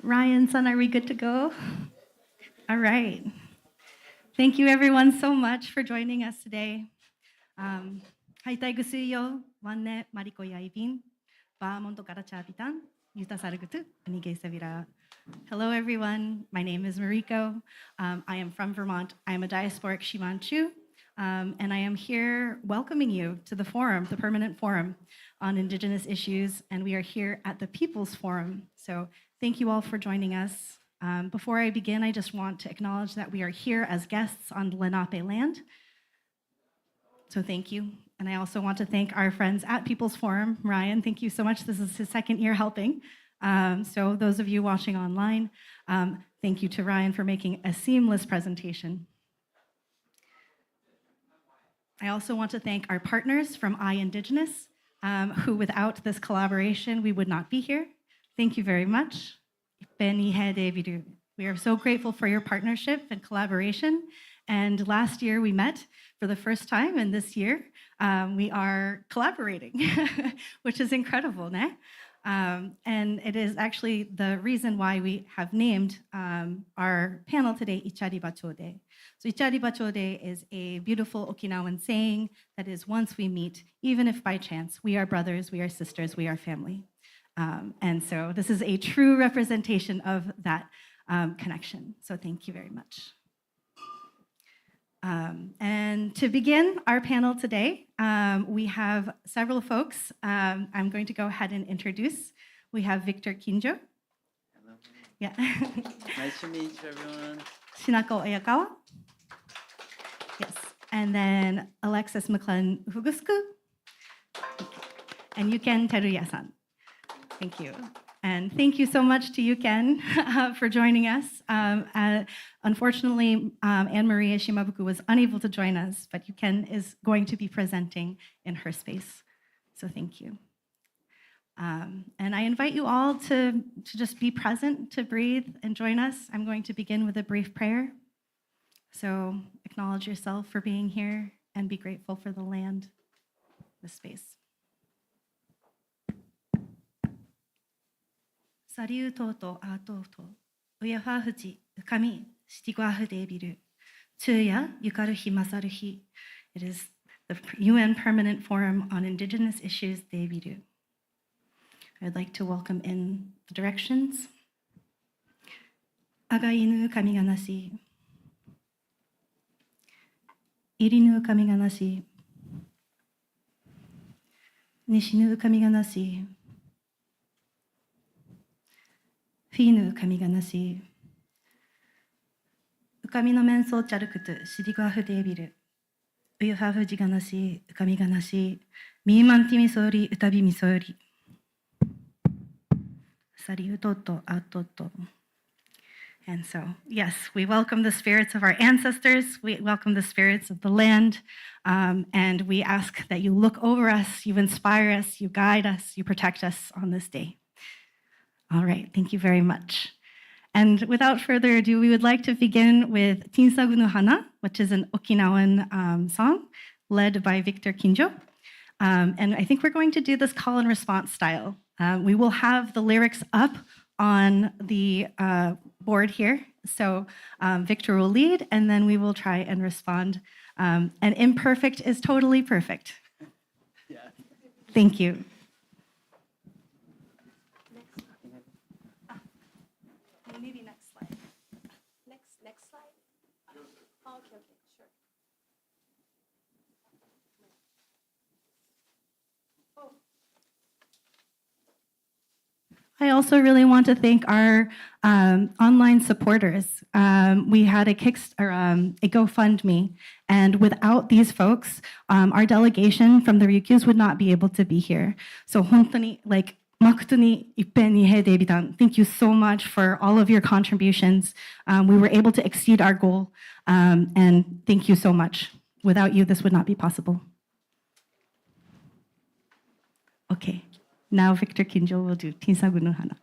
Ryan-san, are we good to go? All right. Thank you everyone so much for joining us today. Haitai gusuyo, wanne mariko yaibin, baamonto karachabitan, yuta sargutu, anige savira. Hello everyone, my name is Mariko. I am from Vermont. I am a diasporic Shimanchu, and I am here welcoming you to the forum, the Permanent Forum on Indigenous Issues, and we are here at the People's Forum. So thank you all for joining us. Before I begin, I just want to acknowledge that we are here as guests on Lenape land. So thank you. And I also want to thank our friends at People's Forum. Ryan, thank you so much. This is his second year helping. So those of you watching online, thank you to Ryan for making a seamless presentation. I also want to thank our partners from iINDIGENOUS, who without this collaboration, we would not be here. Thank you very much. We are so grateful for your partnership and collaboration. And last year we met for the first time, and this year we are collaborating, which is incredible, né? And it is actually the reason why we have named our panel today Ichariba Choodee. So Ichariba Choodee is a beautiful Okinawan saying that is, once we meet, even if by chance, we are brothers, we are sisters, we are family. And so this is a true representation of that connection. So thank you very much. And to begin our panel today, we have several folks. I'm going to go ahead and introduce. We have Victor Kinjo. Hello. Yeah. Nice to meet you, everyone. Shinako Oyakawa. Yes. And then Alexis McClellan-Fugusku. And Yuken Teruya-san. Thank you. And thank you so much to Yuken for joining us. Unfortunately, Anne-Maria Shimabuku was unable to join us, but Yuken is going to be presenting in her space. So thank you. And I invite you all to just be present, to breathe and join us. I'm going to begin with a brief prayer. So acknowledge yourself for being here and be grateful for the land, the space. サリュートートアートートウヤファフジウカミシティグアフデビルチューヤユカルヒマサルヒ It is the UN Permanent Forum on Indigenous Issues Debiru. I'd like to welcome in the directions. Againu kamiganasi Irinu kamiganasi Nishinu kamiganasi Finu kamiganasi. Ukami no menso charukutu shirigafu debiru. Uyuhafu jiganasi, ukami ganasi. Mimanti misori, utabi misori. Sariutoto atoto. And so, yes, we welcome the spirits of our ancestors. We welcome the spirits of the land. And we ask that you look over us, you inspire us, you guide us, you protect us on this day. All right, thank you very much. And without further ado, we would like to begin with Tinsagu no Hana, which is an Okinawan song led by Victor Kinjo. And I think we're going to do this call and response style. We will have the lyrics up on the board here. So Victor will lead, and then we will try and respond. And imperfect is totally perfect. Yeah. Thank you. Maybe next slide. Next slide. Oh, okay, sure. Oh. I also really want to thank our online supporters. We had a GoFundMe, and without these folks, our delegation from the Ryukyus would not be able to be here. So, hontoni, thank you so much for all of your contributions. We were able to exceed our goal, and thank you so much. Without you, this would not be possible. Okay, now Victor Kinjo will do Tinsagu no Hana.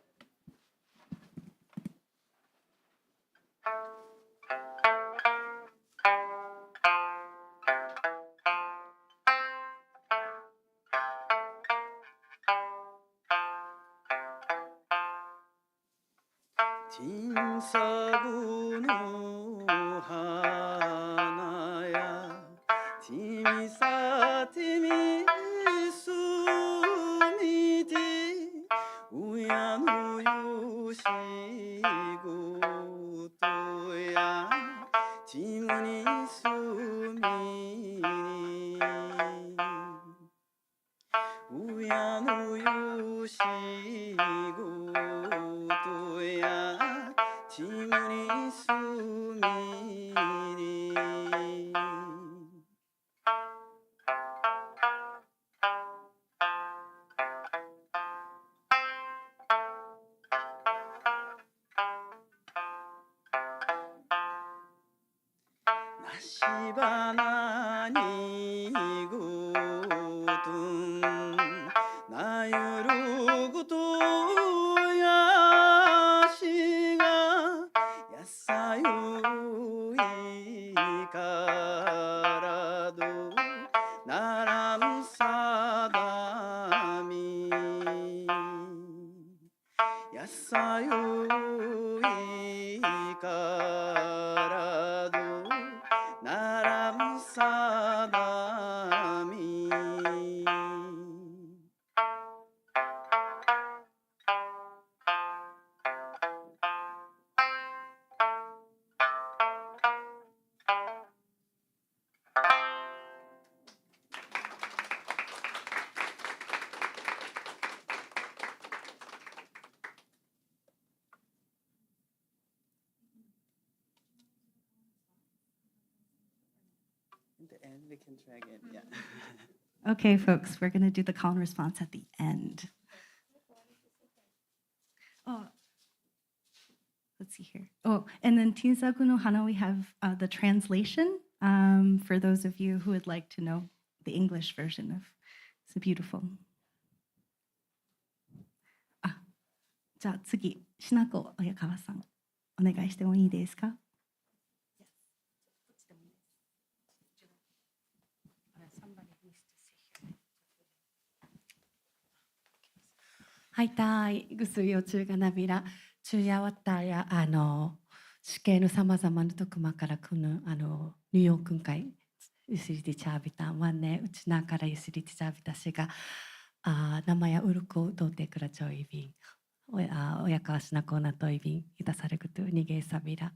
金色の花や君さ君すみて親のよしごとやちむにすみに親のよしごとやちむにすみになしばなにごとんなゆることやしがやさよいからどならんさだみやさよいからどならんさだみIn the end, we can try again. Yeah. Okay, folks, we're going to do the call and response at the end. Oh, let's see here. Oh, and then Tinsaku no Hana, we have the translation for those of you who would like to know the English version of. It's beautiful. じゃあ次、しなこ親川さん、お願いしてもいいですか？はいたいぐすよ中がなびら中やわったや死刑のさまざまなとくまからくぬニューヨークんかいゆすりてちゃびたわんねうちなからゆすりてちゃびたしが名前やうるこどうてくらちょいびん親川しなこなといびんいたされくとにげさびら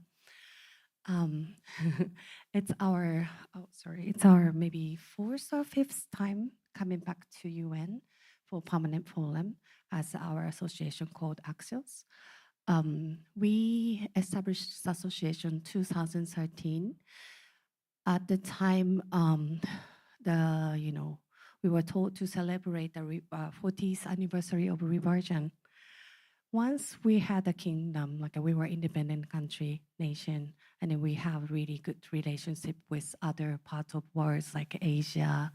it's our maybe fourth or fifth time coming back to UN for permanent forum as our association called ACSILs. We established this association 2013. At the time, we were told to celebrate the 40th anniversary of reversion. Once we had a kingdom, like we were independent country, nation, and then we have really good relationship with other parts of worlds like Asia,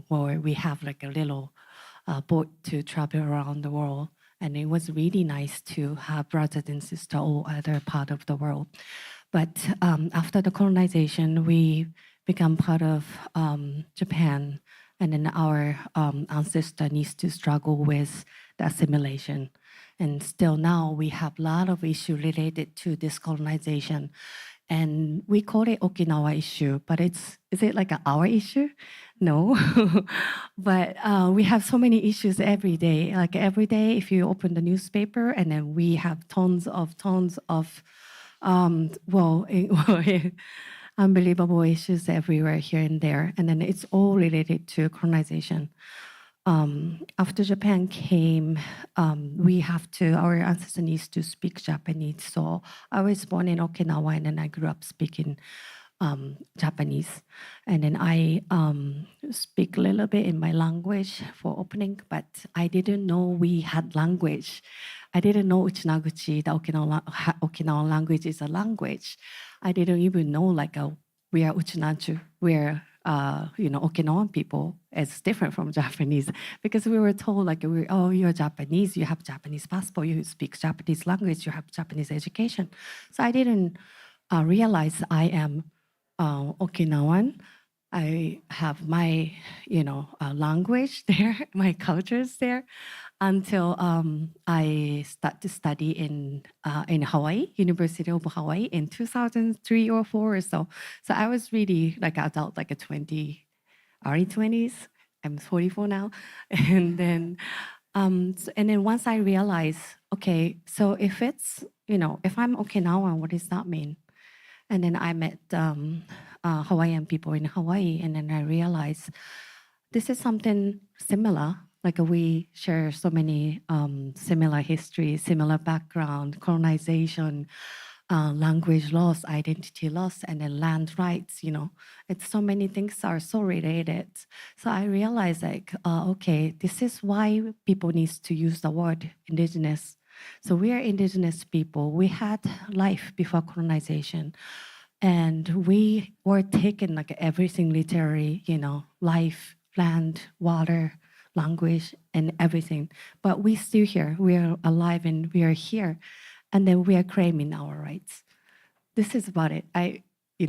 where we have like a little boat to travel around the world. And it was really nice to have brothers and sisters all other part of the world. But after the colonization, we become part of Japan, and then our ancestor needs to struggle with the assimilation. And still now we have a lot of issues related to this colonization. And we call it Okinawa issue, but is it like our issue? No. But we have so many issues every day. Like every day, if you open the newspaper, and then we have tons of unbelievable issues everywhere here and there. And then it's all related to colonization. After Japan came, our ancestors needs to speak Japanese. So I was born in Okinawa, and then I grew up speaking Japanese. And then I speak a little bit in my language for opening, but I didn't know we had language. I didn't know Uchinaguchi, the Okinawan language, is a language. I didn't even know we are Uchinachu, we're Okinawan people is different from Japanese, because we were told you're Japanese, you have Japanese passport, you speak Japanese language, you have Japanese education. So I didn't realize I am Okinawan. I have my language there, my cultures there. until I start to study in Hawaii, University of Hawaii in 2003 or 4 or so. So I was really like adult, like a 20, early 20s. I'm 44 now. And then, and then once I realized, okay, so if it's, if I'm Okinawan, what does that mean? And then I met Hawaiian people in Hawaii, and then I realized this is something similar. Like we share so many similar history, similar background, colonization, language loss, identity loss, and then land rights. It's so many things are so related. So I realized like, okay, this is why people needs to use the word indigenous. So we are indigenous people. We had life before colonization. And we were taken like everything literary, life, land, water, language, and everything. But we still here. We are alive and we are here. And then we are claiming our rights. This is about it. I,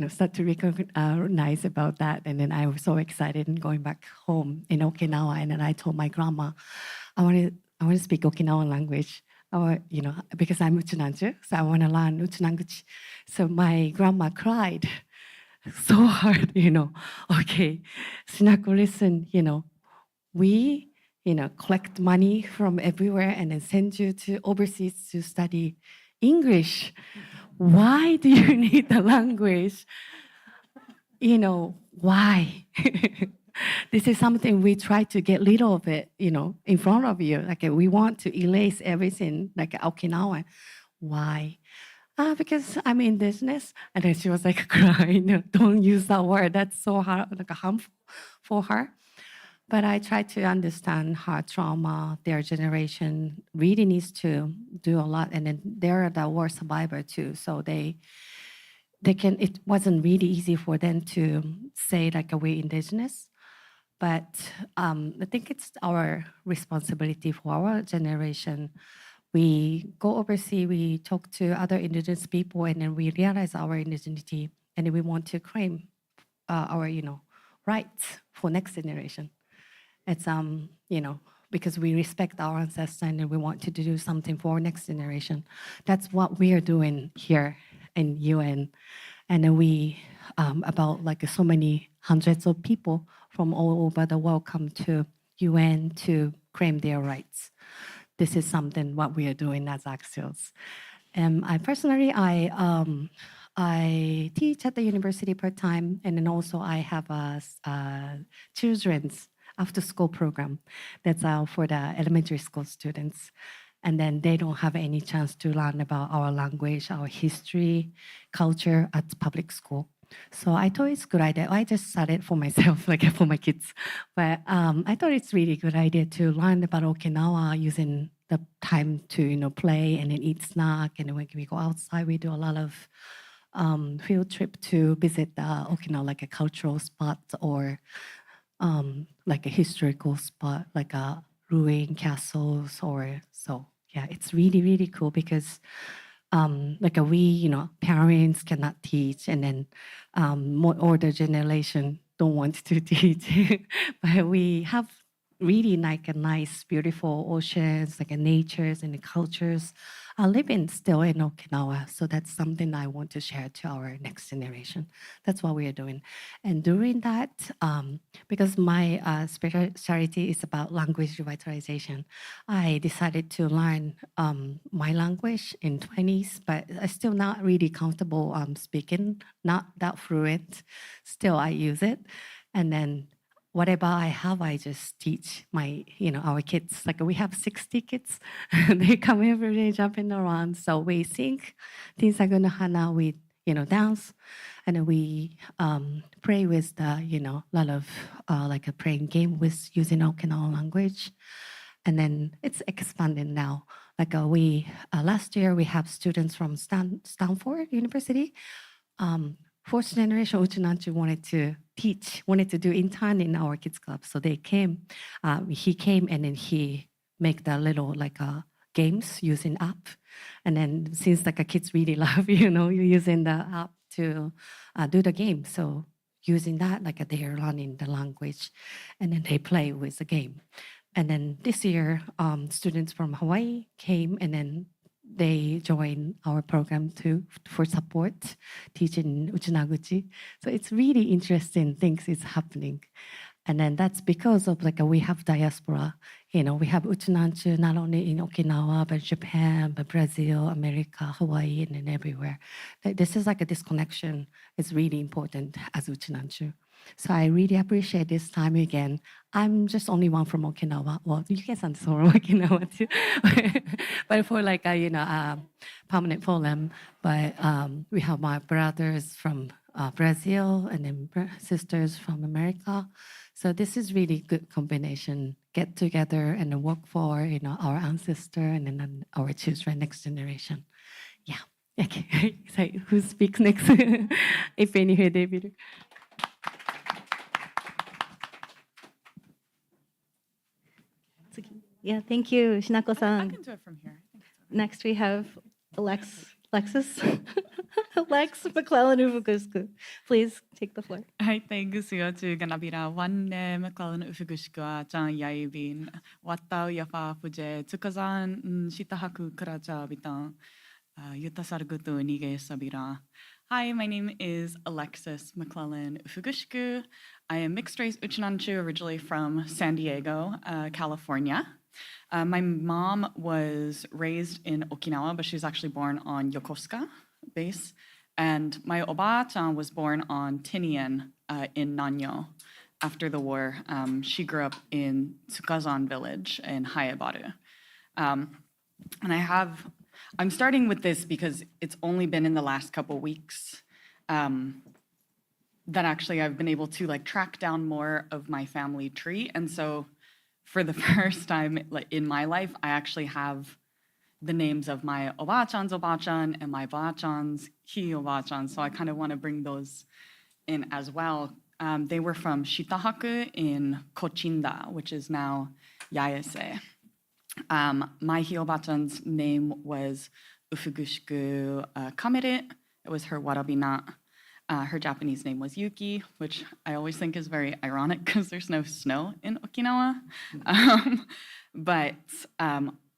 start to recognize about that. And then I was so excited and going back home in Okinawa. And then I told my grandma, I want to speak Okinawan language. Because I'm Uchinanju, so I want to learn Uchinanguchi. So my grandma cried so hard, okay, Sinako, listen, we, collect money from everywhere and then send you to overseas to study English. Why do you need the language? Why? This is something we try to get rid of it, in front of you. Like we want to erase everything, like Okinawa. Why? Because I'm indigenous. And then she was like crying, don't use that word. That's so hard, like harmful for her. But I try to understand her trauma, their generation really needs to do a lot. And then they're the war survivor too. So they can, it wasn't really easy for them to say like we're indigenous. But I think it's our responsibility for our generation. We go overseas, we talk to other indigenous people, and then we realize our indigeneity, and then we want to claim our, rights for next generation. It's because we respect our ancestors and we want to do something for our next generation. That's what we are doing here in UN, and then we about like so many hundreds of people from all over the world come to UN to claim their rights. This is something what we are doing as ACSILs. I personally, I teach at the university part-time, and then also I have a children's after-school program that's for the elementary school students. And then they don't have any chance to learn about our language, our history, culture at public school. So I thought it's a good idea. I just started for myself, like for my kids. But I thought it's really good idea to learn about Okinawa using the time to play and then eat snack. And then when we go outside, we do a lot of field trip to visit Okinawa, like a cultural spot or like a historical spot, like a ruin castles or so. Yeah, it's really, really cool because like we, parents cannot teach, and then more older generation don't want to teach. But we have really like a nice, beautiful oceans, like a natures and the cultures are living still in Okinawa. So that's something I want to share to our next generation. That's what we are doing. And during that, because my specialty is about language revitalization, I decided to learn my language in 20s, but I'm still not really comfortable speaking, not that fluent. Still, I use it. And then whatever I have, I just teach my, our kids. Like we have 60 kids. They come every day jumping around. So we sing things like hana with, dance. And then we pray with the, a lot of like a praying game with using Okinawan language. And then it's expanding now. Like we, last year we have students from Stanford University. Fourth generation Uchinanchu wanted to do intern in our kids club. So they came, he came and then he make the little like games using app. And then since like kids really love, using the app to do the game. So using that, like they are learning the language and then they play with the game. And then this year, students from Hawaii came, and then they joined our program too for support, teaching Uchinaguchi. So it's really interesting things is happening. And then that's because of like we have diaspora, we have Uchinanchu not only in Okinawa, but Japan, but Brazil, America, Hawaii, and then everywhere. Like, this is like this connection is really important as Uchinanchu. So I really appreciate this time again. I'm just only one from Okinawa. Well, you guys are from Okinawa too, but for like a permanent forum. But we have my brothers from Brazil and then sisters from America. So this is really good combination. Get together and then work for our ancestor and then our children, next generation. Yeah. Okay. So who speaks next? If any, David. Yeah, thank you, I Shinako-san. can do it from here. Next, we have Alexis McClellan Ufugusku. Please take the floor. Hai te gusio tu ganabira wanne McClellan ufugushkua chan yaibin watau yafa fuje tukazan shitahaku karaja bitan yutasargutu nige sabira. Hi, my name is Alexis McClellan Ufugushku. I am mixed race Uchinanchu, originally from San Diego, California. My mom was raised in Okinawa, but she's actually born on Yokosuka base. And my oba-chan was born on Tinian in Nanyo after the war. She grew up in Tsukazan village in Haebaru. And I'm starting with this because it's only been in the last couple weeks that actually I've been able to track down more of my family tree. And so for the first time in my life, I actually have the names of my oba-chan's oba-chan and my ba-chan's hi-oba-chan. So I kind of want to bring those in as well. They were from Shitahaku in Kochinda, which is now Yaese. My hi-oba-chan's name was Ufugushku Kamere. It was her warabina. Her Japanese name was Yuki, which I always think is very ironic because there's no snow in Okinawa. But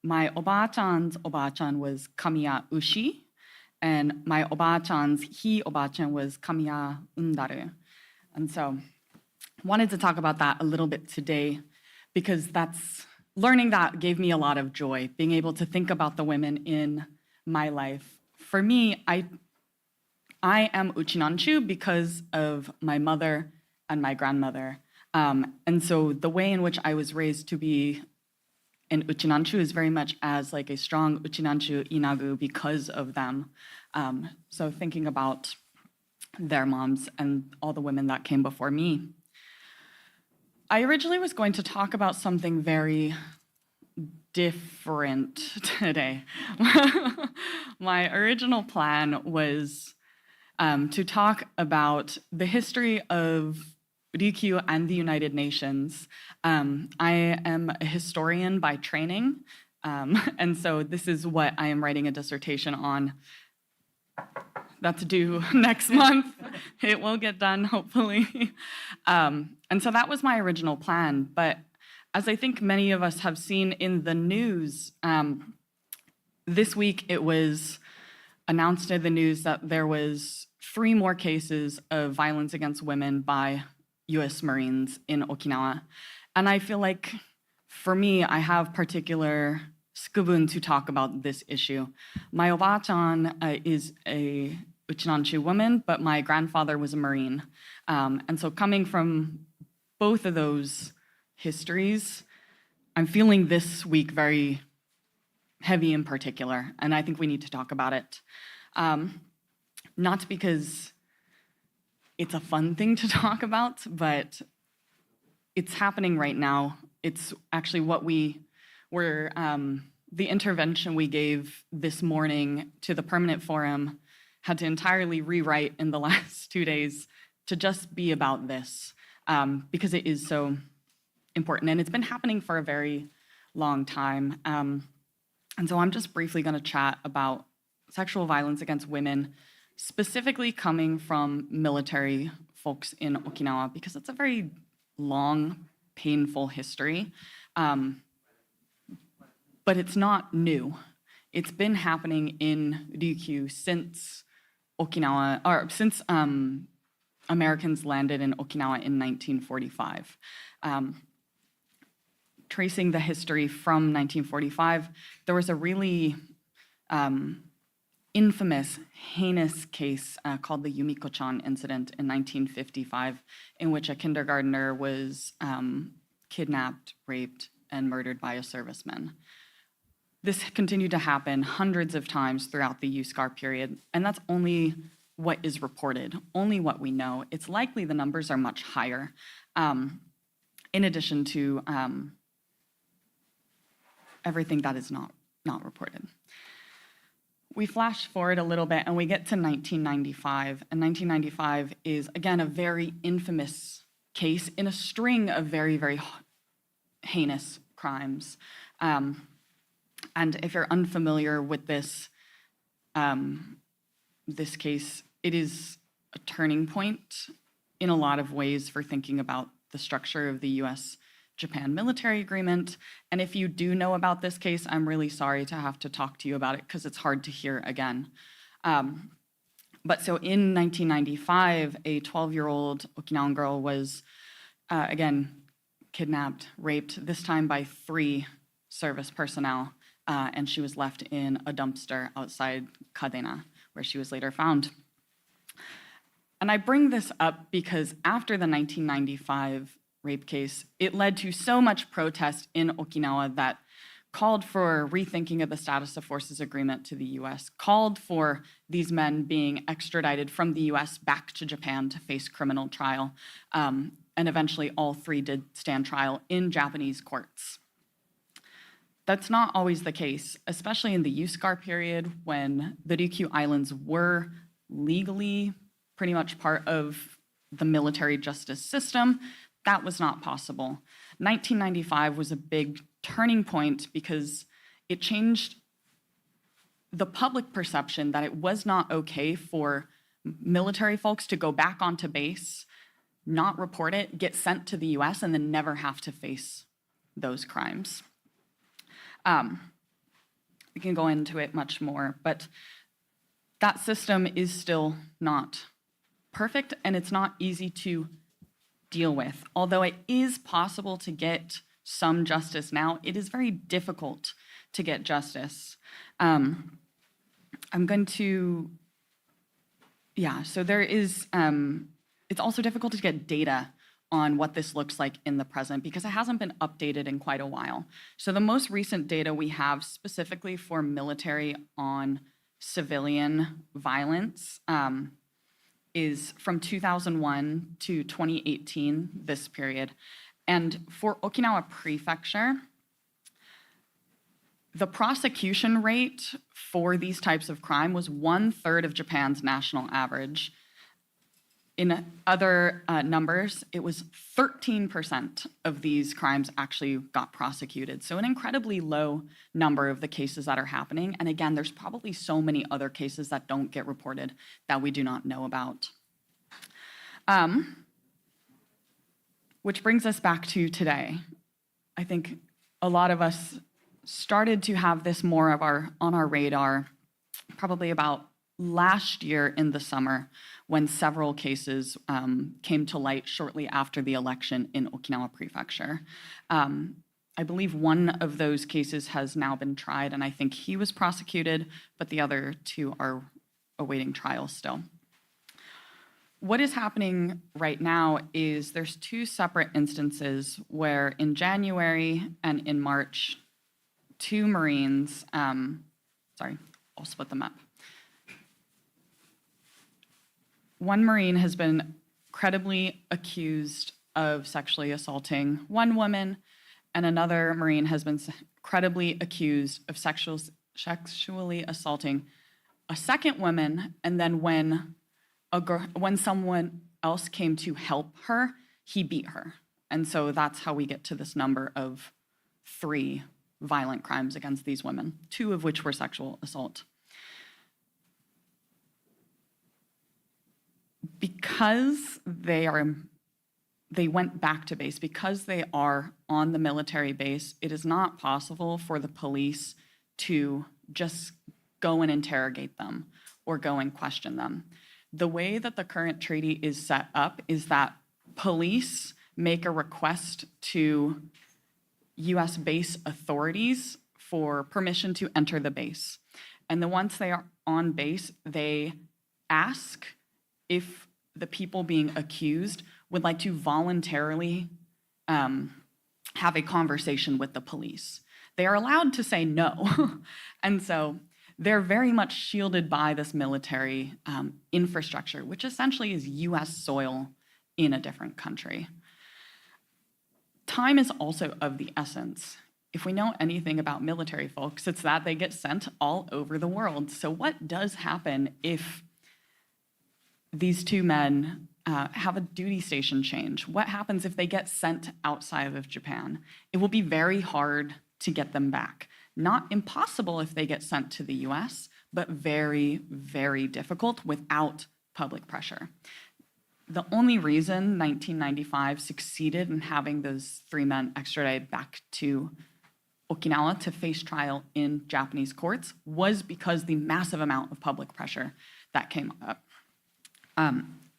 my oba-chan's oba-chan was Kamiya Ushi, and my oba-chan's hi-oba-chan was Kamiya Undaru. And so I wanted to talk about that a little bit today because learning that gave me a lot of joy, being able to think about the women in my life. For me, I am Uchinanchu because of my mother and my grandmother. And so the way in which I was raised to be an Uchinanchu is very much as a strong Uchinanchu inagu because of them. So thinking about their moms and all the women that came before me. I originally was going to talk about something very different today. My original plan was to talk about the history of Ryukyu and the United Nations. I am a historian by training, and so this is what I am writing a dissertation on. That's due next month. It will get done, hopefully. And so that was my original plan, but as I think many of us have seen in the news, this week it was announced in the news that there was 3 more cases of violence against women by US Marines in Okinawa. And I feel like, for me, I have particular skubun to talk about this issue. My oba-chan is a Uchinanchu woman, but my grandfather was a Marine. And so coming from both of those histories, I'm feeling this week very heavy in particular, and I think we need to talk about it. Not because it's a fun thing to talk about, but it's happening right now. It's actually what we were, the intervention we gave this morning to the permanent forum had to entirely rewrite in the last 2 days to just be about this, because it is so important. And it's been happening for a very long time. And so I'm just briefly going to chat about sexual violence against women, specifically coming from military folks in Okinawa, because it's a very long, painful history. But it's not new. It's been happening in Ryukyu since Okinawa, or since Americans landed in Okinawa in 1945. Tracing the history from 1945, there was a really infamous, heinous case called the Yumiko-chan incident in 1955, in which a kindergartner was kidnapped, raped, and murdered by a serviceman. This continued to happen hundreds of times throughout the USCAR period, and that's only what is reported, only what we know. It's likely the numbers are much higher, in addition to everything that is not reported. We flash forward a little bit and we get to 1995, and 1995 is, again, a very infamous case in a string of very, very heinous crimes. And if you're unfamiliar with this case, it is a turning point in a lot of ways for thinking about the structure of the US-Japan military agreement. And if you do know about this case, I'm really sorry to have to talk to you about it because it's hard to hear again. But so in 1995, a 12-year-old Okinawan girl was, again, kidnapped, raped, this time by 3 service personnel, and she was left in a dumpster outside Kadena, where she was later found. And I bring this up because after the 1995 rape case, it led to so much protest in Okinawa that called for rethinking of the status of forces agreement to the US, called for these men being extradited from the US back to Japan to face criminal trial, and eventually all 3 did stand trial in Japanese courts. That's not always the case, especially in the USCAR period when the Ryukyu Islands were legally pretty much part of the military justice system. That was not possible. 1995 was a big turning point because it changed the public perception that it was not okay for military folks to go back onto base, not report it, get sent to the US, and then never have to face those crimes. We can go into it much more, but that system is still not perfect, and it's not easy to deal with. Although it is possible to get some justice now, it is very difficult to get justice. I'm going to, so there is, it's also difficult to get data on what this looks like in the present because it hasn't been updated in quite a while. So the most recent data we have specifically for military on civilian violence is from 2001 to 2018, this period. And for Okinawa Prefecture, the prosecution rate for these types of crime was 1/3 of Japan's national average. In other numbers, it was 13% of these crimes actually got prosecuted. So an incredibly low number of the cases that are happening. And again, there's probably so many other cases that don't get reported that we do not know about. Which brings us back to today. I think a lot of us started to have this more of on our radar probably about last year in the summer when several cases came to light shortly after the election in Okinawa Prefecture. I believe one of those cases has now been tried, and I think he was prosecuted, but the other 2 are awaiting trial still. What is happening right now is there's 2 separate instances where in January and in March, 2 Marines, sorry, I'll split them up. One Marine has been credibly accused of sexually assaulting one woman, and another Marine has been credibly accused of sexually assaulting a second woman, and then when someone else came to help her, he beat her. And so that's how we get to this number of 3 violent crimes against these women, 2 of which were sexual assault. Because they are they went back to base. Because they are on the military base, it is not possible for the police to just go and interrogate them or go and question them. The way that the current treaty is set up is that police make a request to US base authorities for permission to enter the base. And then once they are on base, they ask if the people being accused would like to voluntarily have a conversation with the police. They are allowed to say no. And so they're very much shielded by this military infrastructure, which essentially is US soil in a different country. Time is also of the essence. If we know anything about military folks, it's that they get sent all over the world. So what does happen if these two men have a duty station change? What happens if they get sent outside of Japan? It will be very hard to get them back. Not impossible if they get sent to the US, but very, very difficult without public pressure. The only reason 1995 succeeded in having those three men extradited back to Okinawa to face trial in Japanese courts was because the massive amount of public pressure that came up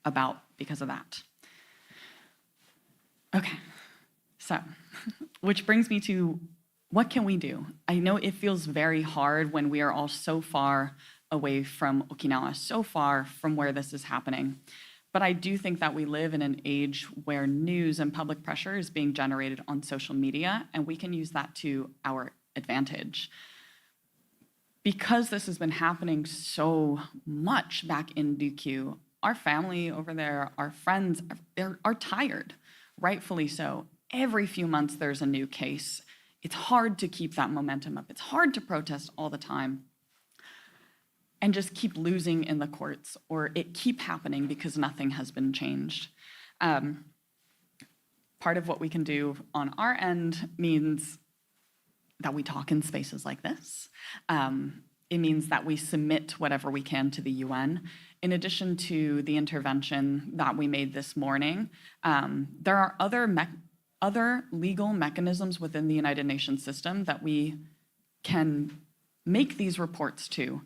about because of that. Okay, so, which brings me to what can we do? I know it feels very hard when we are all so far away from Okinawa, so far from where this is happening. But I do think that we live in an age where news and public pressure is being generated on social media, and we can use that to our advantage. Because this has been happening so much back in Ryukyu, our family over there, our friends, are tired, rightfully so. Every few months there's a new case. It's hard to keep that momentum up. It's hard to protest all the time and just keep losing in the courts, or it keep happening because nothing has been changed. Part of what we can do on our end means that we talk in spaces like this. It means that we submit whatever we can to the UN. In addition to the intervention that we made this morning, there are other legal mechanisms within the United Nations system that we can make these reports to.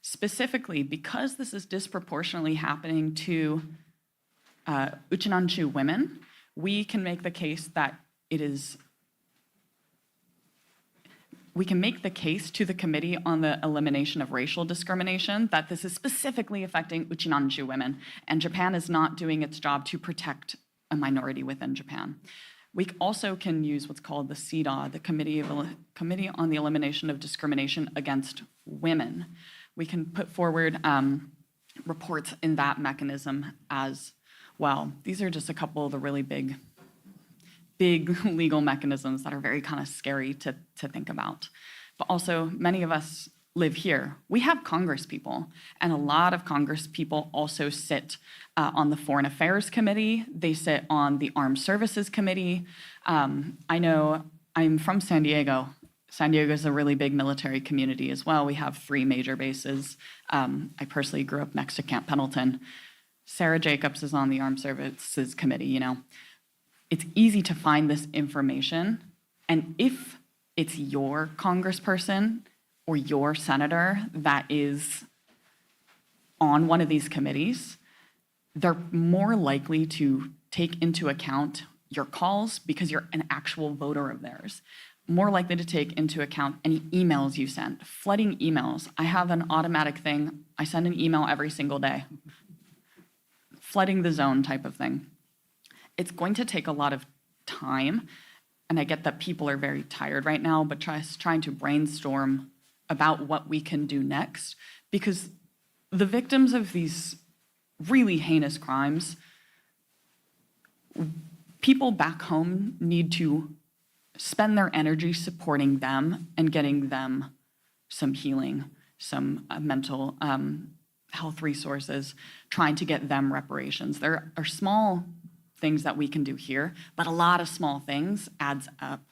Specifically, because this is disproportionately happening to Uchinanchu women, we can make the case that we can make the case to the Committee on the Elimination of Racial Discrimination that this is specifically affecting Uchinanchu women, and Japan is not doing its job to protect a minority within Japan. We also can use what's called the CEDAW, the Committee on the Elimination of Discrimination Against Women. We can put forward reports in that mechanism as well. These are just a couple of the really big legal mechanisms that are very kind of scary to think about. But also, many of us live here. We have Congress people, and a lot of Congress people also sit on the Foreign Affairs Committee. They sit on the Armed Services Committee. I know I'm from San Diego. San Diego is a really big military community as well. We have 3 major bases. I personally grew up next to Camp Pendleton. Sarah Jacobs is on the Armed Services Committee, you know. It's easy to find this information, and if it's your congressperson or your senator that is on one of these committees, they're more likely to take into account your calls because you're an actual voter of theirs. More likely to take into account any emails you send, flooding emails. I have an automatic thing. I send an email every single day. Flooding the zone type of thing. It's going to take a lot of time, and I get that people are very tired right now, but trying to brainstorm about what we can do next, because the victims of these really heinous crimes, people back home need to spend their energy supporting them and getting them some healing, some mental health resources, trying to get them reparations. There are small things that we can do here, but a lot of small things adds up.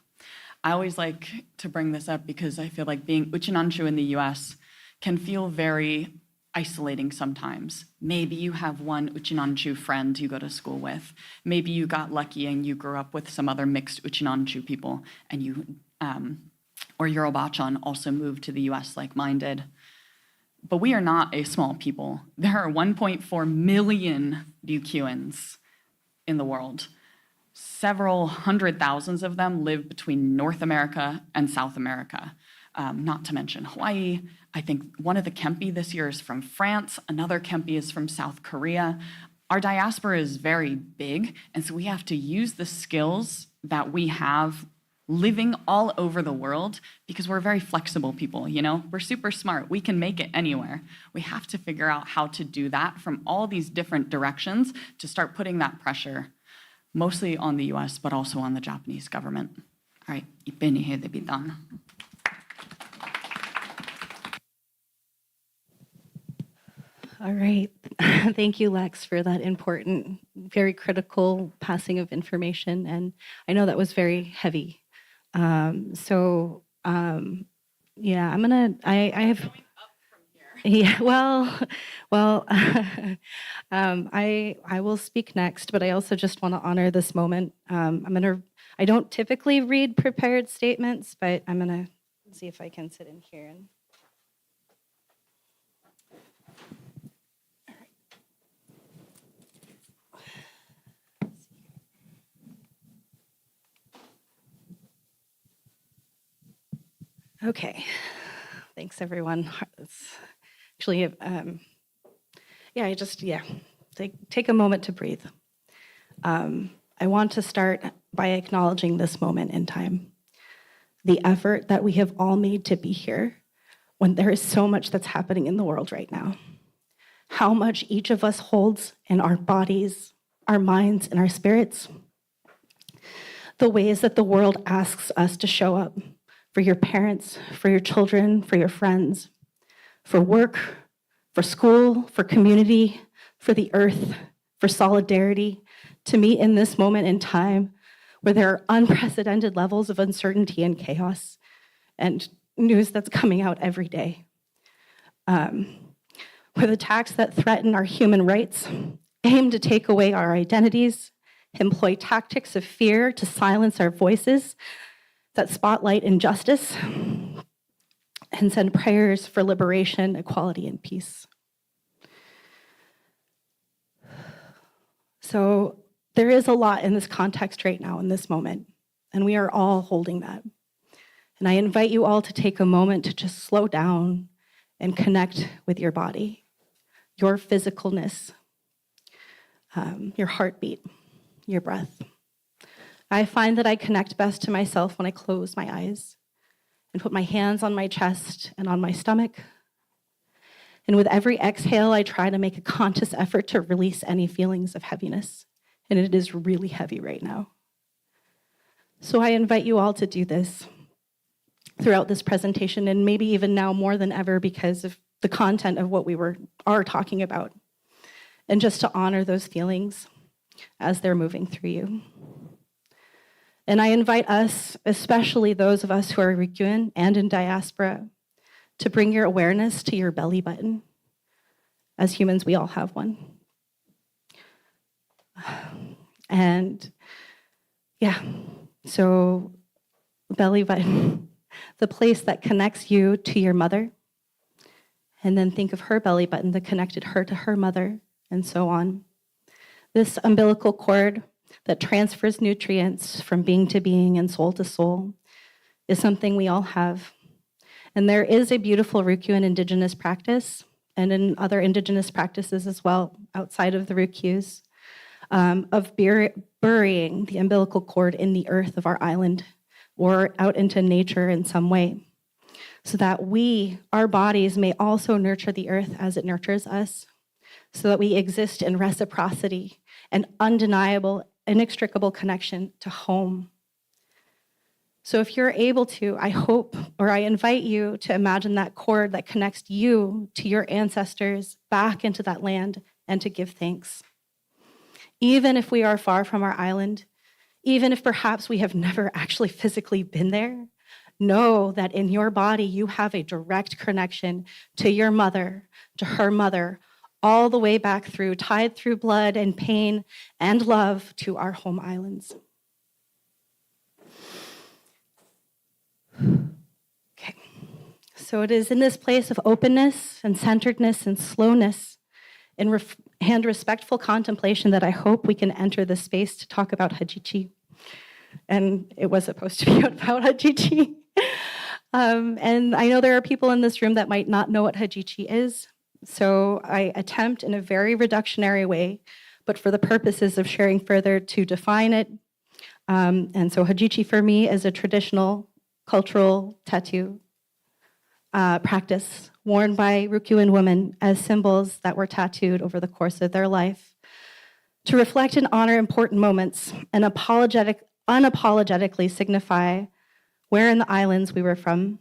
I always like to bring this up because I feel like being Uchinanchu in the US can feel very isolating sometimes. Maybe you have one Uchinanchu friend you go to school with. Maybe you got lucky and you grew up with some other mixed Uchinanchu people, and you, or your Obachan also moved to the US like-minded. But we are not a small people. There are 1.4 million Ryukyuans in the world. Several hundred thousands of them live between North America and South America, not to mention Hawaii. I think one of the Kempi this year is from France. Another Kempi is from South Korea. Our diaspora is very big, and so we have to use the skills that we have living all over the world because we're very flexible people, you know? We're super smart. We can make it anywhere. We have to figure out how to do that from all these different directions to start putting that pressure, mostly on the US, but also on the Japanese government. All right, ipeni he de bidan. All right. Thank you, Lex, for that important, very critical passing of information. And I know that was very heavy. Yeah, I have. Yeah, I will speak next, but I also just want to honor this moment. I don't typically read prepared statements, but I'm gonna see if I can sit in here and. Okay, thanks everyone. It's actually, take a moment to breathe. I want to start by acknowledging this moment in time, the effort that we have all made to be here when there is so much that's happening in the world right now. How much each of us holds in our bodies, our minds, and our spirits. The ways that the world asks us to show up for your parents, for your children, for your friends, for work, for school, for community, for the earth, for solidarity, to meet in this moment in time where there are unprecedented levels of uncertainty and chaos and news that's coming out every day. With attacks that threaten our human rights, aim to take away our identities, employ tactics of fear to silence our voices, that spotlight injustice, and send prayers for liberation, equality, and peace. So there is a lot in this context right now, in this moment, and we are all holding that. And I invite you all to take a moment to just slow down and connect with your body, your physicalness, your heartbeat, your breath. I find that I connect best to myself when I close my eyes and put my hands on my chest and on my stomach. And with every exhale, I try to make a conscious effort to release any feelings of heaviness. And it is really heavy right now. So I invite you all to do this throughout this presentation, and maybe even now more than ever because of the content of what we are talking about, and just to honor those feelings as they're moving through you. And I invite us, especially those of us who are Ryukyuan and in diaspora, to bring your awareness to your belly button. As humans, we all have one. And yeah, so belly button, the place that connects you to your mother, and then think of her belly button that connected her to her mother, and so on. This umbilical cord that transfers nutrients from being to being and soul to soul is something we all have. And there is a beautiful Ryukyuan indigenous practice, and in other indigenous practices as well, outside of the Ryukyus, of burying the umbilical cord in the earth of our island or out into nature in some way, so that our bodies may also nurture the earth as it nurtures us, so that we exist in reciprocity and undeniable, inextricable connection to home. So if you're able to, I hope, or I invite you to imagine that cord that connects you to your ancestors back into that land and to give thanks. Even if we are far from our island, even if perhaps we have never actually physically been there, know that in your body you have a direct connection to your mother, to her mother, all the way back through, tied through blood and pain and love to our home islands. Okay, so it is in this place of openness and centeredness and slowness and respectful contemplation that I hope we can enter this space to talk about Hajichi. And it was supposed to be about Hajichi. And I know there are people in this room that might not know what Hajichi is, so I attempt in a very reductionary way, but for the purposes of sharing further, to define it. And so Hajichi for me is a traditional cultural tattoo practice worn by Ryukyuan women as symbols that were tattooed over the course of their life to reflect and honor important moments and unapologetically signify where in the islands we were from.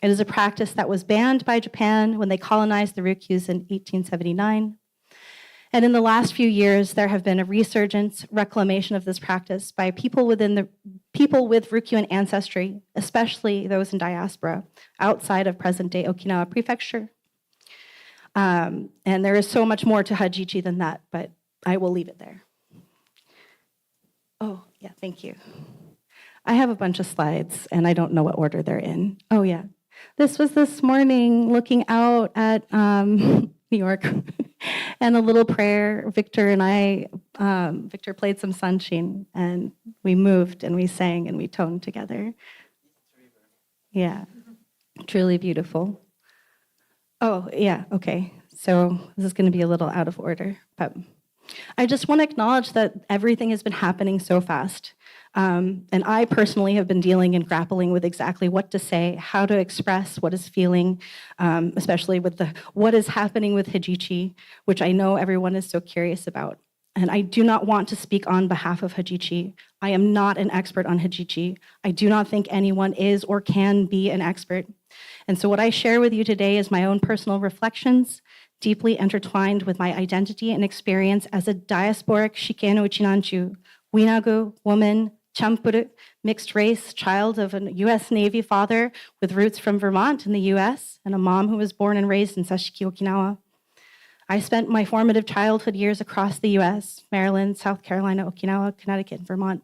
It is a practice that was banned by Japan when they colonized the Ryukyus in 1879. And in the last few years, there have been a resurgence, reclamation of this practice by people with Ryukyuan ancestry, especially those in diaspora, outside of present-day Okinawa prefecture. And there is so much more to Hajichi than that, but I will leave it there. Oh, yeah, thank you. I have a bunch of slides, and I don't know what order they're in. Oh, yeah. This was this morning, looking out at New York, and a little prayer. Victor and I, Victor played some sunshine, and we moved, and we sang, and we toned together. Yeah, truly beautiful. Oh, yeah, okay. So this is going to be a little out of order, but I just want to acknowledge that everything has been happening so fast. And I personally have been dealing and grappling with exactly what to say, how to express what is feeling, especially with what is happening with Hajichi, which I know everyone is so curious about. And I do not want to speak on behalf of Hajichi. I am not an expert on Hajichi. I do not think anyone is or can be an expert. And so what I share with you today is my own personal reflections, deeply intertwined with my identity and experience as a diasporic Shikeno Uchinanchu, Winagu, woman, Champuru, mixed race, child of a US Navy father with roots from Vermont in the US, and a mom who was born and raised in Sashiki, Okinawa. I spent my formative childhood years across the US, Maryland, South Carolina, Okinawa, Connecticut, and Vermont.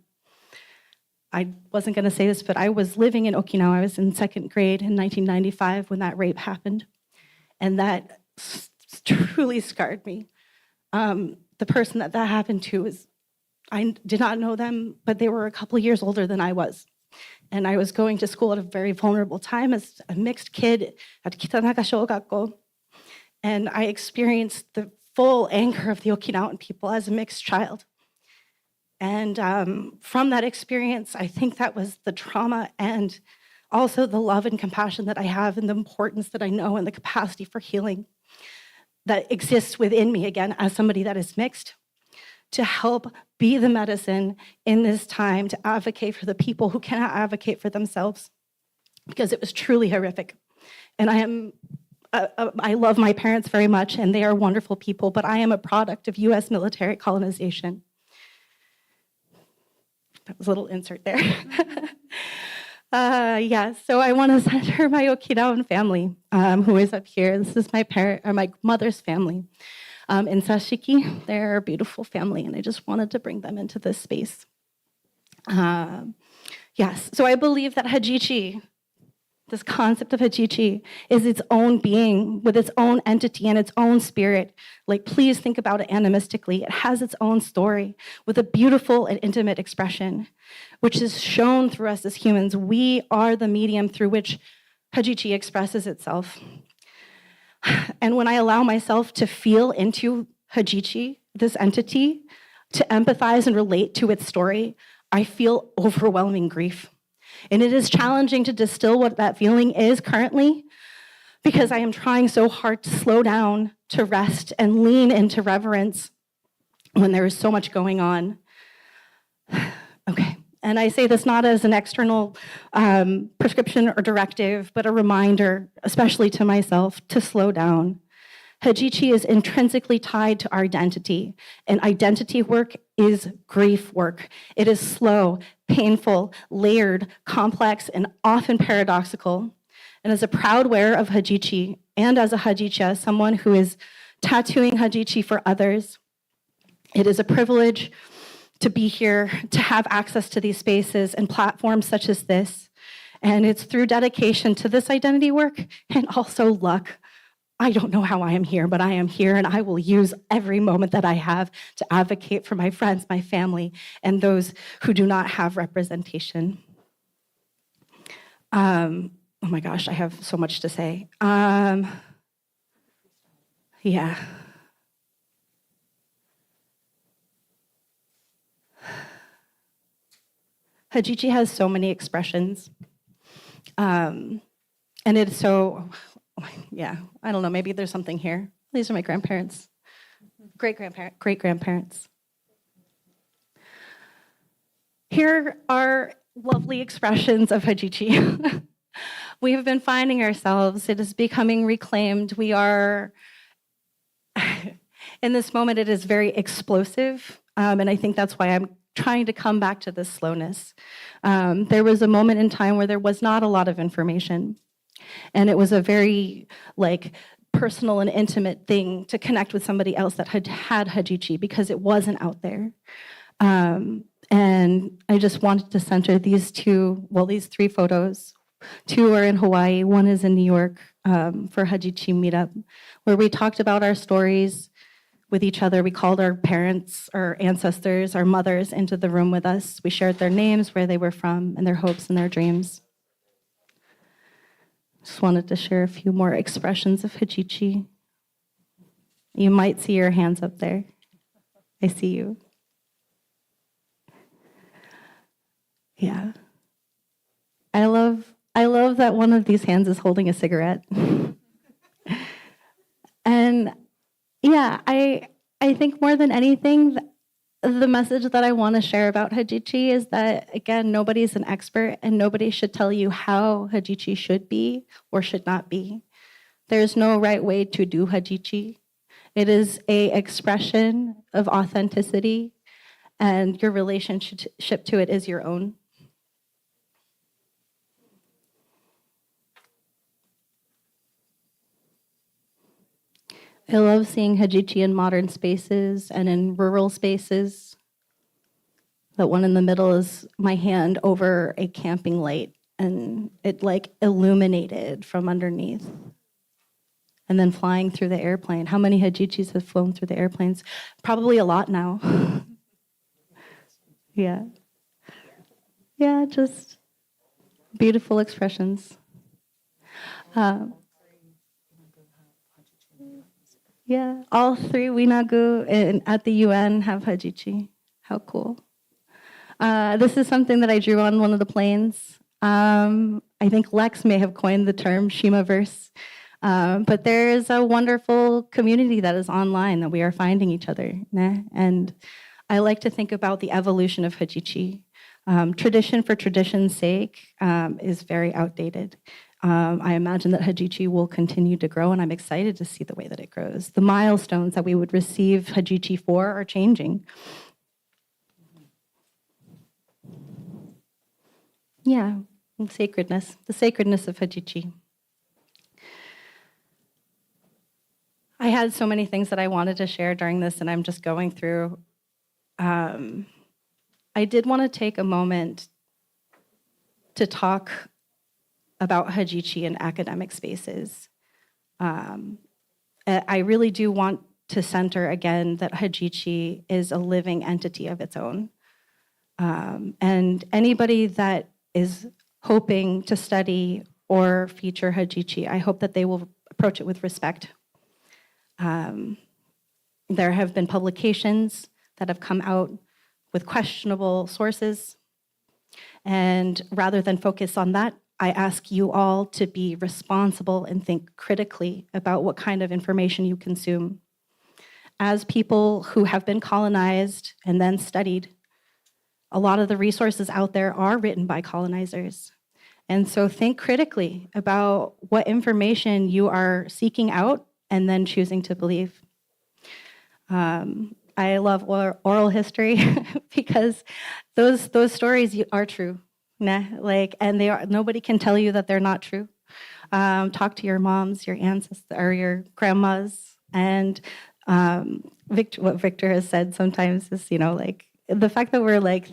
I wasn't going to say this, but I was living in Okinawa. I was in second grade in 1995 when that rape happened, and that truly scarred me. The person that happened to was, I did not know them, but they were a couple years older than I was. And I was going to school at a very vulnerable time as a mixed kid at Kitanaka Shogakko. And I experienced the full anger of the Okinawan people as a mixed child. And from that experience, I think that was the trauma and also the love and compassion that I have and the importance that I know and the capacity for healing that exists within me, again, as somebody that is mixed, to help be the medicine in this time, to advocate for the people who cannot advocate for themselves, because it was truly horrific. And I love my parents very much, and they are wonderful people, but I am a product of US military colonization. That was a little insert there. Yeah, so I want to center my Okinawan family, who is up here. This is my mother's family. In Sashiki, they're a beautiful family, and I just wanted to bring them into this space. Yes, so I believe that Hajichi, this concept of Hajichi, is its own being with its own entity and its own spirit. Like, please think about it animistically. It has its own story with a beautiful and intimate expression, which is shown through us as humans. We are the medium through which Hajichi expresses itself. And when I allow myself to feel into Hajichi, this entity, to empathize and relate to its story, I feel overwhelming grief. And it is challenging to distill what that feeling is currently, because I am trying so hard to slow down, to rest, and lean into reverence when there is so much going on. Okay. And I say this not as an external prescription or directive, but a reminder, especially to myself, to slow down. Hajichi is intrinsically tied to our identity, and identity work is grief work. It is slow, painful, layered, complex, and often paradoxical. And as a proud wearer of Hajichi, and as a Hajichi, someone who is tattooing Hajichi for others. It is a privilege to be here, to have access to these spaces and platforms such as this. And it's through dedication to this identity work and also luck. I don't know how I am here, but I am here, and I will use every moment that I have to advocate for my friends, my family, and those who do not have representation. Oh my gosh, I have so much to say. Yeah. Hajichi has so many expressions. And it's so, yeah, I don't know, maybe there's something here. These are my grandparents, great-grandparents. Here are lovely expressions of Hajichi. We have been finding ourselves, it is becoming reclaimed. We are, in this moment, it is very explosive. And I think that's why I'm trying to come back to this slowness. There was a moment in time where there was not a lot of information. And it was a very personal and intimate thing to connect with somebody else that had Hajichi because it wasn't out there. And I just wanted to center these three photos. 2 are in Hawaii, 1 is in New York for Hajichi meetup, where we talked about our stories with each other. We called our parents, our ancestors, our mothers into the room with us. We shared their names, where they were from, and their hopes and their dreams. Just wanted to share a few more expressions of Hajichi. You might see your hands up there. I see you. Yeah. I love that one of these hands is holding a cigarette. And yeah, I think more than anything, the message that I want to share about Hajichi is that, again, nobody's an expert and nobody should tell you how Hajichi should be or should not be. There's no right way to do Hajichi. It is an expression of authenticity, and your relationship to it is your own. I love seeing Hajichi in modern spaces and in rural spaces. That one in the middle is my hand over a camping light, and it illuminated from underneath. And then flying through the airplane. How many Hajichis have flown through the airplanes? Probably a lot now. Yeah. Yeah, just beautiful expressions. Yeah, all 3 Winagu at the UN have Hajichi. How cool. This is something that I drew on one of the planes. I think Lex may have coined the term Shimaverse. But there is a wonderful community that is online that we are finding each other. And I like to think about the evolution of Hajichi. Tradition for tradition's sake is very outdated. I imagine that Hajichi will continue to grow, and I'm excited to see the way that it grows. The milestones that we would receive Hajichi for are changing. Yeah, the sacredness of Hajichi. I had so many things that I wanted to share during this, and I'm just going through. I did want to take a moment to talk about Hajichi in academic spaces. I really do want to center again that Hajichi is a living entity of its own. And anybody that is hoping to study or feature Hajichi, I hope that they will approach it with respect. There have been publications that have come out with questionable sources. And rather than focus on that, I ask you all to be responsible and think critically about what kind of information you consume. As people who have been colonized and then studied, a lot of the resources out there are written by colonizers. And so think critically about what information you are seeking out and then choosing to believe. I love oral history because those stories are true. And nobody can tell you that they're not true. Talk to your moms, your ancestors, or your grandmas. And what Victor has said sometimes is, like the fact that we're like,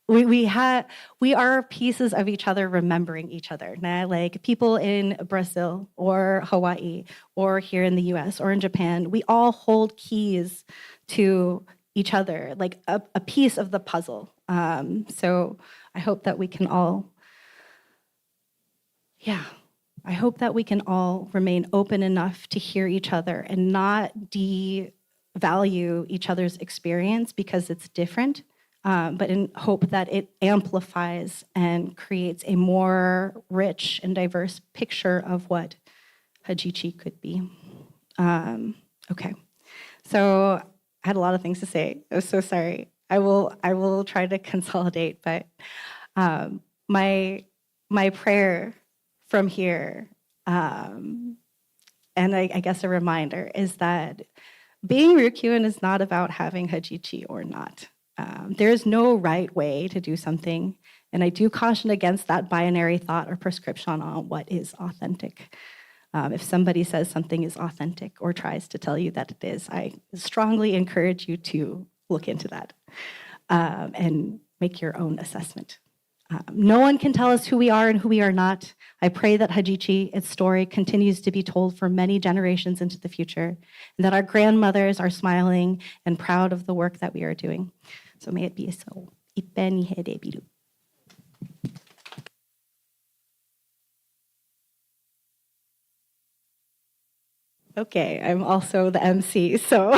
we are pieces of each other remembering each other. Nah? Like people in Brazil or Hawaii or here in the US or in Japan, we all hold keys to each other, like a piece of the puzzle. So I hope that we can all, I hope that we can all remain open enough to hear each other and not devalue each other's experience because it's different. But in hope that it amplifies and creates a more rich and diverse picture of what Hajichi could be. Okay, so I had a lot of things to say. I'm so sorry. I will try to consolidate, but my prayer from here, and I guess a reminder, is that being Ryukyuan is not about having Hajichi or not. There is no right way to do something, and I do caution against that binary thought or prescription on what is authentic. If somebody says something is authentic or tries to tell you that it is, I strongly encourage you to look into that and make your own assessment. No one can tell us who we are and who we are not. I pray that Hajichi, its story, continues to be told for many generations into the future, and that our grandmothers are smiling and proud of the work that we are doing. So may it be so. Ipe ni hede biru. Okay, I'm also the MC, so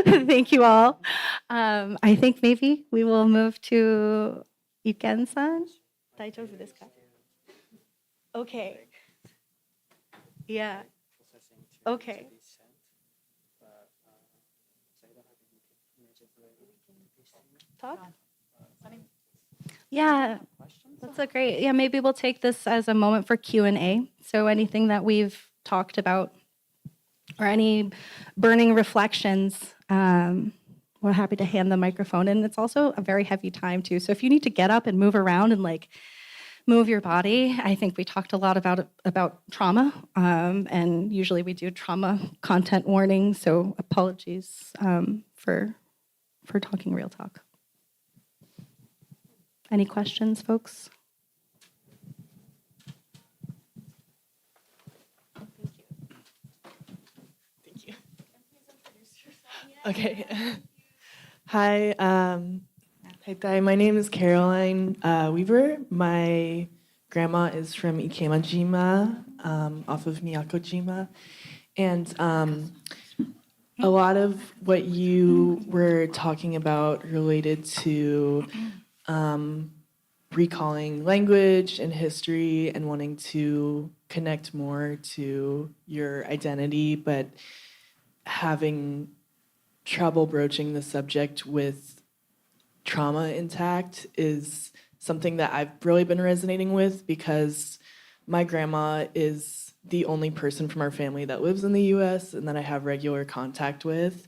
thank you all. I think maybe we will move to Iken-san. Daijoubu desu ka? Okay. Yeah. Okay. Talk? Yeah, that's a great. Yeah, maybe we'll take this as a moment for Q&A. So anything that we've talked about or any burning reflections, we're happy to hand the microphone. And it's also a very heavy time too. So if you need to get up and move around and like move your body, I think we talked a lot about trauma, and usually we do trauma content warning. So apologies for talking real talk. Any questions, folks? Thank you. Okay. Hi. Hi, my name is Caroline Weaver. My grandma is from Ikemajima, off of Miyakojima. And a lot of what you were talking about related to recalling language and history and wanting to connect more to your identity, but having trouble broaching the subject with trauma intact is something that I've really been resonating with, because my grandma is the only person from our family that lives in the US and that I have regular contact with.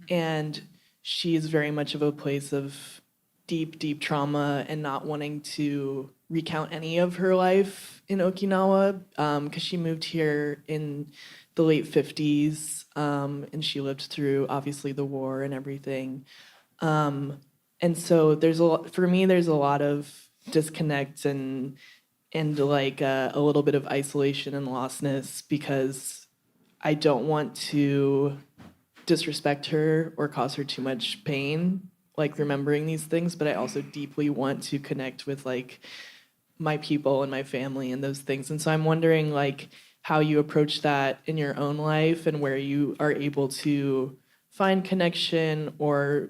And she is very much of a place of deep trauma and not wanting to recount any of her life in Okinawa, because she moved here in the late 50s, and she lived through, obviously, the war and everything. And so there's a lot, for me, there's a lot of disconnect and like a little bit of isolation and lostness, because I don't want to disrespect her or cause her too much pain, like remembering these things, but I also deeply want to connect with like my people and my family and those things. And so I'm wondering like how you approach that in your own life and where you are able to find connection or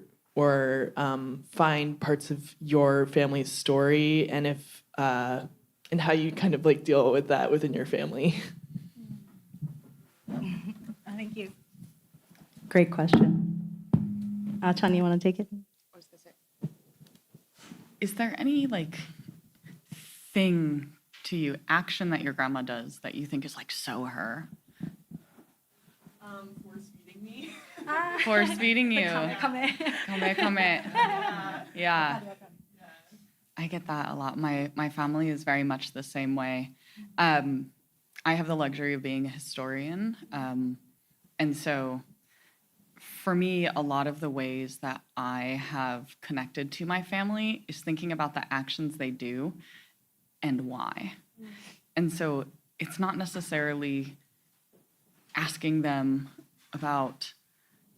find parts of your family's story, and if and how you kind of like deal with that within your family. Thank you. Great question. Chan, you want to take it? Is there any like thing to you, action that your grandma does that you think is like so her? Force feeding me. Force feeding you. Kame. Yeah. I get that a lot. My family is very much the same way. I have the luxury of being a historian. And so for me, a lot of the ways that I have connected to my family is thinking about the actions they do and why. And so it's not necessarily asking them about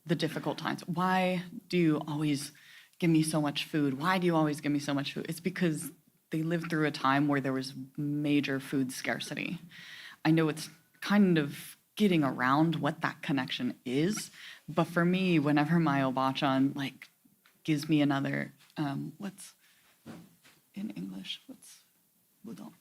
the difficult times. Why do you always give me so much food? Why do you always give me so much food? It's because they lived through a time where there was major food scarcity. I know it's kind of getting around what that connection is, but for me, whenever my obachan like gives me another, what's in English? What's budon?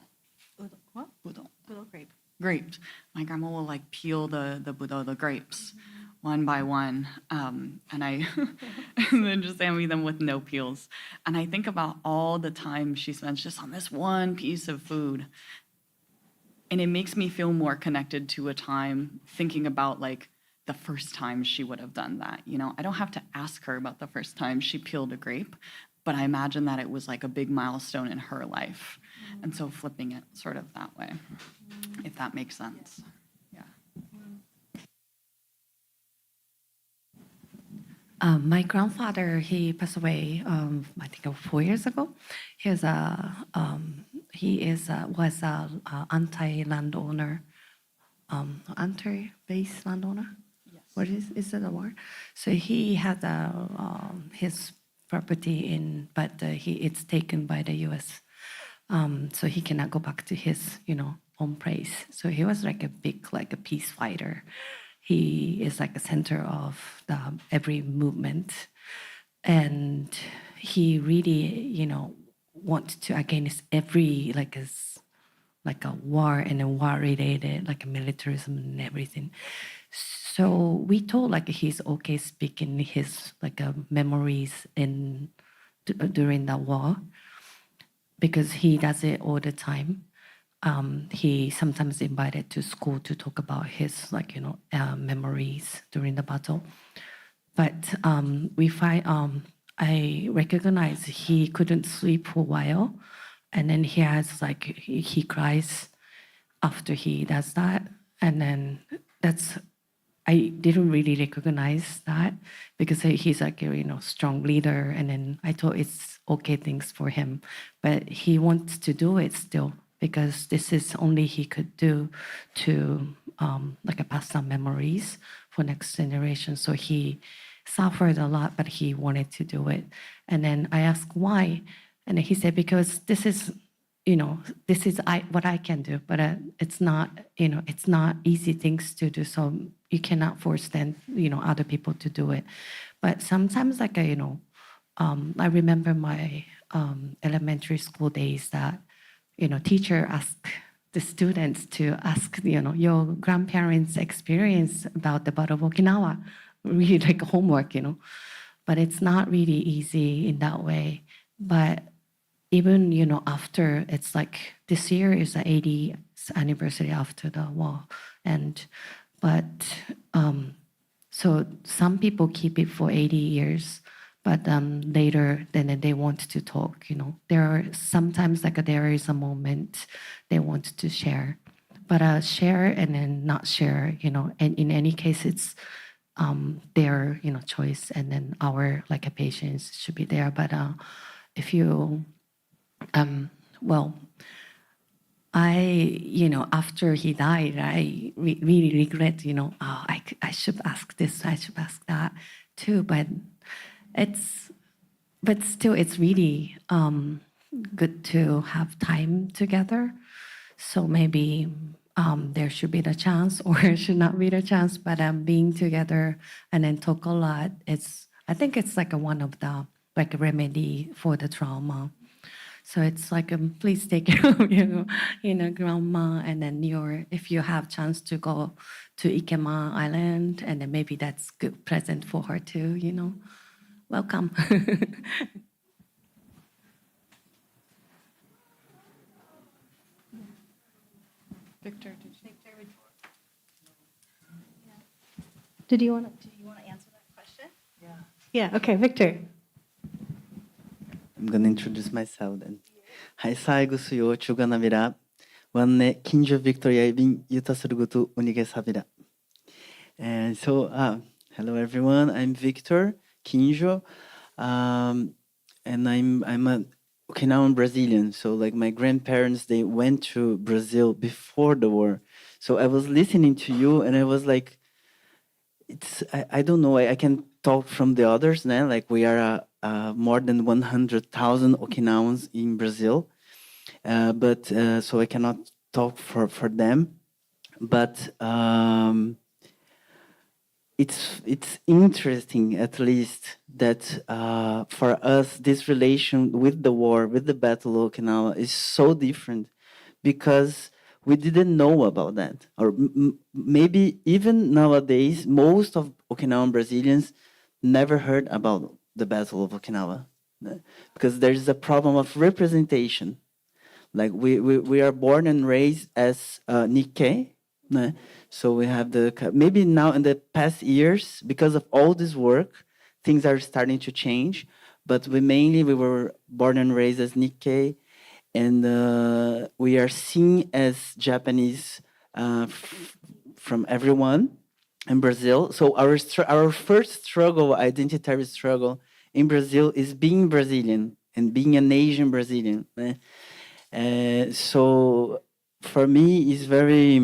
What? Budon. Little grape. Grapes. My grandma will like peel the budon, the grapes, one by one, and I and then just hand me them with no peels. And I think about all the time she spends just on this one piece of food, and it makes me feel more connected to a time thinking about like the first time she would have done that. You know, I don't have to ask her about the first time she peeled a grape, but I imagine that it was like a big milestone in her life. And so flipping it sort of that way, if that makes sense. Yeah. My grandfather, he passed away, I think 4 years ago. Was a anti-landowner, anti-base landowner. Yes. What is it a word? So he had his property but it's taken by the U.S. So he cannot go back to his own place. So he was like a big a peace fighter. He is like a center of every movement, and he really wants to against every like a war and a war related like a militarism and everything. So we told like he's okay speaking his memories during the war, because he does it all the time. He sometimes invited to school to talk about his memories during the battle. But we find I recognize he couldn't sleep for a while, and then he has he cries after he does that, and then I didn't really recognize that, because he's like a strong leader, and then I thought it's okay things for him, but he wants to do it still, because this is only he could do to pass down memories for next generation. So he suffered a lot, but he wanted to do it. And then I asked why, and he said because this is what I can do, but it's not it's not easy things to do. So you cannot force them other people to do it. But sometimes I remember my elementary school days that teacher asked the students to ask your grandparents' experience about the Battle of Okinawa, really like homework, but it's not really easy in that way. But even after, it's like this year is the 80th anniversary after the war, so some people keep it for 80 years, but later then they want to talk. There are sometimes there is a moment they want to share, but share and then not share. And in any case, it's their choice, and then our patience should be there. But if you well, after he died, I really regret, I should ask this, I should ask that too. But still, it's really good to have time together. So maybe there should be the chance, or should not be the chance. But being together and then talk a lot, I think it's one of the remedy for the trauma. So it's please take care of your, grandma, and then if you have chance to go to Ikema Island, and then maybe that's good present for her too, Welcome. Victor, Did you want to answer that question? Yeah. Okay, Victor. I'm going to introduce myself then. Hai sai gu suyo chuganamira. wanne kinjo Victoria ibin yuta suru gutu unige sabira. And so, hello everyone. I'm Victor Kinjo, and I'm a Okinawan Brazilian. So, like my grandparents, they went to Brazil before the war. So I was listening to you, and I was like, I don't know. I can talk from the others now. Like we are more than 100,000 Okinawans in Brazil, but so I cannot talk for them. But it's interesting, at least, that for us this relation with the war, with the Battle of Okinawa, is so different because we didn't know about that, or maybe even nowadays most of Okinawan Brazilians never heard about the Battle of Okinawa, because there's a problem of representation. Like we are born and raised as Nikkei, so we have maybe now in the past years, because of all this work, things are starting to change. But we were born and raised as Nikkei, and we are seen as Japanese from everyone in Brazil. So our first struggle, identitary struggle in Brazil, is being Brazilian and being an Asian Brazilian. So for me, it's very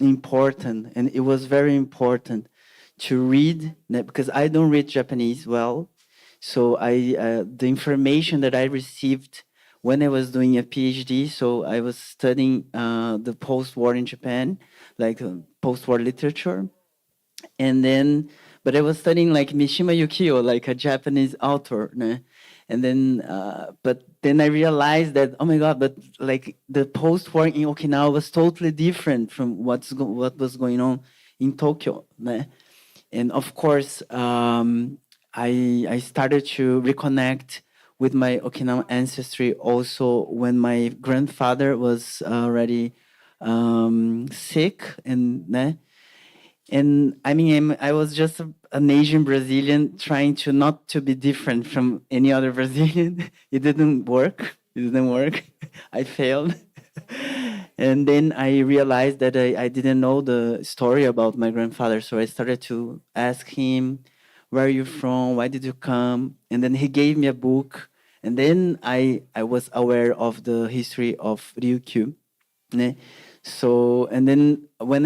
important, and it was very important to read, because I don't read Japanese well. So the information that I received when I was doing a PhD, so I was studying the post-war in Japan, like post-war literature. And then, but I was studying like Mishima Yukio, like a Japanese author. And then, but then I realized that, oh my God, but like the post-war in Okinawa was totally different from what was going on in Tokyo. And of course, I started to reconnect with my Okinawan ancestry also when my grandfather was already sick, and I mean I was just an Asian Brazilian trying to not to be different from any other Brazilian. It didn't work. I failed. And then I realized that I didn't know the story about my grandfather, so I started to ask him, where are you from? Why did you come? And then he gave me a book. And then I was aware of the history of Ryukyu. Ne? So, and then when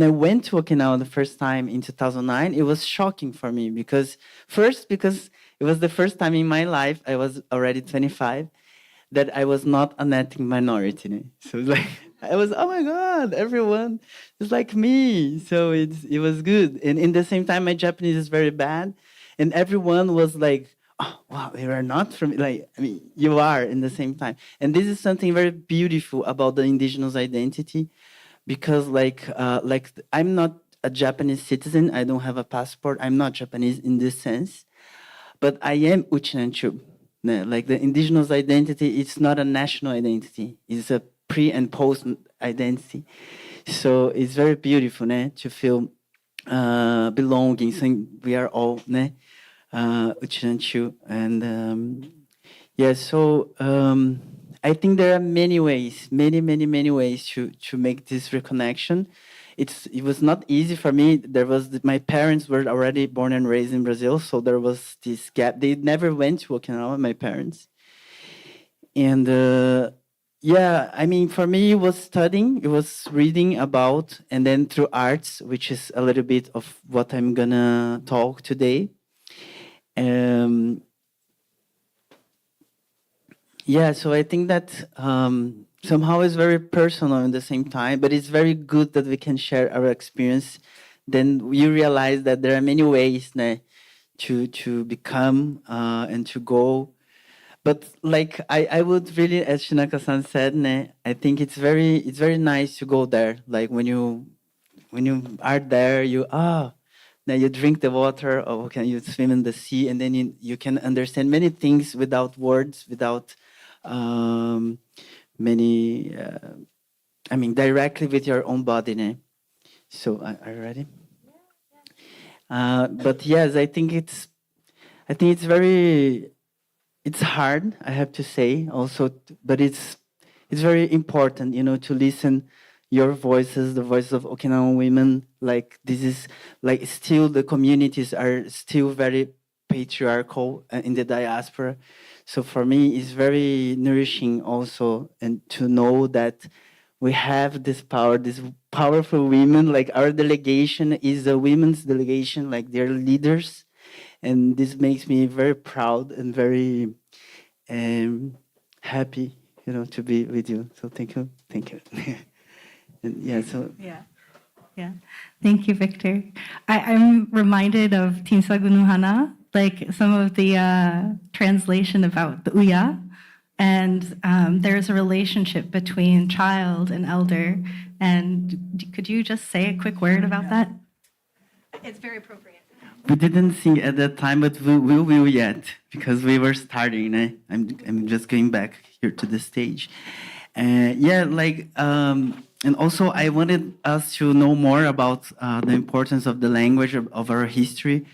I went to Okinawa the first time in 2009, it was shocking for me because it was the first time in my life, I was already 25, that I was not an ethnic minority. Ne? So it's like, I was, oh my God, everyone is like me. So it was good. And in the same time, my Japanese is very bad. And everyone was like, oh, wow, you are not from, like, I mean, you are in the same time. And this is something very beautiful about the indigenous identity, because like I'm not a Japanese citizen. I don't have a passport. I'm not Japanese in this sense, but I am Uchinanchu. Like the indigenous identity, it's not a national identity. It's a pre and post identity. So it's very beautiful to feel belonging. So we are all Uchinanchu. And yeah, so I think there are many ways, many ways to make this reconnection. It was not easy for me. My parents were already born and raised in Brazil, so there was this gap. They never went to Okinawa, my parents. And yeah, I mean, for me, it was studying, it was reading about, and then through arts, which is a little bit of what I'm gonna talk today. Yeah, so I think that somehow it's very personal at the same time, but it's very good that we can share our experience. Then you realize that there are many ways to become and to go. But like I would really, as Shinaka-san said, I think it's very nice to go there. Like when you are there, now you drink the water, or can you swim in the sea, and then you can understand many things without words, without many. I mean, directly with your own body. So are you ready? But yes, I think it's very. It's hard, I have to say, also, but it's it's very important, you know, to listen your voices, the voices of Okinawan women. Like this is like still the communities are still very patriarchal in the diaspora. So for me, it's very nourishing also, and to know that we have this power, this powerful women. Like our delegation is a women's delegation, like they're leaders, and this makes me very proud and very happy, you know, to be with you. So thank you, thank you. And yeah, so Yeah. Yeah. Thank you, Victor. I'm reminded of Tinsagunuhana, like some of the translation about the Uya. And there's a relationship between child and elder. And could you just say a quick word about that? It's very appropriate. we didn't sing at that time, but we will yet because we were starting. Eh? I'm just going back here to the stage. Yeah, like and also I wanted us to know more about the importance of the language of our history,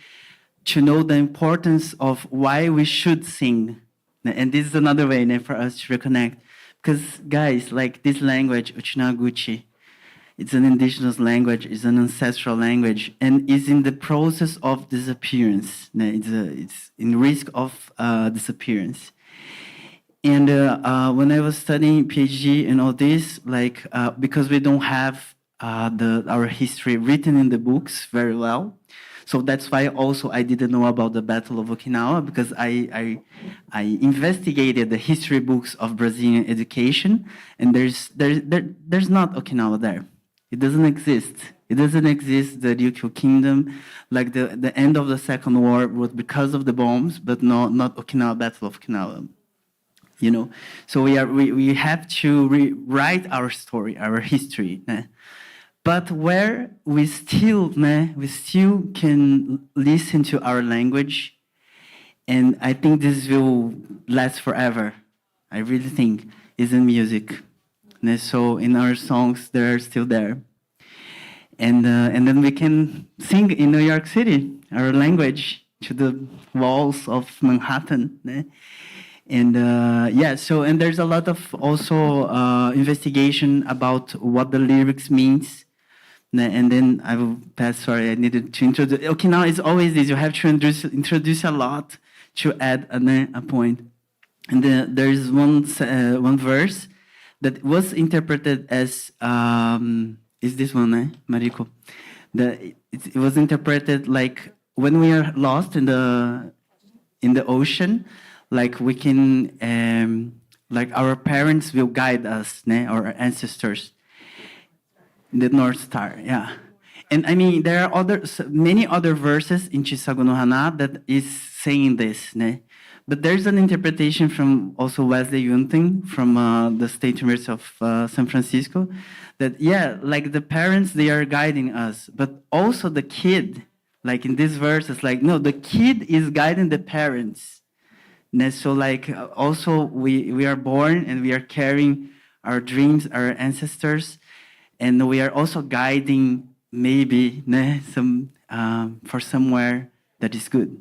to know the importance of why we should sing. And this is another way for us to reconnect. Because guys, like this language, Uchinaguchi, it's an indigenous language, it's an ancestral language, and is in the process of disappearance. It's in risk of disappearance. And when I was studying PhD and all this, like because we don't have our history written in the books very well, so that's why also I didn't know about the Battle of Okinawa, because I investigated the history books of Brazilian education, and there's not Okinawa there. It doesn't exist. It doesn't exist. The Ryukyu kingdom, like the end of the Second War was because of the bombs, but not Okinawa, Battle of Okinawa. You know, so we have to rewrite our story, our history. But where we still can listen to our language, and I think this will last forever. I really think is in music. So in our songs, they're still there, and then we can sing in New York City our language to the walls of Manhattan. And yeah, so and there's a lot of also investigation about what the lyrics means. And then I will pass. Sorry, I needed to introduce. Okinawa is always this. You have to introduce a lot to add a point. And there is one verse that was interpreted as is this one, Mariko? It was interpreted like when we are lost in the ocean, like we can like our parents will guide us, our ancestors. The North Star, yeah. And I mean, there are many other verses in Chisago no Hana that is saying this, but there's an interpretation from also Wesley Yunting from the State University of San Francisco that, yeah, like the parents, they are guiding us, but also the kid, like in this verse, it's like, no, the kid is guiding the parents. So like also we are born and we are carrying our dreams, our ancestors, and we are also guiding maybe some for somewhere that is good.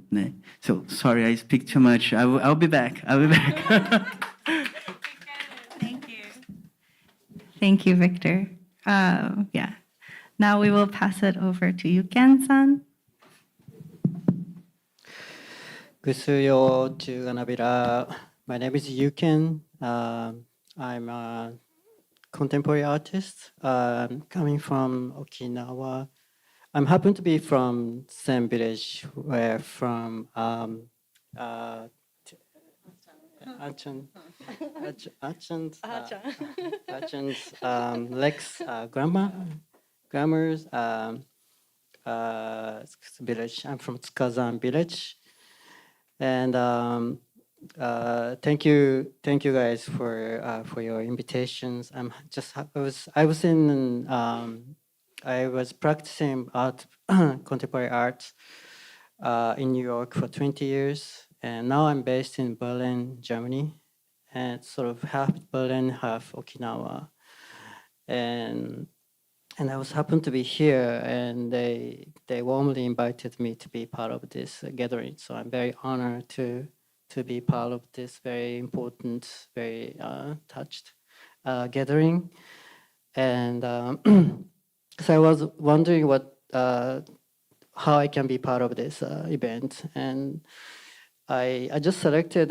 So sorry, I speak too much. I'll be back. I'll be back. Thank you. Thank you, Victor. Yeah. Now we will pass it over to Yuken-san. Gusuyo Chuganabira. My name is Yuken. I'm a contemporary artist coming from Okinawa. I'm happen to be from same village where from Achan's Lex grammars village. I'm from Tsukazan village. And thank you guys for your invitations. I was practicing art, contemporary art, in New York for 20 years, and now I'm based in Berlin, Germany, and sort of half Berlin, half Okinawa, and I was happened to be here, and they warmly invited me to be part of this gathering. So I'm very honored to be part of this very important, very touched gathering, and so I was wondering how I can be part of this event, and I just selected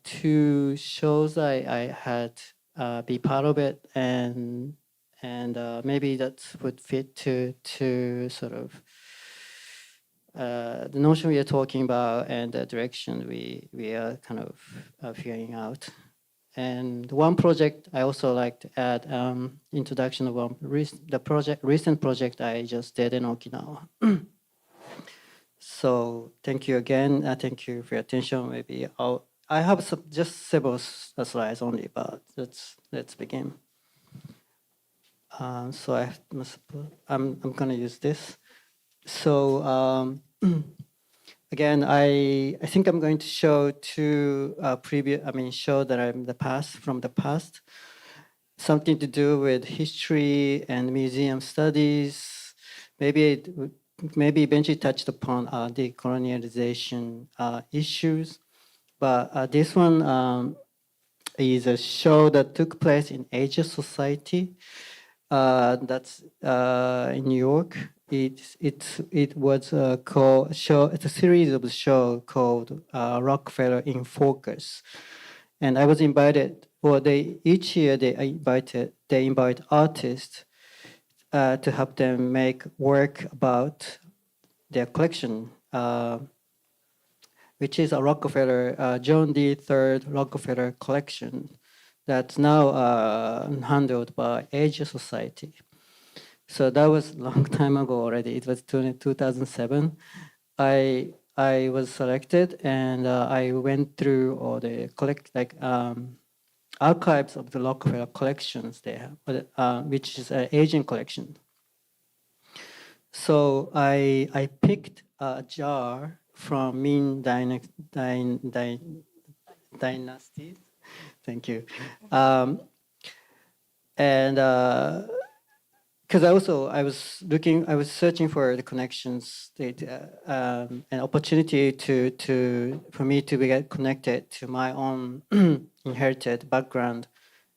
2 shows I had be part of it, and maybe that would fit to sort of the notion we are talking about and the direction we are kind of figuring out. And one project I also like to add introduction of recent project I just did in Okinawa. So thank you again. Thank you for your attention. Maybe I have just several slides only, but let's begin. So I'm gonna use this. So again, I think I'm going to show 2 show that from the past, something to do with history and museum studies. Maybe eventually touched upon decolonialization issues, but this one is a show that took place in Asia Society. That's in New York. It was called show. It's a series of show called Rockefeller in Focus, and I was invited. Well, each year they invite artists to help them make work about their collection, which is a Rockefeller John D. Third Rockefeller collection that's now handled by Asia Society. So that was a long time ago already. It was 2007. I was selected, and I went through all the archives of the Rockefeller collections they have, which is an Asian collection. So I picked a jar from Ming Dynasty. Thank you. And because I was searching for the connections, an opportunity for me to get connected to my own inherited background,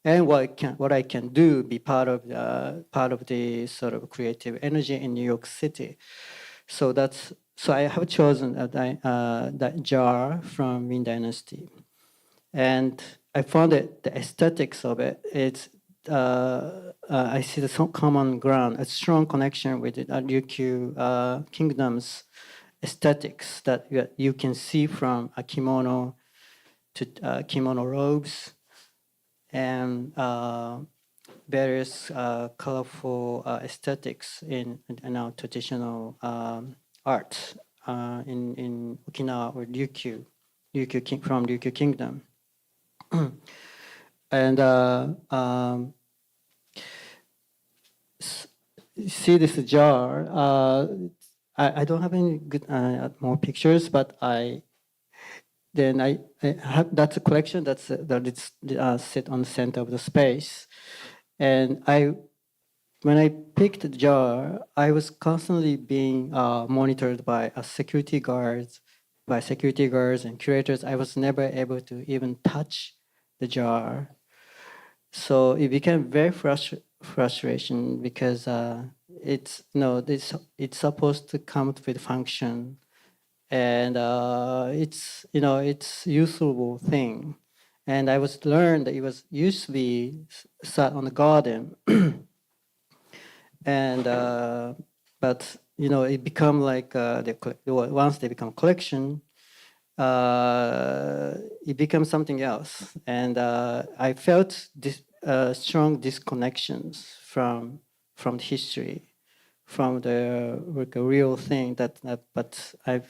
and what I can do, be part of the sort of creative energy in New York City. So I have chosen that jar from Ming Dynasty, and I found the aesthetics of it. I see the common ground, a strong connection with the Ryukyu kingdom's aesthetics that you can see from a kimono to kimono robes and various colorful aesthetics in our traditional art in Okinawa or from Ryukyu kingdom. And see this jar. I don't have any good more pictures, but I have that's a collection that it's sit on the center of the space, and when I picked the jar, I was constantly being monitored by security guards and curators. I was never able to even touch the jar. So it became very frustration because it's supposed to come with function, and it's usable thing, and I was learned that it was used to be sat on the garden, and but it become like once they become collection. It becomes something else, and I felt this strong disconnections from the history, from the real thing but I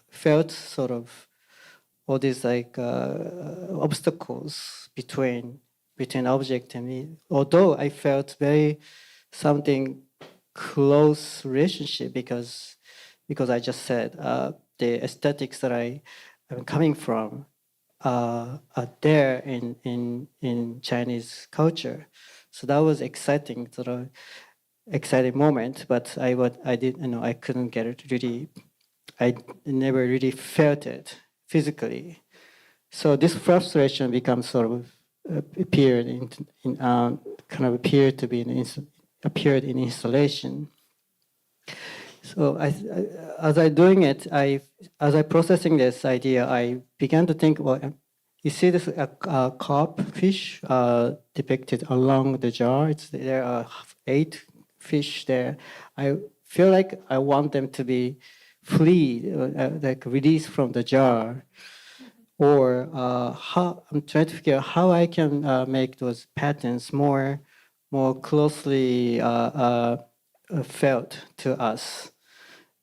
felt sort of all these obstacles between object and me. Although I felt very something close relationship because I just said the aesthetics that I'm coming from are there in Chinese culture. So that was exciting, sort of exciting moment. But I couldn't get it really. I never really felt it physically. So this frustration becomes sort of appeared in kind of appeared to be appeared in installation. So as I doing it, as I processing this idea, I began to think, well, you see this carp fish depicted along the jar. There are 8 fish there. I feel like I want them to be freed, like released from the jar. Or how I'm trying to figure out how I can make those patterns more closely felt to us.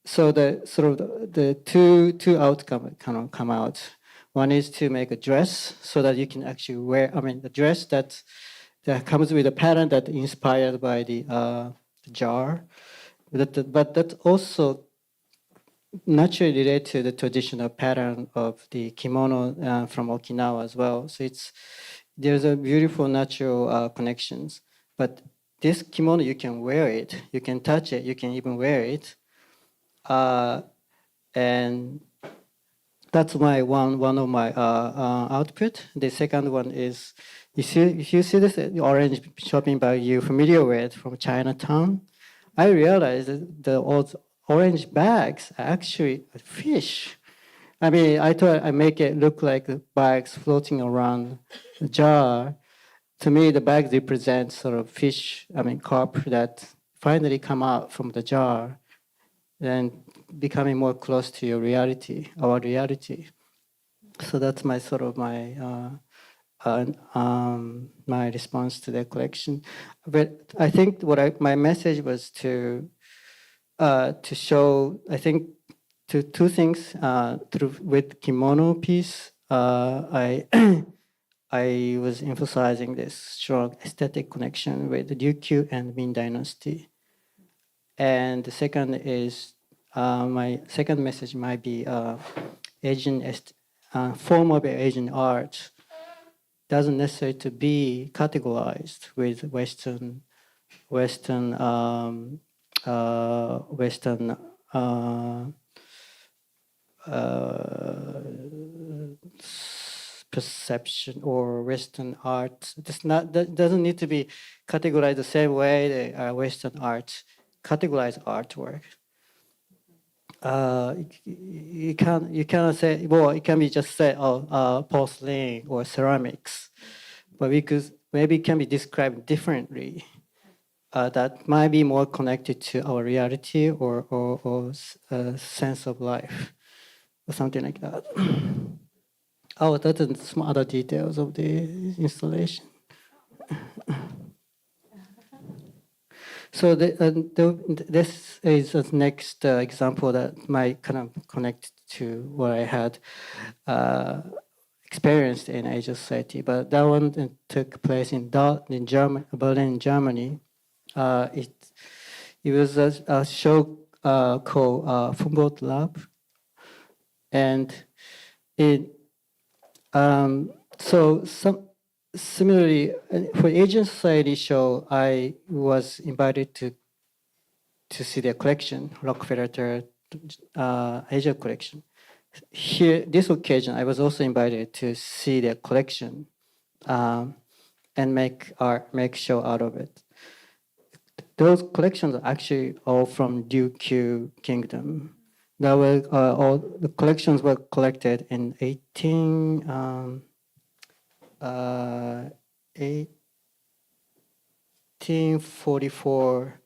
So the sort of the two outcome kind of come out. One is to make a dress so that you can actually wear. I mean, the dress that comes with a pattern that inspired by the jar, but that also naturally related to the traditional pattern of the kimono from Okinawa as well. So there's a beautiful natural connections. But this kimono, you can wear it, you can touch it, you can even wear it. And that's one of my output. The second one is, if you see this orange shopping bag you're familiar with from Chinatown, I realized that the old orange bags are actually a fish. I mean, I thought I make it look like the bags floating around the jar. To me, the bags represent sort of fish, I mean, carp that finally come out from the jar and becoming more close to your reality, our reality. So that's my sort of my my response to the collection. But I think my message was to show, I think, two things with kimono piece. I I was emphasizing this strong aesthetic connection with the Ryukyu and Ming Dynasty. And the second is, my second message might be Asian form of Asian art doesn't necessarily to be categorized with Western perception or Western art. That doesn't need to be categorized the same way the Western art categorize artwork. You cannot say, well, it can be just say, porcelain or ceramics, but because maybe it can be described differently. That might be more connected to our reality or sense of life or something like that. Oh, that's some other details of the installation. So this is the next example that might kind of connect to what I had experienced in Asia society. But that one took place in Berlin, Germany. It was a show called Humboldt Lab, and so similarly for Asian Society show, I was invited to see their collection, Rockefeller Asia collection. Here, this occasion, I was also invited to see their collection and make show out of it. Those collections are actually all from Ryukyu Kingdom. All the collections were collected in 1844,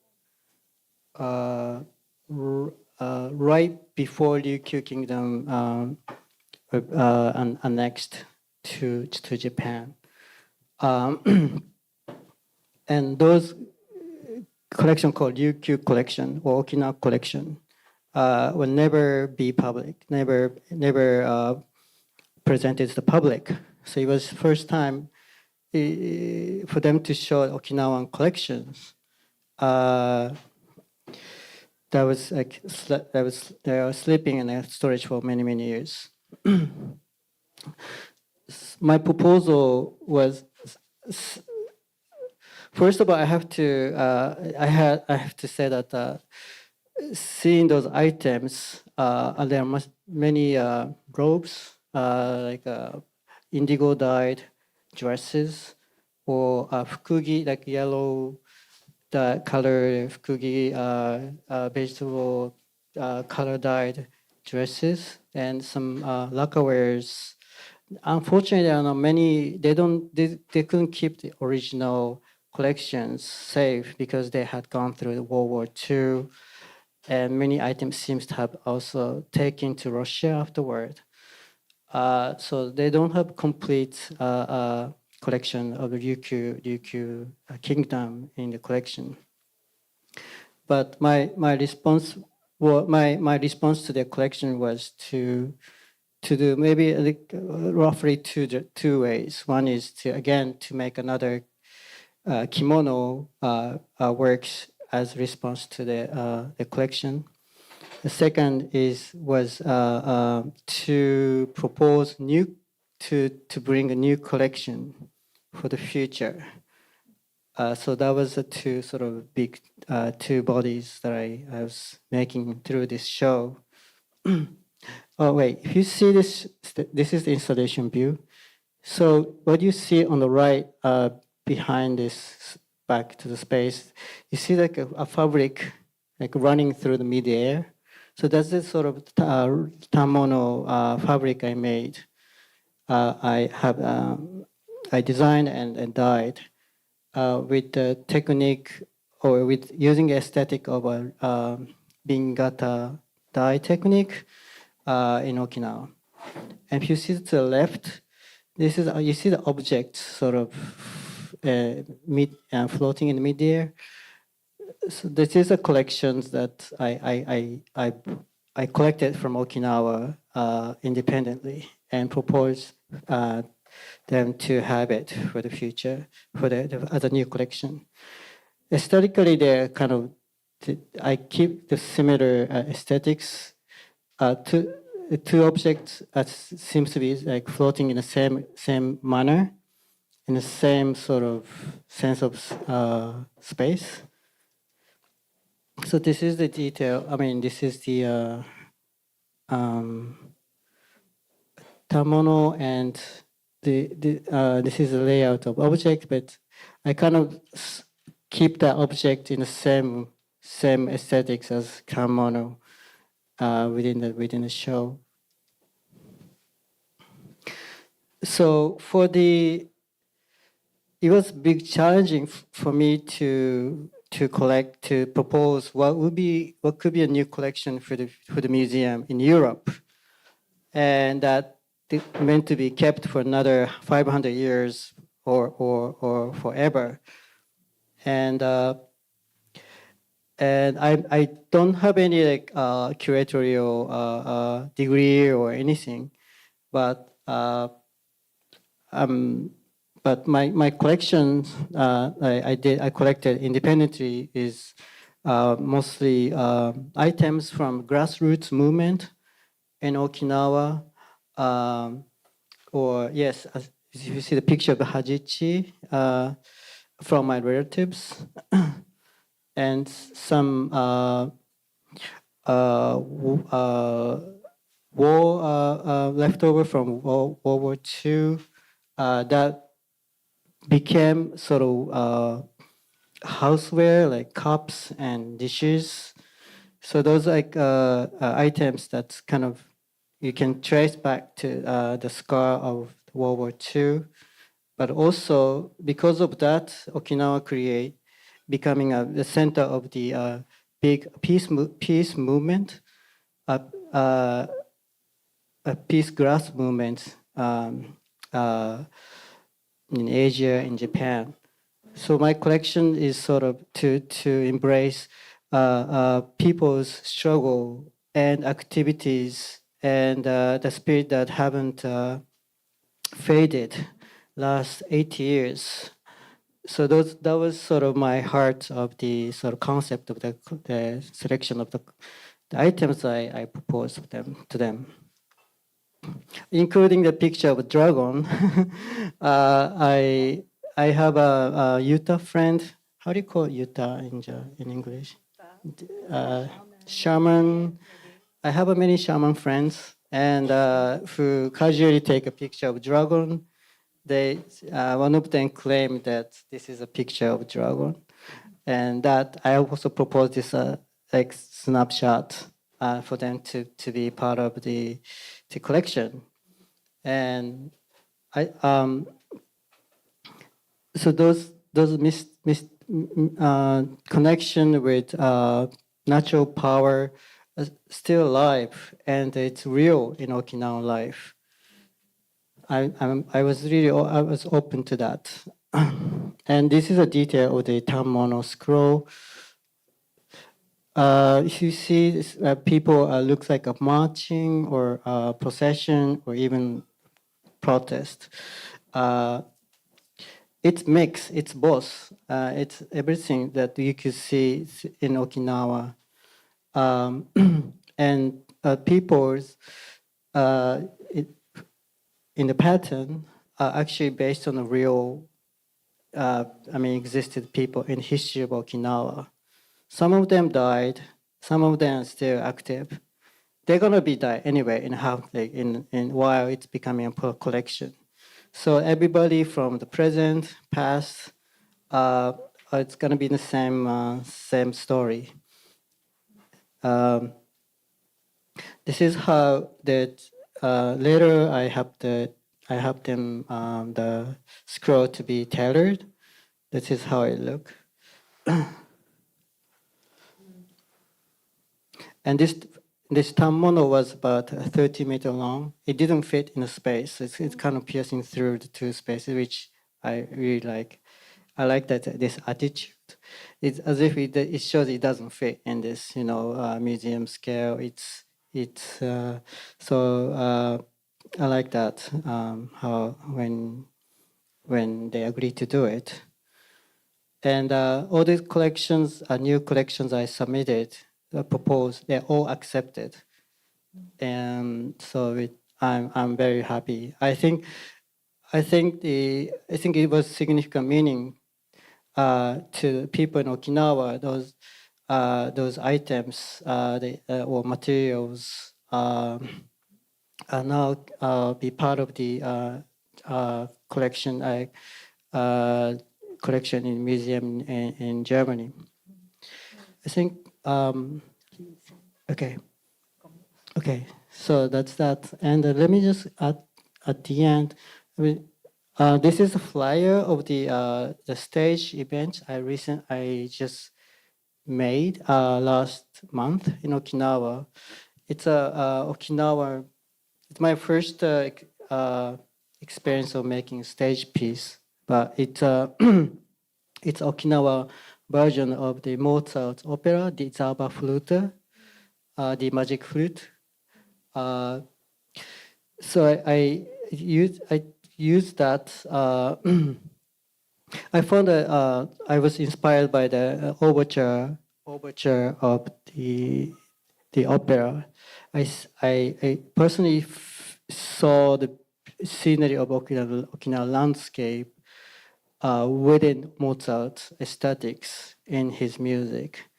right before Ryukyu Kingdom annexed to Japan. And those collection called Ryukyu collection or Okinawa collection will never be public, never presented to the public. So it was first time for them to show Okinawan collections. They were sleeping in a storage for many years. My proposal was, first of all, I have to say that seeing those items, there are many robes, like indigo dyed, dresses, or fukugi, like yellow, the color fukugi, vegetable color dyed dresses, and some lacquerwares. Unfortunately, there are not many. They couldn't keep the original collections safe because they had gone through the World War II, and many items seems to have also taken to Russia afterward. So they don't have complete collection of the Ryukyu kingdom in the collection. But my response, well, my response to their collection was to do maybe like, roughly two ways. One is to again to make another kimono works as response to the collection. The second was to propose to bring a new collection for the future. So that was the two sort of big two bodies that I was making through this show. Oh wait, if you see this, this is the installation view. So what you see on the right behind this back to the space, you see like a fabric like running through the mid-air. So that's the sort of tamono fabric I made. I designed and dyed with the technique or with using aesthetic of a Bingata dye technique in Okinawa. And if you see to the left, this is you see the object sort of floating in midair. So this is a collections that I collected from Okinawa independently and proposed them to have it for the future as a new collection. Aesthetically, they're kind of I keep the similar aesthetics. Two objects seems to be like floating in the same manner, in the same sort of sense of space. So this is the detail. I mean, this is the tamono, and this is the layout of object, but I kind of keep that object in the same aesthetics as kamono within the show. So it was big challenging for me to propose what could be a new collection for the museum in Europe, and that meant to be kept for another 500 years or forever. And I don't have any like curatorial degree or anything, but my collection I collected independently is mostly items from grassroots movement in Okinawa, or yes, as you see the picture of the Hajichi from my relatives, and some war leftover from World War II that became sort of houseware like cups and dishes. So those like items that kind of you can trace back to the scar of World War II, but also because of that, Okinawa becoming the center of the big peace movement, a peace grass movement in Asia, in Japan. So my collection is sort of to embrace people's struggle and activities and the spirit that haven't faded last 80 years. So that was sort of my heart of the sort of concept of the selection of the items I proposed to them, including the picture of a dragon. I have a Utah friend. How do you call Utah in English? Shaman. I have many shaman friends, and who casually take a picture of dragon one of them claimed that this is a picture of dragon, and that I also proposed this like snapshot for them to be part of the collection, and I so those connection with natural power is still alive, and it's real in Okinawan life. I was open to that. And this is a detail of the Tammono scroll. If you see this, people looks like a marching or a procession or even protest. It's mixed, it's both. It's everything that you could see in Okinawa. And people's in the pattern are actually based on the real, existed people in history of Okinawa. Some of them died, some of them are still active. They're gonna be die anyway in while it's becoming a collection. So everybody from the present, past, it's gonna be the same story. This is how that later I have them the scroll to be tailored. This is how it look. And this tammono was about 30 meters long. It didn't fit in a space. It's kind of piercing through the two spaces, which I really like. I like that this attitude. It's as if it shows it doesn't fit in this, museum scale. I like that how when they agree to do it. And all these collections, new collections I submitted, proposed, they're all accepted. And so I'm very happy. I think it was significant meaning to people in Okinawa. Those items or materials are now be part of the collection. Collection in museum in Germany. I think. Okay. So that's that. And let me just add at the end. This is a flyer of the stage event I just made last month in Okinawa. It's Okinawa. It's my first experience of making a stage piece, but it's it's Okinawa version of the Mozart opera, the Zauber Flute, the magic flute. So I used that. I found that I was inspired by the overture of the opera. I personally saw the scenery of Okinawa landscape within Mozart's aesthetics in his music,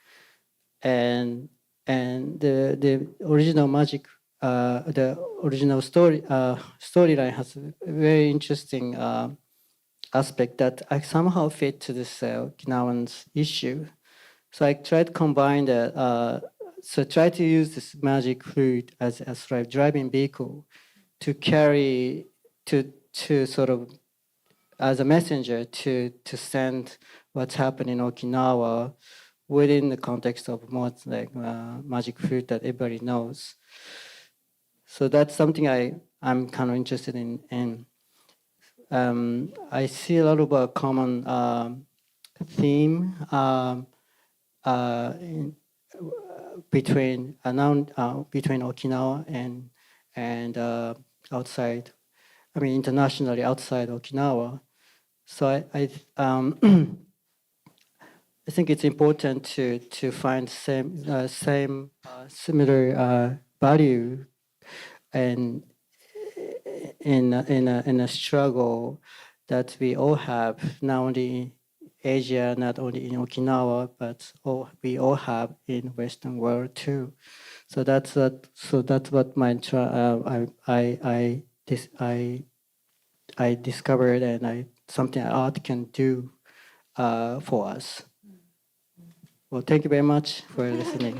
and the original magic, the original storyline has a very interesting aspect that I somehow fit to this Okinawan's issue. So I tried to combine that. So try to use this magic flute as a driving vehicle to carry to sort of as a messenger to send what's happening in Okinawa within the context of more like magic flute that everybody knows. So that's something I'm kind of interested in. I see a lot of a common theme between Okinawa and outside. I mean, internationally outside Okinawa. So I I think it's important to find similar value and in a struggle that we all have, not only in Asia, not only in Okinawa, but we all have in Western world too. So that's what my I discovered and something art can do for us. Well, thank you very much for listening.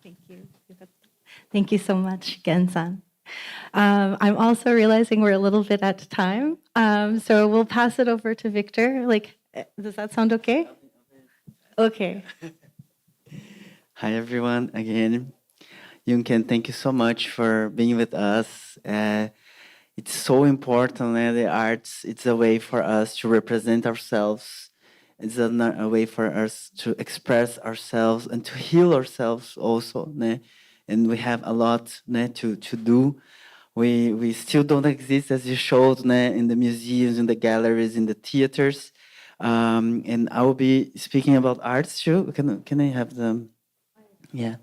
Thank you. Thank you so much, Gen-san. I'm also realizing we're a little bit at time, so we'll pass it over to Victor. Does that sound okay? Okay. Hi, everyone. Again, Yunken, thank you so much for being with us. It's so important, the arts. It's a way for us to represent ourselves. It's a way for us to express ourselves and to heal ourselves also. Né? And we have a lot to do. We still don't exist, as you showed, né, in the museums, in the galleries, in the theaters. And I will be speaking about arts too. Can I have them? Yeah.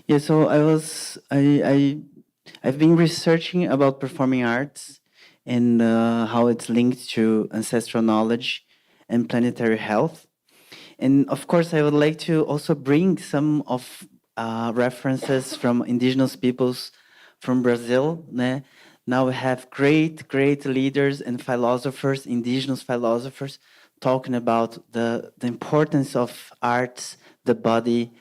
Yeah, so I've been researching about performing arts and how it's linked to ancestral knowledge and planetary health. And of course, I would like to also bring some of references from indigenous peoples from Brazil. Né? Now we have great leaders and philosophers, indigenous philosophers, talking about the importance of arts, the body,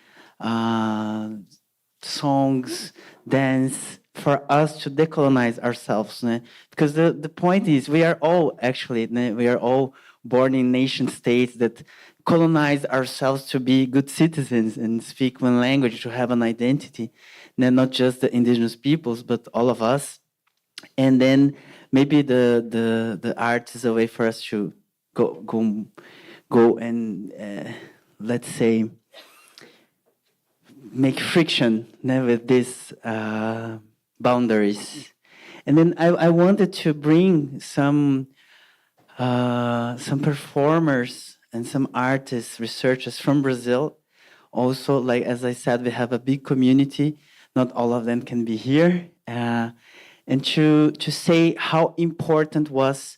songs, dance, for us to decolonize ourselves. Né? Because the point is, we are all actually, né, we are all born in nation states that colonize ourselves to be good citizens and speak one language, to have an identity. And not just the indigenous peoples, but all of us. And then maybe the art is a way for us to go and let's say make friction with these boundaries. And then I wanted to bring some performers and some artists, researchers from Brazil. Also, like as I said, we have a big community. Not all of them can be here. And to say how important was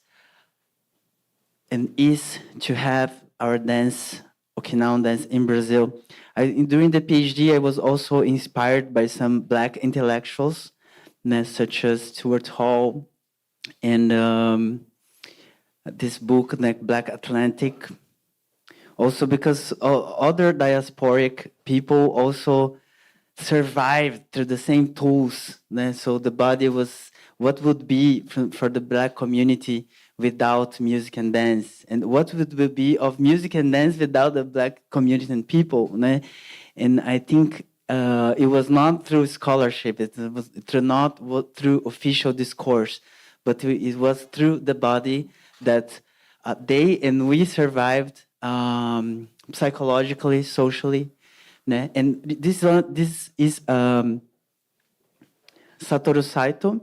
and is to have our dance, Okinawan dance in Brazil. During the PhD, I was also inspired by some Black intellectuals, such as Stuart Hall, and this book, like Black Atlantic. Also because other diasporic people also survived through the same tools. So the body was what would be for the Black community without music and dance, and what would be of music and dance without the Black community and people. And I think it was not through scholarship, it was not through official discourse, but it was through the body that they and we survived psychologically, socially. And this is Satoru Saito.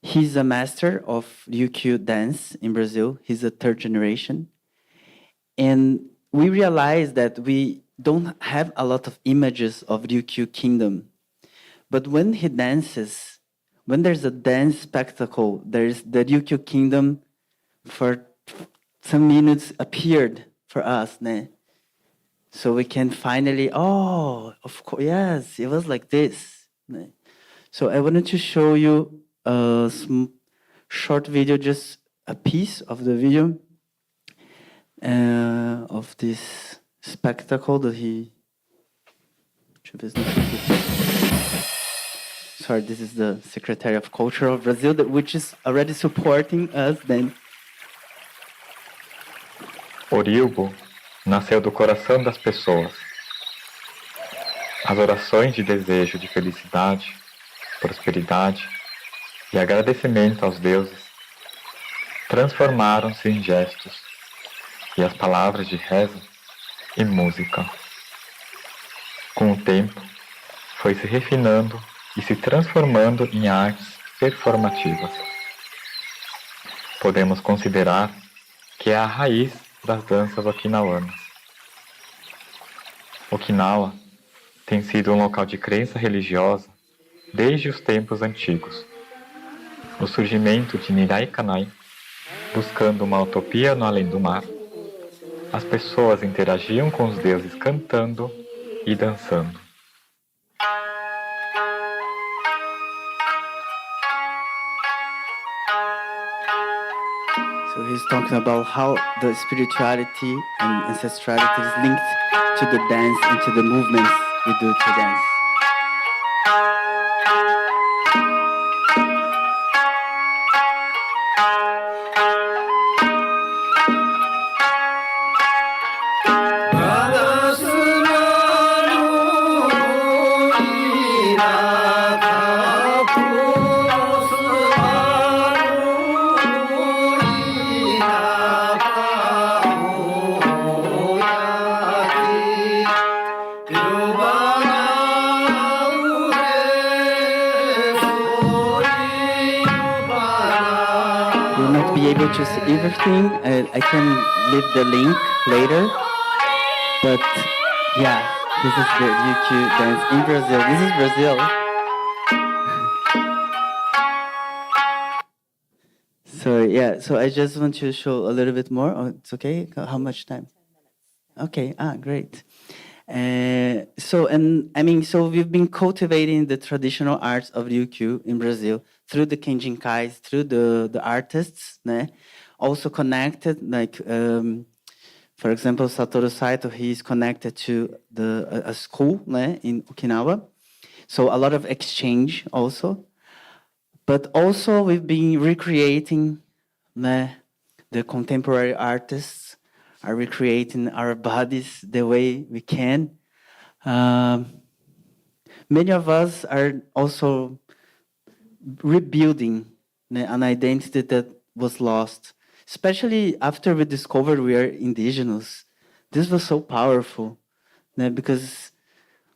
He's a master of Ryukyu dance in Brazil. He's a third generation. And we realized that we don't have a lot of images of Ryukyu kingdom. But when he dances, when there's a dance spectacle, there's the Ryukyu kingdom for some minutes appeared for us. So we can finally, of course, yes, it was like this. So I wanted to show you a short video, just a piece of the video of this spectacle that he... Sorry, this is the Secretary of Culture of Brazil, which is already supporting us then. O Ryugu nasceu do coração das pessoas. As orações de desejo de felicidade, prosperidade e agradecimento aos deuses transformaram-se em gestos e as palavras de reza em música. Com o tempo, foi se refinando e se transformando em artes performativas. Podemos considerar que é a raiz das danças okinawanas. Okinawa tem sido um local de crença religiosa desde os tempos antigos. O surgimento de Nirai Kanai, buscando uma utopia no além do mar, as pessoas interagiam com os deuses cantando e dançando. So he's talking about how the spirituality and ancestrality is linked to the dance and to the movements we do to dance. Will not be able to see everything. I can leave the link later. But yeah, this is the Ryukyu dance in Brazil. This is Brazil. So yeah, so I just want to show a little bit more. Oh, it's okay? How much time? Okay, great. So we've been cultivating the traditional arts of Ryukyu in Brazil through the Kenjinkais, through the artists, né? Also connected, like, for example, Satoru Saito, he is connected to a school, né, in Okinawa. So a lot of exchange also. But also we've been recreating, né, the contemporary artists are recreating our bodies the way we can. Many of us are also rebuilding an identity that was lost, especially after we discovered we are indigenous. This was so powerful, because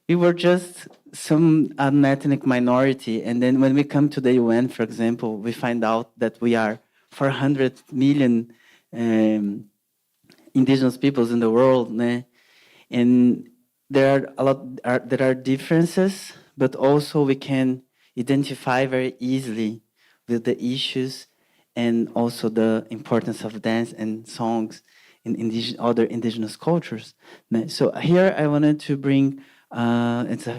we were just an ethnic minority, and then when we come to the UN, for example, we find out that we are 400 million indigenous peoples in the world, and there are differences, but also we can identify very easily with the issues and also the importance of dance and songs in other indigenous cultures. So here I wanted to bring,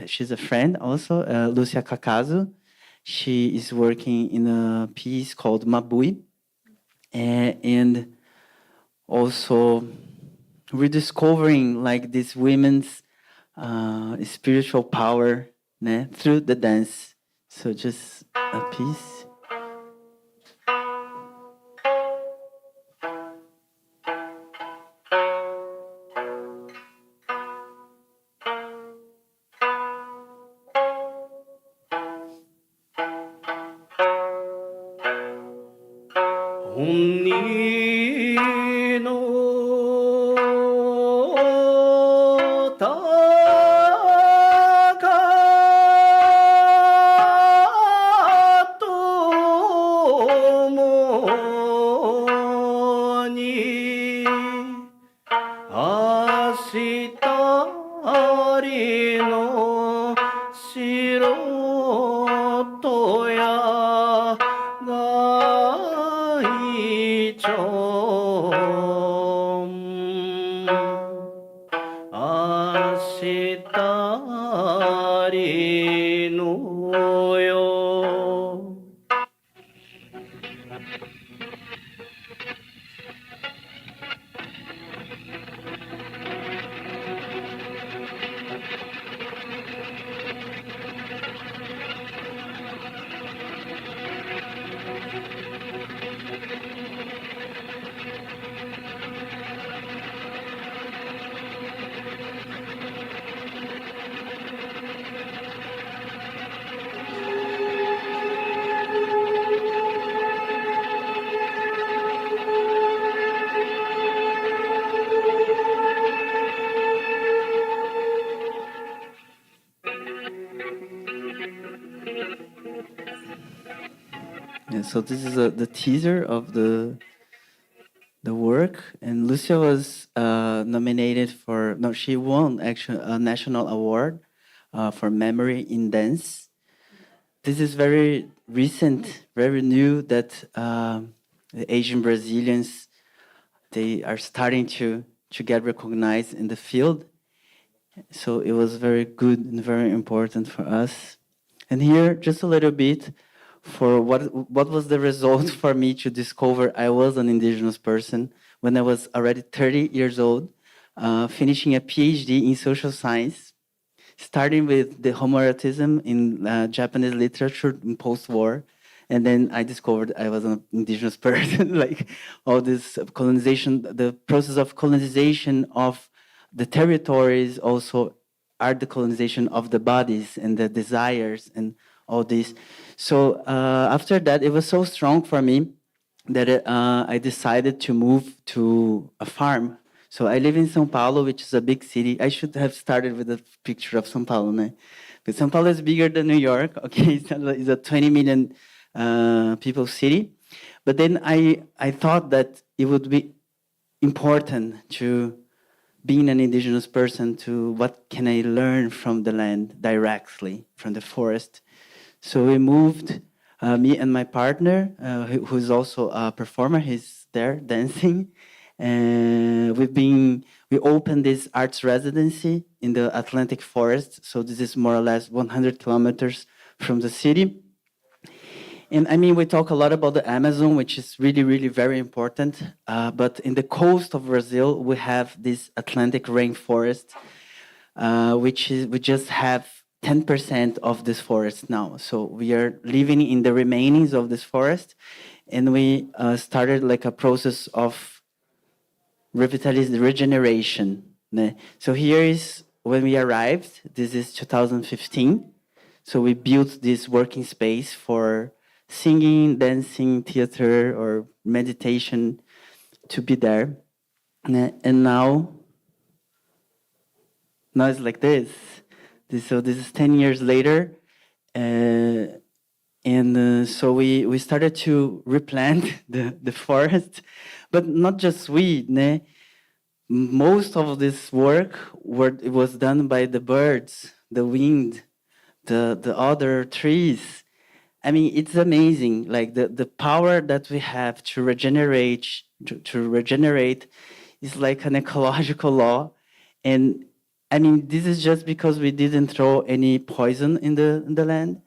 she's a friend also, Lucia Kakazu. She is working in a piece called Mabui, and also rediscovering like this women's spiritual power through the dance. So just a piece. So this is the teaser of the work, and Lucia was nominated for, no, she won actually a national award for memory in dance. This is very recent, very new that the Asian Brazilians, they are starting to to get recognized in the field. So it was very good and very important for us. And here, just a little bit for what was the result for me to discover I was an indigenous person when I was already 30 years old, finishing a PhD in social science, starting with the homoerotism in Japanese literature in post-war. And then I discovered I was an indigenous person, like all this colonization, the process of colonization of the territories also are the colonization of the bodies and the desires and all this. So after that, it was so strong for me that I decided to move to a farm. So I live in São Paulo, which is a big city. I should have started with a picture of São Paulo, né? But São Paulo is bigger than New York. Okay, it's a 20 million people city. But then I thought that it would be important to being an indigenous person to what can I learn from the land directly, from the forest. So we moved, me and my partner, who's also a performer, he's there dancing. We opened this arts residency in the Atlantic Forest. So this is more or less 100 kilometers from the city. And I mean, we talk a lot about the Amazon, which is really, really very important. But in the coast of Brazil, we have this Atlantic rainforest, we just have 10% of this forest now. So we are living in the remainings of this forest. And we started like a process of revitalization, regeneration. Né? So here is when we arrived. This is 2015. So we built this working space for singing, dancing, theater, or meditation to be there. And now it's like this. So this is 10 years later. So we started to replant the forest, but not just we. Né? Most of this work it was done by the birds, the wind, the other trees. I mean, it's amazing, like the power that we have to regenerate, to regenerate is like an ecological law. And I mean, this is just because we didn't throw any poison in the land.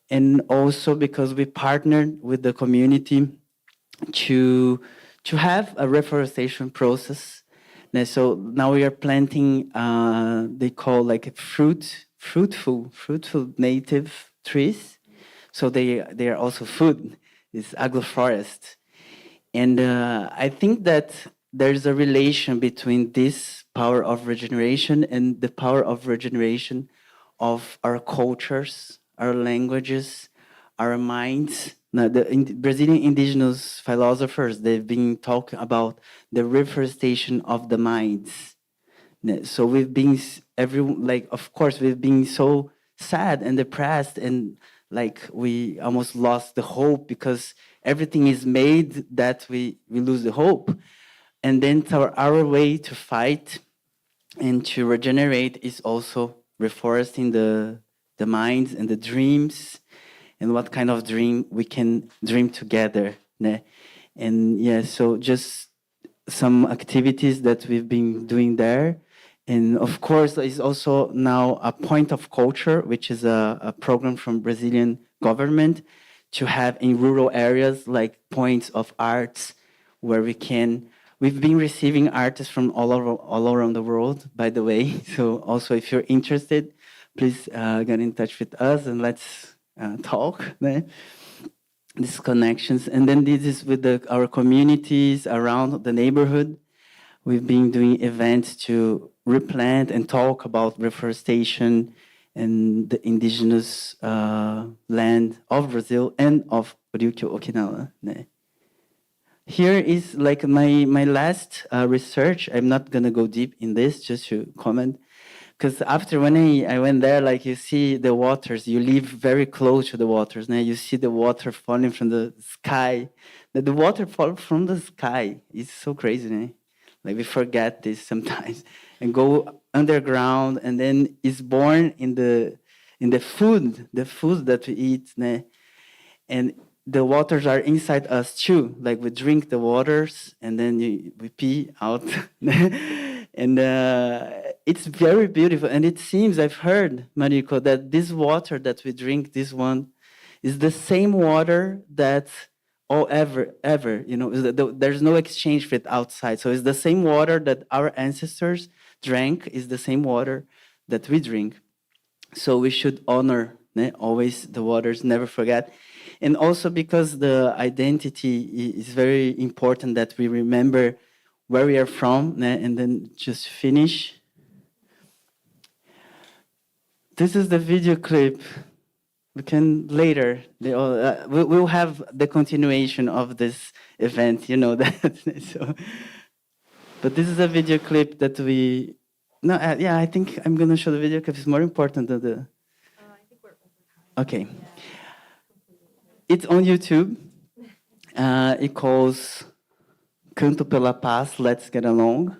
And also because we partnered with the community to have a reforestation process. And so now we are planting, they call like fruitful native trees. So they are also food. It's agroforest. And I think that there's a relation between this power of regeneration and the power of regeneration of our cultures, our languages, our minds. Now, the Brazilian indigenous philosophers, they've been talking about the reforestation of the minds. So we've been, of course, we've been so sad and depressed and like we almost lost the hope because everything is made that we lose the hope. And then our way to fight and to regenerate is also reforesting the minds and the dreams and what kind of dream we can dream together. Né? And yeah, so just some activities that we've been doing there. And of course, there is also now a point of culture, which is a program from Brazilian government to have in rural areas like points of arts where we've been receiving artists from all around the world, by the way. So also if you're interested, please get in touch with us and let's talk. Né? These connections. And then this is with our communities around the neighborhood. We've been doing events to replant and talk about reforestation and the indigenous land of Brazil and of Ryukyu, Okinawa. Né? Here is like my last research. I'm not gonna go deep in this, just to comment. Because after when I went there, like you see the waters, you live very close to the waters. Now you see the water falling from the sky. The water falls from the sky. It's so crazy, né? Like we forget this sometimes and go underground, and then it's born in the food that we eat, né? And the waters are inside us too. Like we drink the waters, and then we pee out. And it's very beautiful. And it seems, I've heard, Mariko, that this water that we drink, this one, is the same water that ever, you know, there's no exchange with outside. So it's the same water that our ancestors drank, is the same water that we drink. So we should honor always the waters, never forget. And also because the identity is very important that we remember where we are from, and then just finish. This is the video clip. We can later, we'll have the continuation of this event, you know that. So, but this is a video clip that we, no, yeah, I think I'm gonna show the video clip. It's more important than the, I think we're over time. Okay. It's on YouTube. It calls Canto pela Paz, Let's Get Along.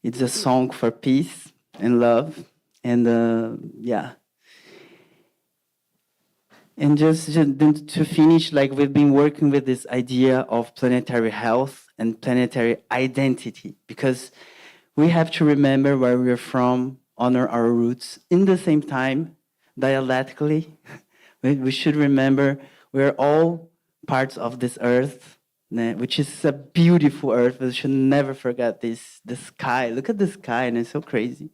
It's a song for peace and love. And yeah. And just to finish, like we've been working with this idea of planetary health and planetary identity, because we have to remember where we're from, honor our roots. In the same time, dialectically, we should remember we're all parts of this earth, which is a beautiful earth. We should never forget this, the sky. Look at the sky, and it's so crazy.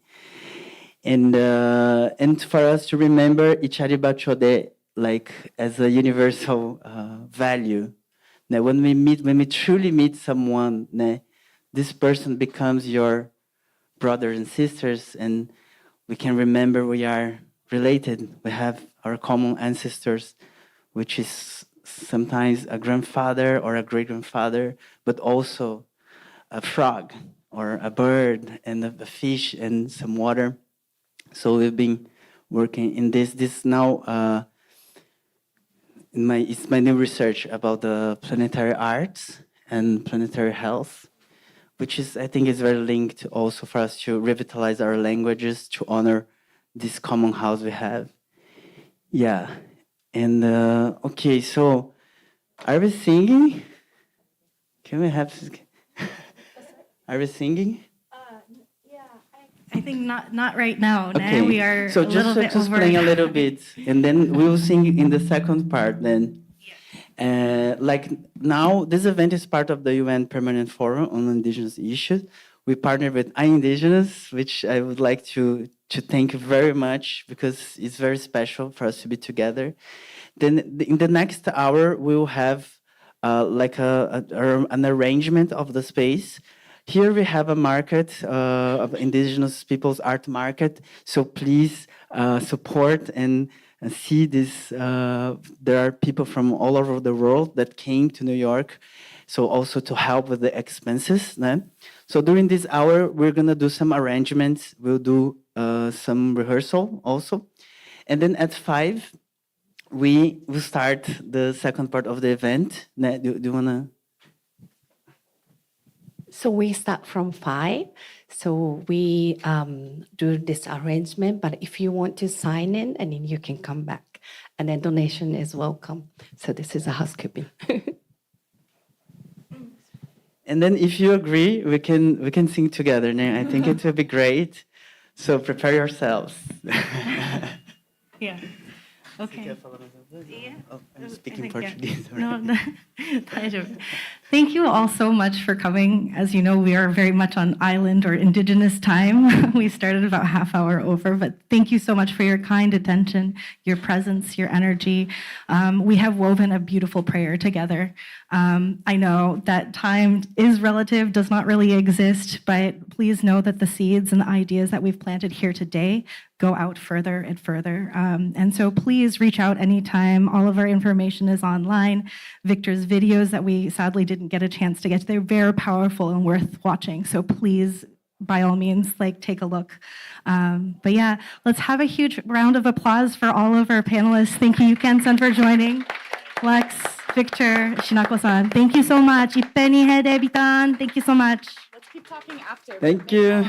And for us to remember Ichariba Choodee, like as a universal value. Now, when we truly meet someone, this person becomes your brothers and sisters, and we can remember we are related. We have our common ancestors, which is sometimes a grandfather or a great-grandfather, but also a frog or a bird and a fish and some water. So we've been working in this now. It's my new research about the planetary arts and planetary health, which is, I think, is very linked also for us to revitalize our languages, to honor this common house we have. Yeah. And okay, so are we singing? Can we have? Are we singing? I think not right now. Okay. We are so a little bit just over. playing a little bit, and then we will sing in the second part. Then, like now, this event is part of the UN Permanent Forum on Indigenous Issues. We partnered with iINDIGENOUS, which I would like to thank you very much, because it's very special for us to be together. Then in the next hour, we will have like an arrangement of the space. Here we have a market of Indigenous Peoples art market. So please support and see this. There are people from all over the world that came to New York. So also to help with the expenses. So during this hour, we're gonna do some arrangements. We'll do some rehearsal also. And then at 5, we will start the second part of the event. Do you wanna? So we start from 5. So we do this arrangement, but if you want to sign in, and then you can come back. And then donation is welcome. So this is a housekeeping. And then if you agree, we can sing together. I think it will be great. So prepare yourselves. Yeah. Okay. Oh, I'm speaking Portuguese. No, thank you all so much for coming. As you know, we are very much on island or indigenous time. We started about half hour over, but thank you so much for your kind attention, your presence, your energy. We have woven a beautiful prayer together. I know that time is relative, does not really exist, but please know that the seeds and the ideas that we've planted here today go out further and further. And so please reach out anytime. All of our information is online. Victor's videos that we sadly didn't get a chance to get to, they're very powerful and worth watching. So please, by all means, take a look. But yeah, let's have a huge round of applause for all of our panelists. Thank you, Ken-san, for joining. Lex, Victor, Shinako-san, thank you so much. Ippeni Hedebitan, thank you so much. Let's keep talking after. Thank you.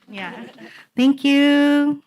Yeah, thank you.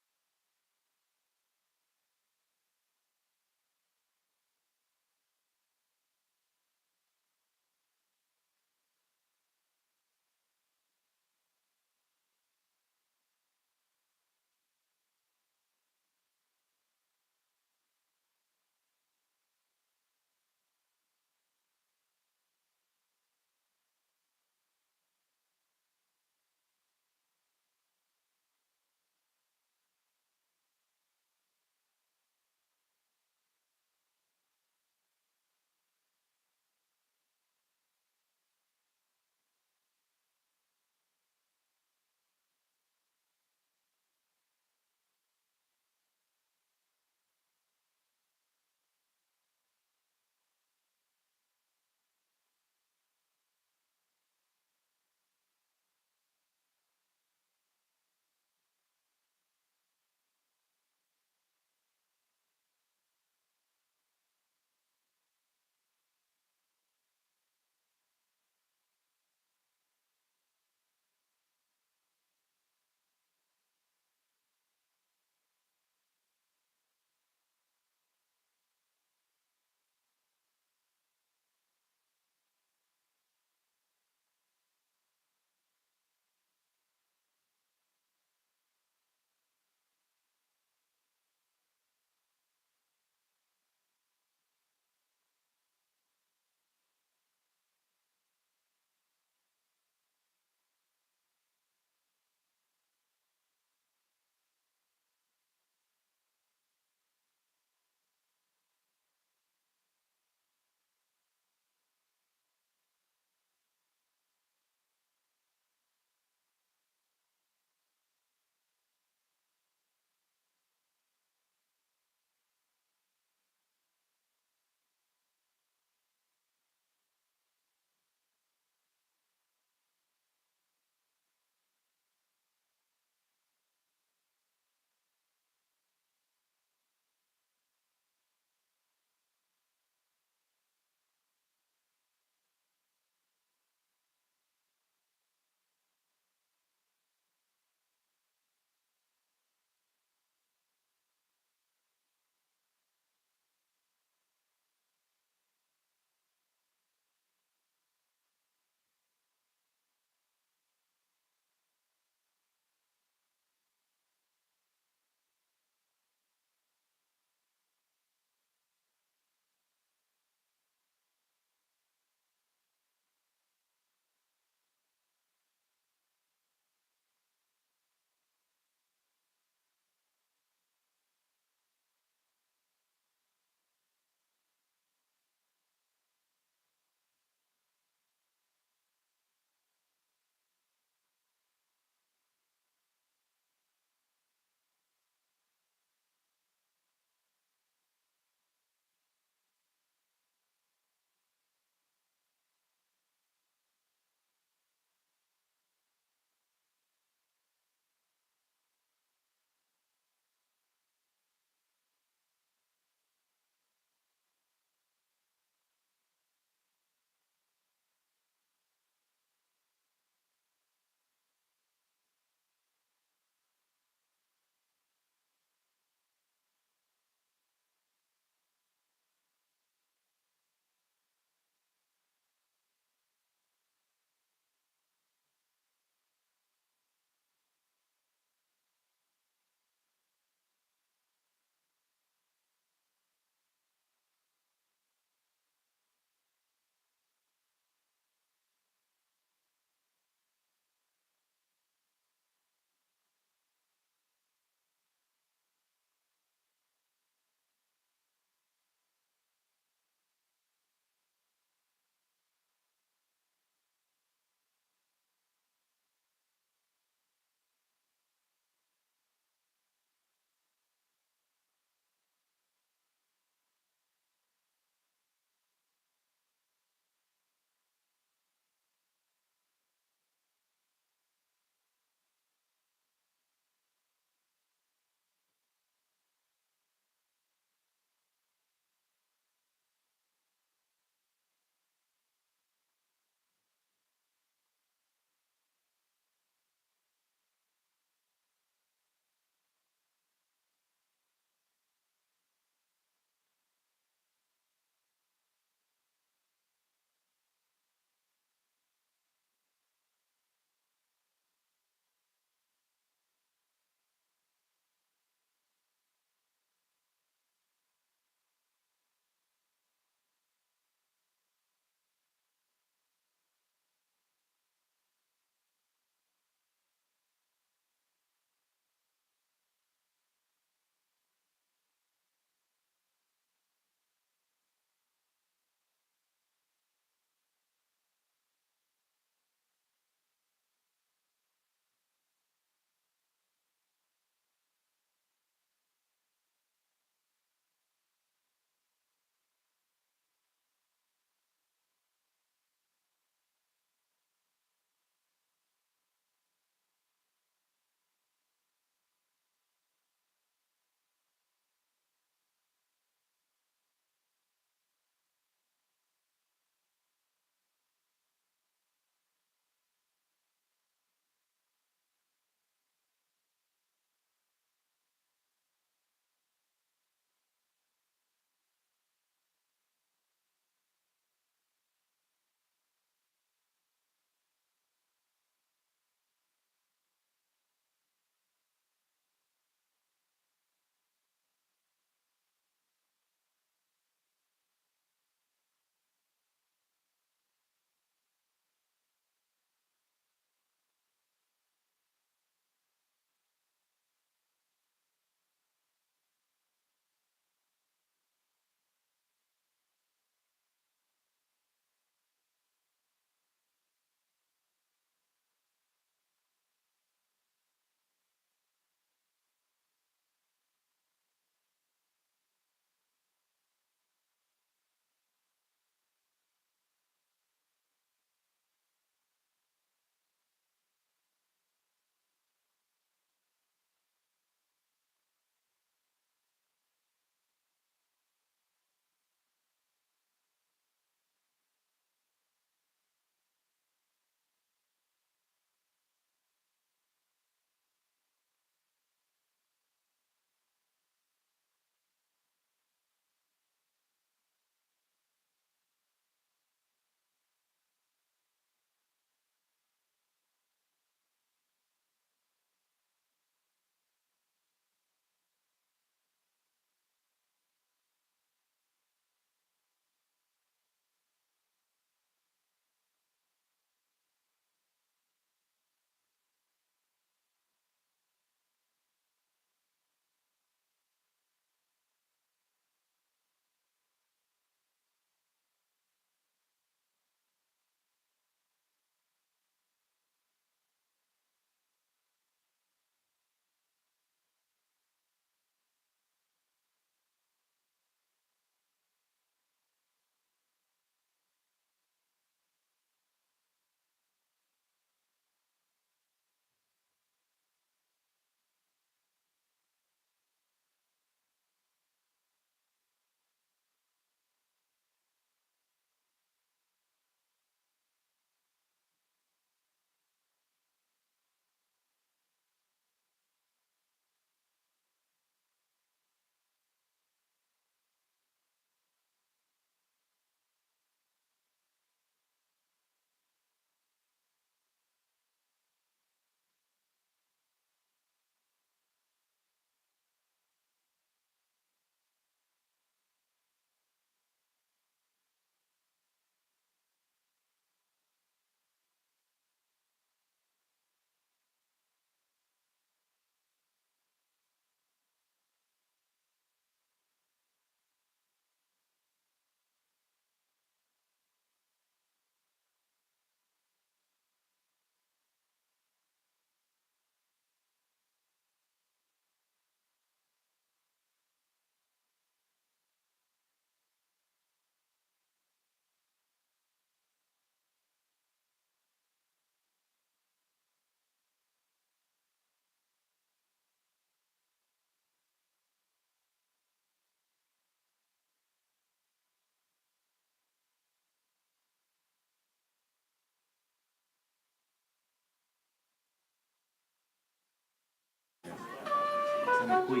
Uy.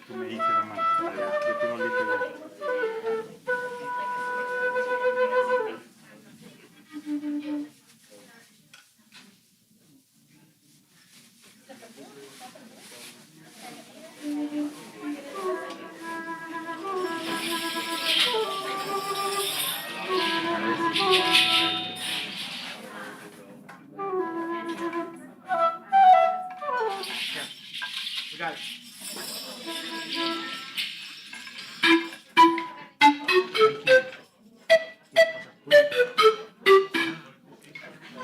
Tú me dices, mamá, para allá. Yo tengo listo ya.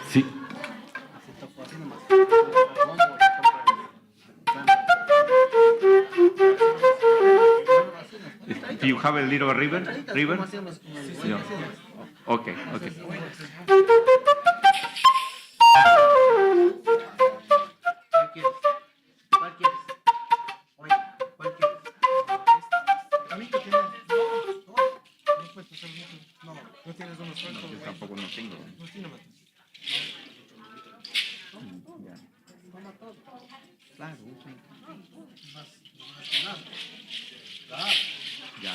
Sí. Do you have a little river? River? Yeah. Okay, okay. No, yo tampoco no tengo. Ya. Claro. Ya.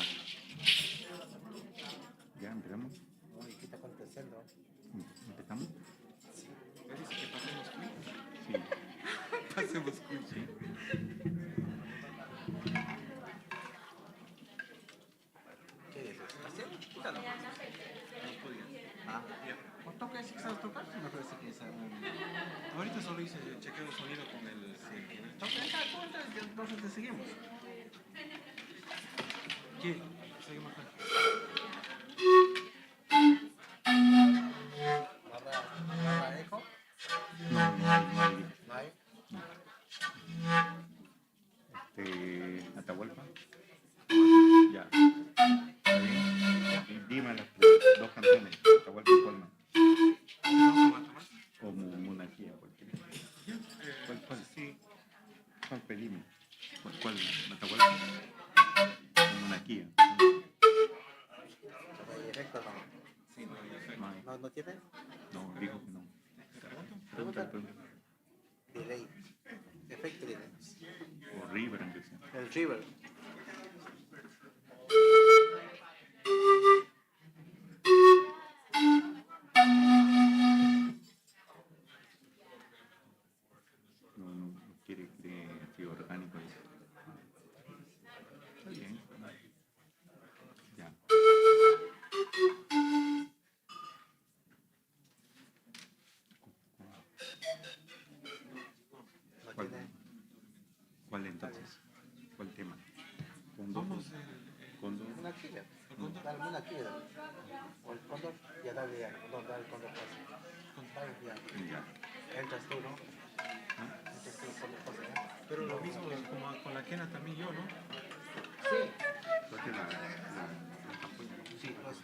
Ya, empezamos. ¿Qué está aconteciendo? ¿Empezamos? Sí. Dice que pasemos quiz. Sí. Pasemos quiz. Sí. ¿Qué es eso? ¿Hacer? Quítalo. No podía. Ah, ya. ¿Cuánto toca ACSILs tocar? Me parece que es ahorita solo hice chequeo de sonido con el... Entonces te seguimos. ¿Qué? Seguimos acá. ¿Barra eco? No, no hay. Atahualpa. Ya. ¿Está bien? Dime las dos canciones. Atahualpa y cuál más. Como monarquía, cualquiera. ¿Cuál? Sí. ¿Cuál pedimos? ¿Cuál? ¿Atahualpa? O monarquía. ¿Efecto no? Sí, no tiene. No, dijo que no. Pregunta. Delay. Efecto delay. O river, aunque sea. El river. No quiere así orgánico. Está bien. Ya. ¿Cuál entonces? ¿Cuál tema? ¿Cóndor? ¿Cóndor? Una quilla. Dale una quilla. O el cóndor, ya dale ya. No, dale el cóndor fácil. Ya. Entras tú, ¿no? Entras tú con el cóndor, ¿eh? Pero lo mismo como con la quena también yo, ¿no? Sí. Porque la sí, pues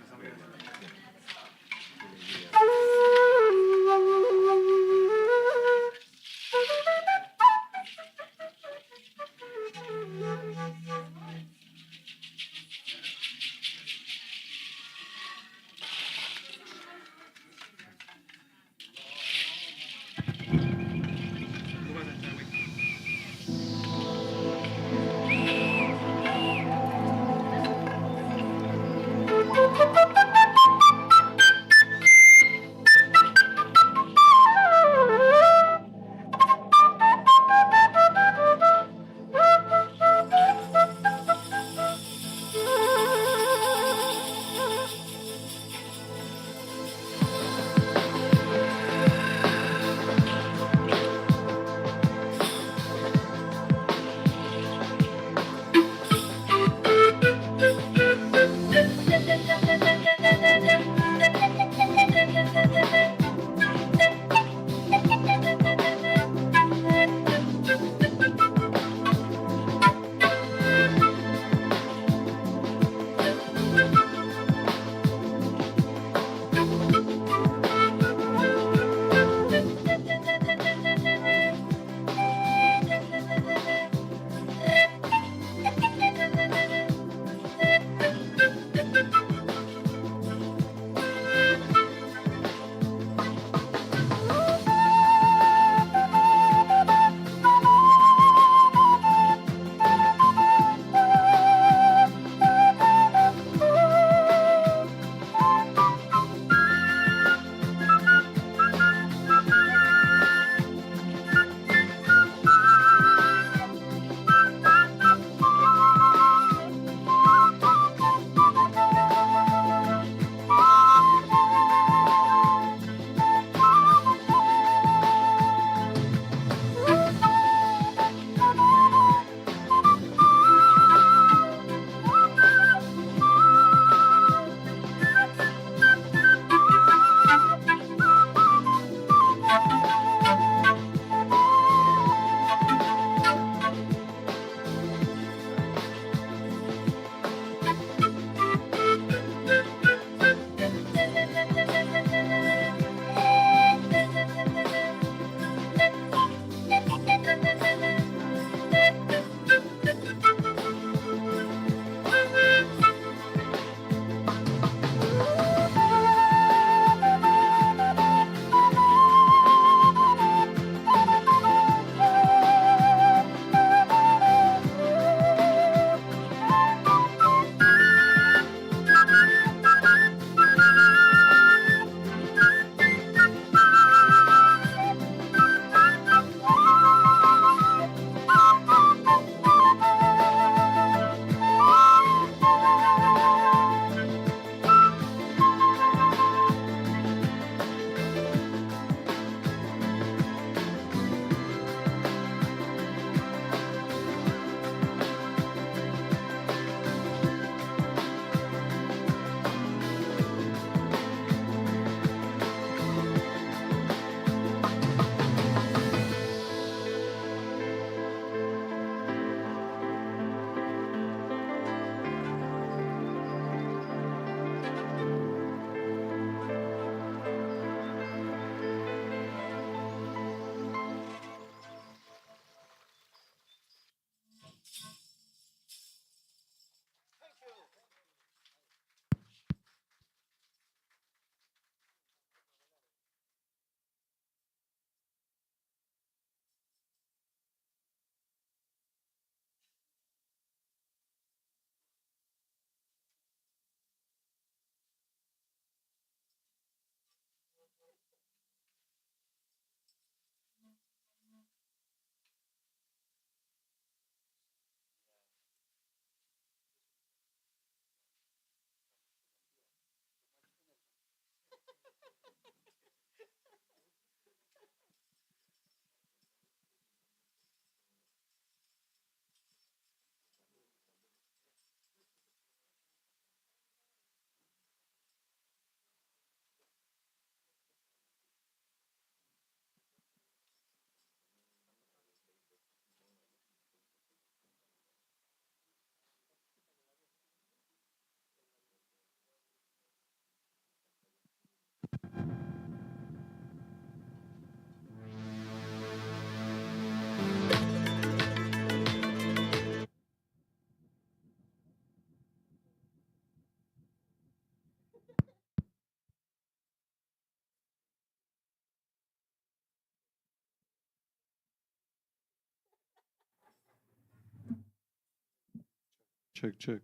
Check, check.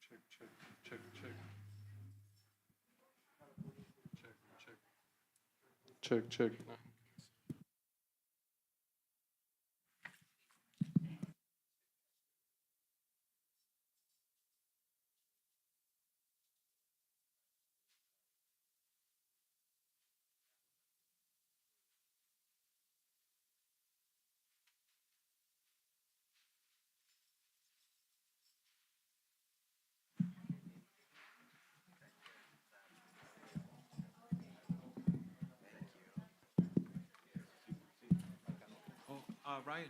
Check, check, check, check. Check, check. Oh, Ryan,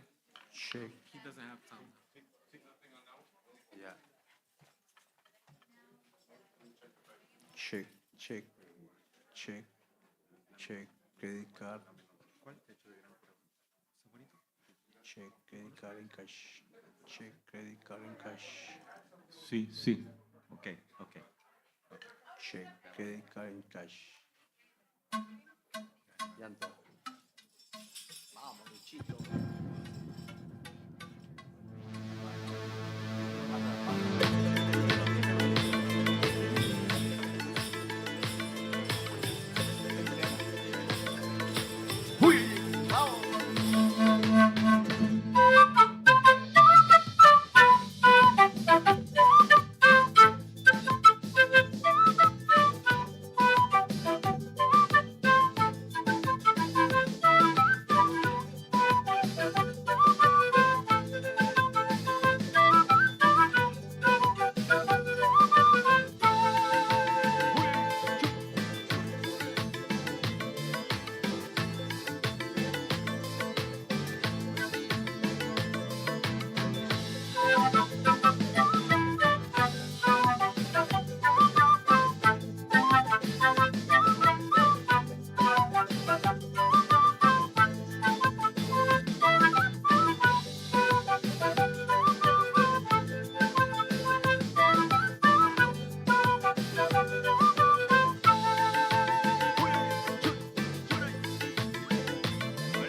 Check. he doesn't have sound. Yeah. Check, check, check, check. Credit card. Check, credit card in cash. Check, credit card in cash. Sí, sí. Ok, ok. Check, credit card in cash. Llanto. Vamos, Luchito.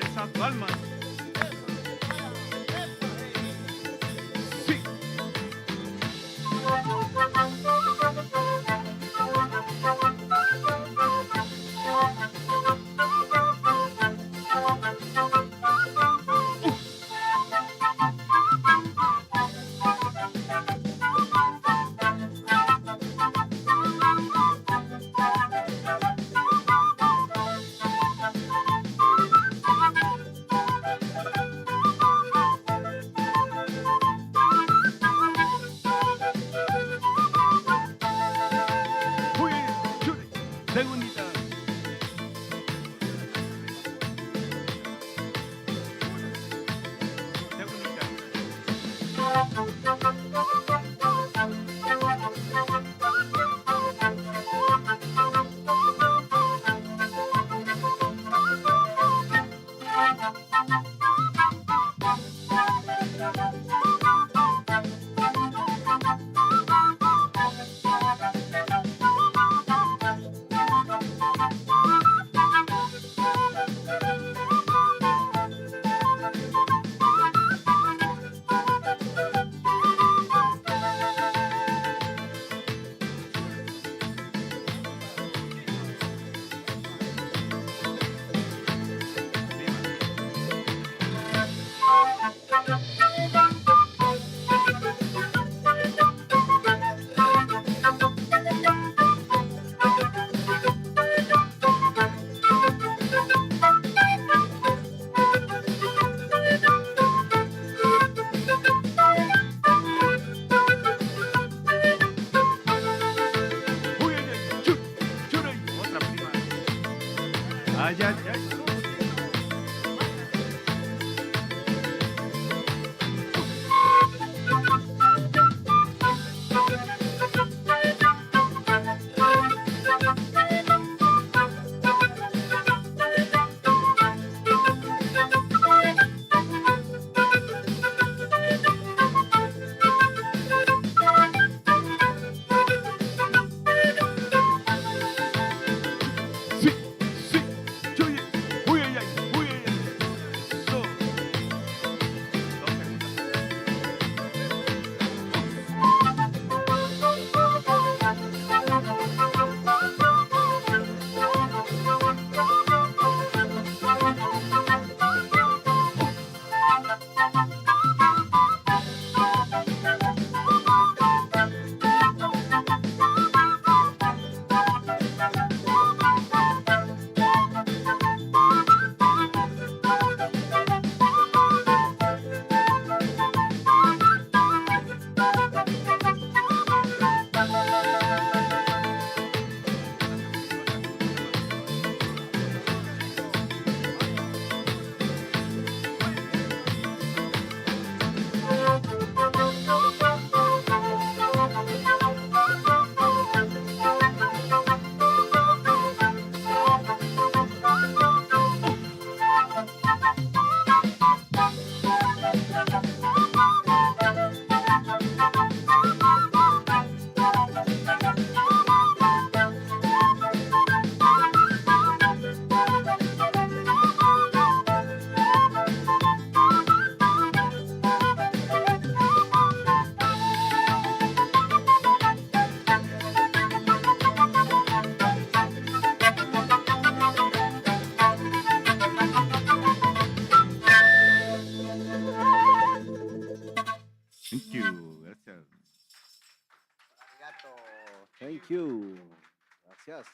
Esa tu alma. Sí. Muy bien, Choode. Segundita. Segundita. Muy bien, Choode. Choode. Otra prima. Ay, ay, ay. Thank you. Gracias. Arigato. Thank you. Gracias.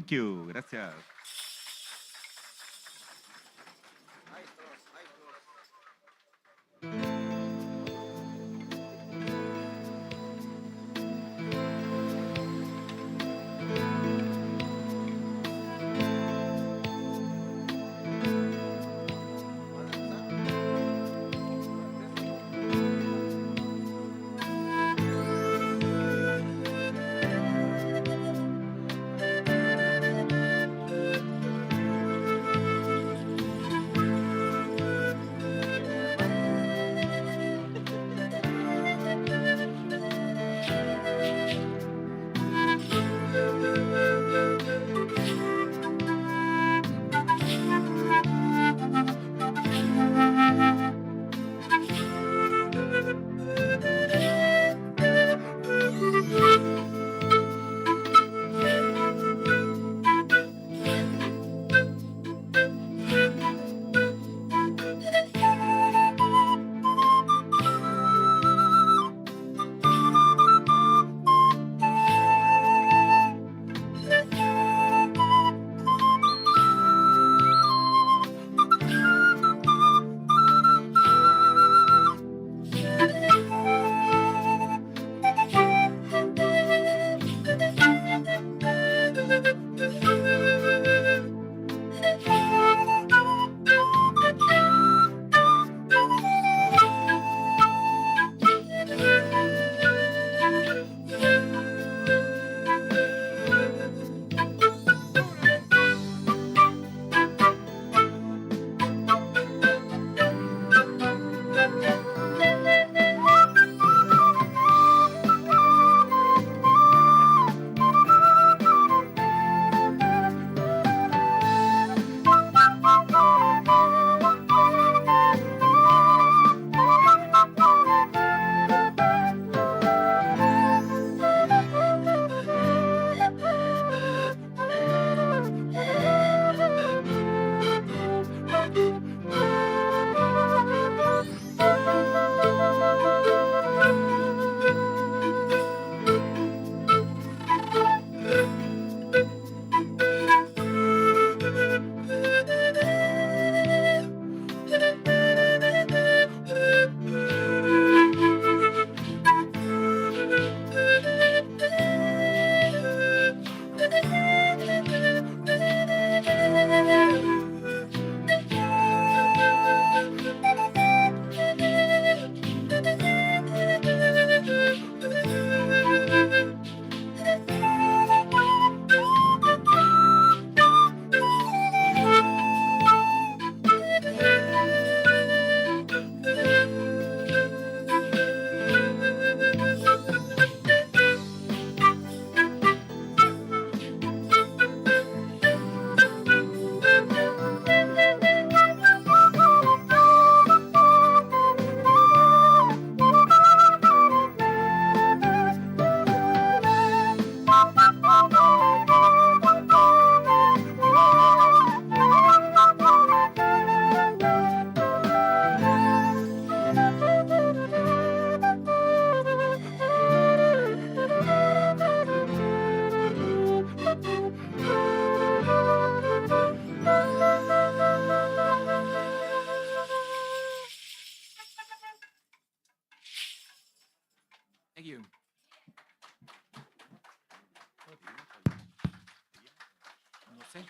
Thank you. Gracias. Thank you. No sé.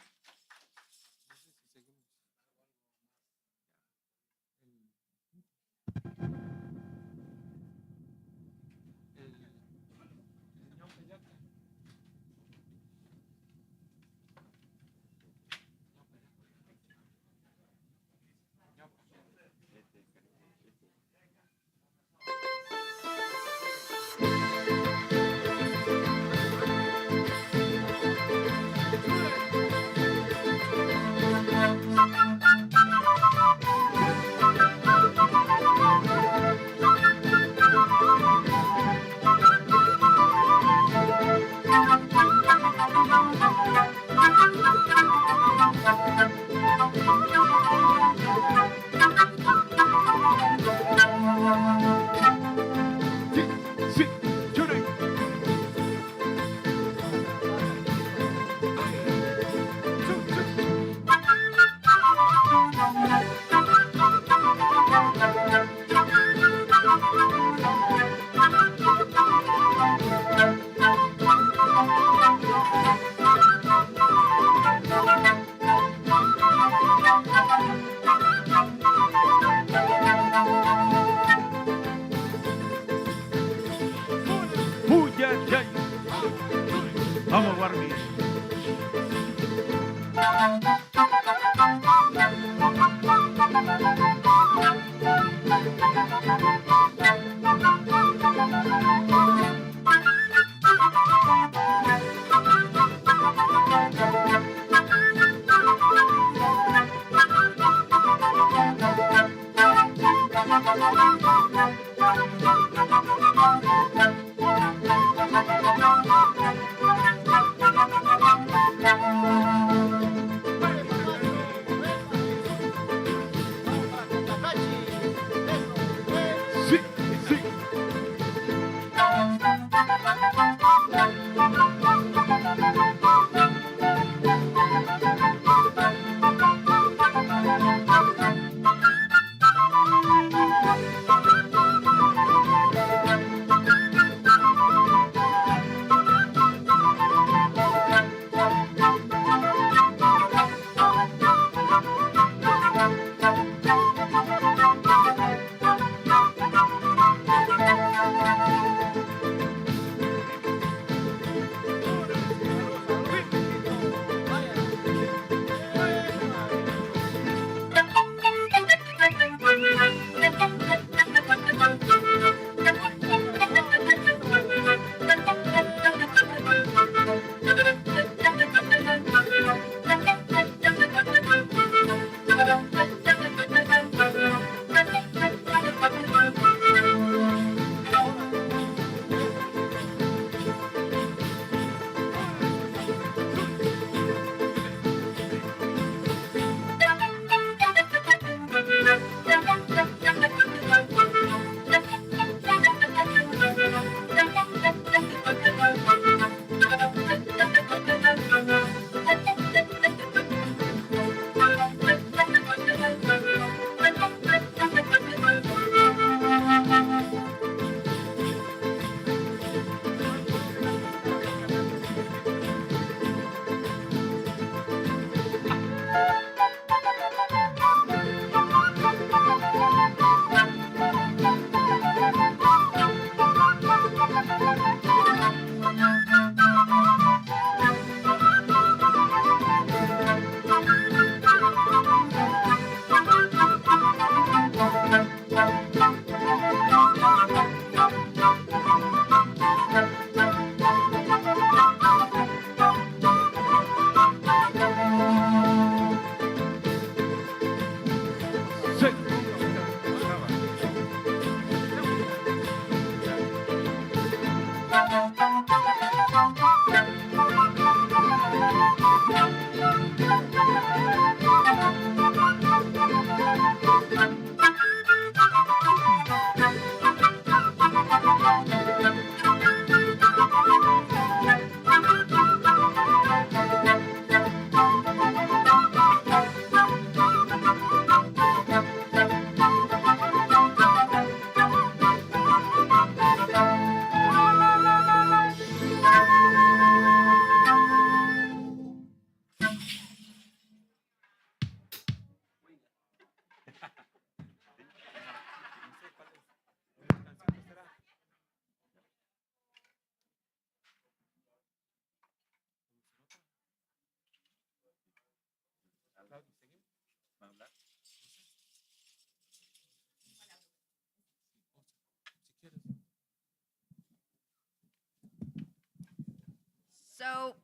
So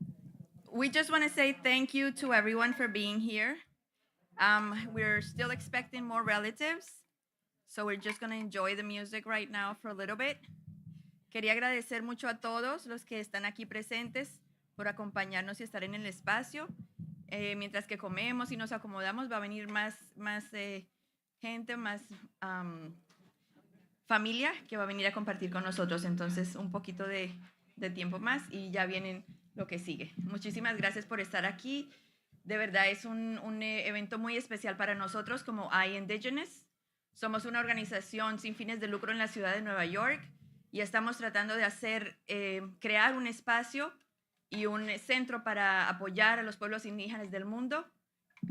we just want to say thank you to everyone for being here. We're still expecting more relatives, so we're just going to enjoy the music right now for a little bit. Quería agradecer mucho a todos los que están aquí presentes por acompañarnos y estar en el espacio. Mientras que comemos y nos acomodamos, va a venir más gente, más familia que va a venir a compartir con nosotros. Entonces, un poquito de tiempo más y ya vienen lo que sigue. Muchísimas gracias por estar aquí. De verdad, es un evento muy especial para nosotros como iINDIGENOUS. Somos una organización sin fines de lucro en la ciudad de Nueva York y estamos tratando de crear un espacio y un centro para apoyar a los pueblos indígenas del mundo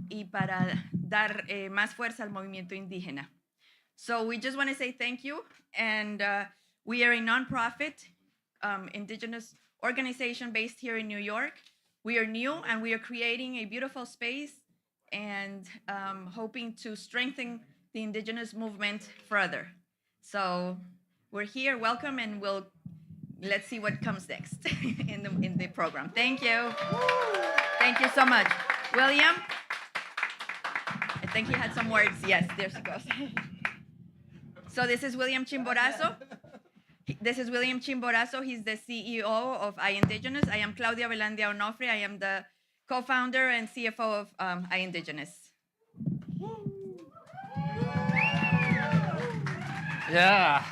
y para dar más fuerza al movimiento indígena. So we just want to say thank you, and we are a nonprofit indigenous organization based here in New York. We are new and we are creating a beautiful space and hoping to strengthen the indigenous movement further. So we're here, welcome, and let's see what comes next in the program. Thank you. Thank you so much. William, I think he had some words. Yes, there she goes. So this is William Chimborazo. This is William Chimborazo. He's the CEO of iINDIGENOUS. I am Claudia Velandia Onofre. I am the co-founder and CFO of iINDIGENOUS. Yeah.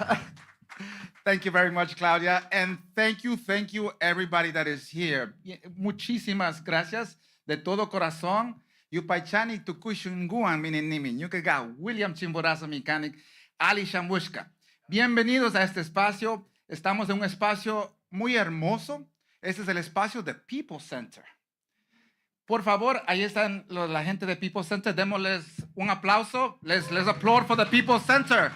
Thank you very much, Claudia. And thank you, everybody that is here. Muchísimas gracias de todo corazón. Yupaichani tukushunguan mininimin. Yukaga William Chimborazo Mechanic, Ali Shamushka. Bienvenidos a este espacio. Estamos en un espacio muy hermoso. Este es el espacio de People Center. Por favor, ahí están la gente de People Center. Démosles un aplauso. Let's applaud for the People Center.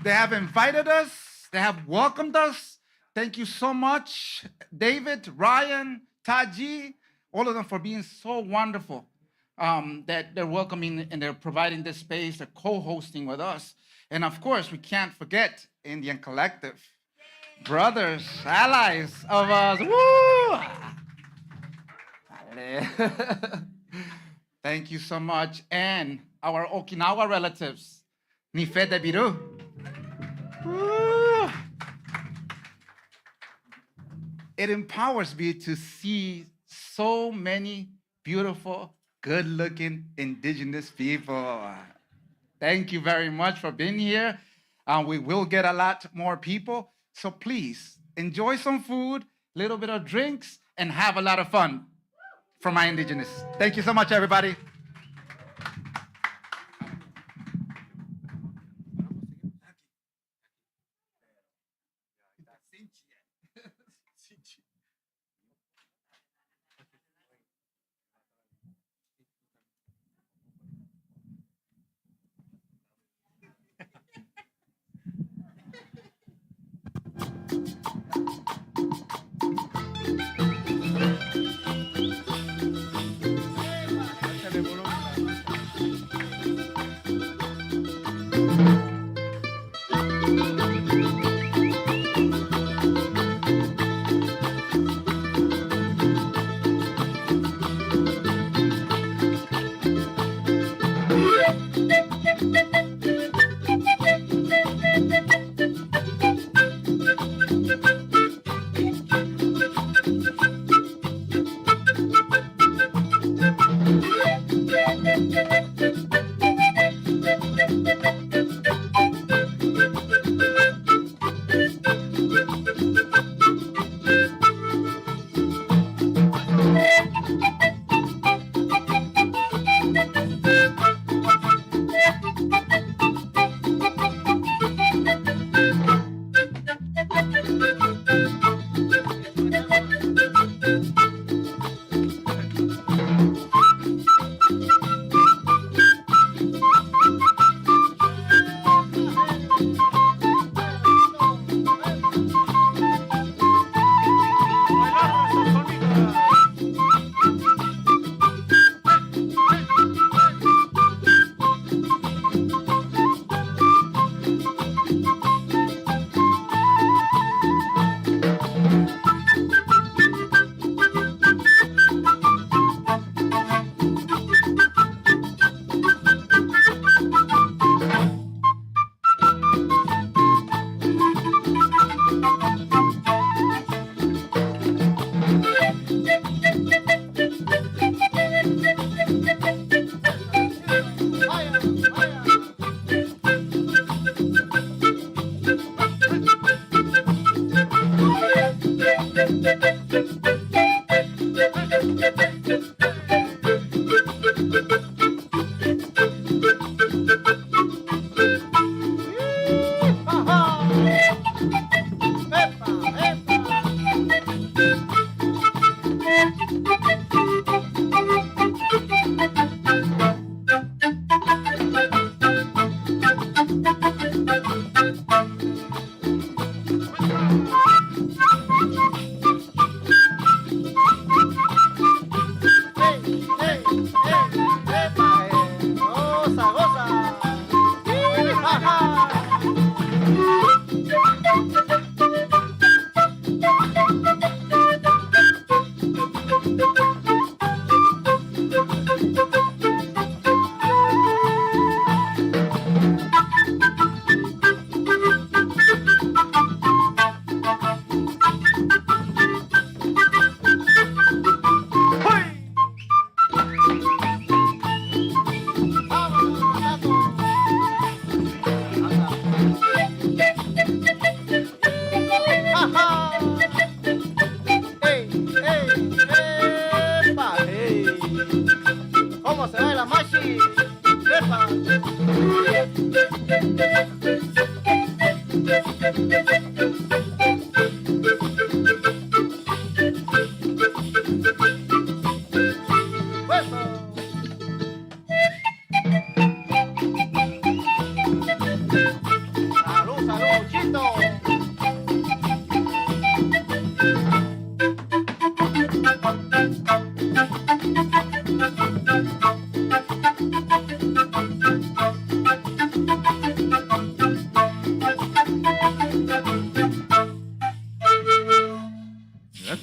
They have invited us. They have welcomed us. Thank you so much, David, Ryan, Taji, all of them for being so wonderful that they're welcoming and they're providing this space, they're co-hosting with us. And of course, we can't forget Indian Collective. Brothers, allies of us. Woo! Thank you so much. And our Okinawa relatives, Nife de Biru. Woo! It empowers me to see so many beautiful, good-looking indigenous people. Thank you very much for being here. We will get a lot more people. So please, enjoy some food, a little bit of drinks, and have a lot of fun from iINDIGENOUS. Thank you so much, everybody.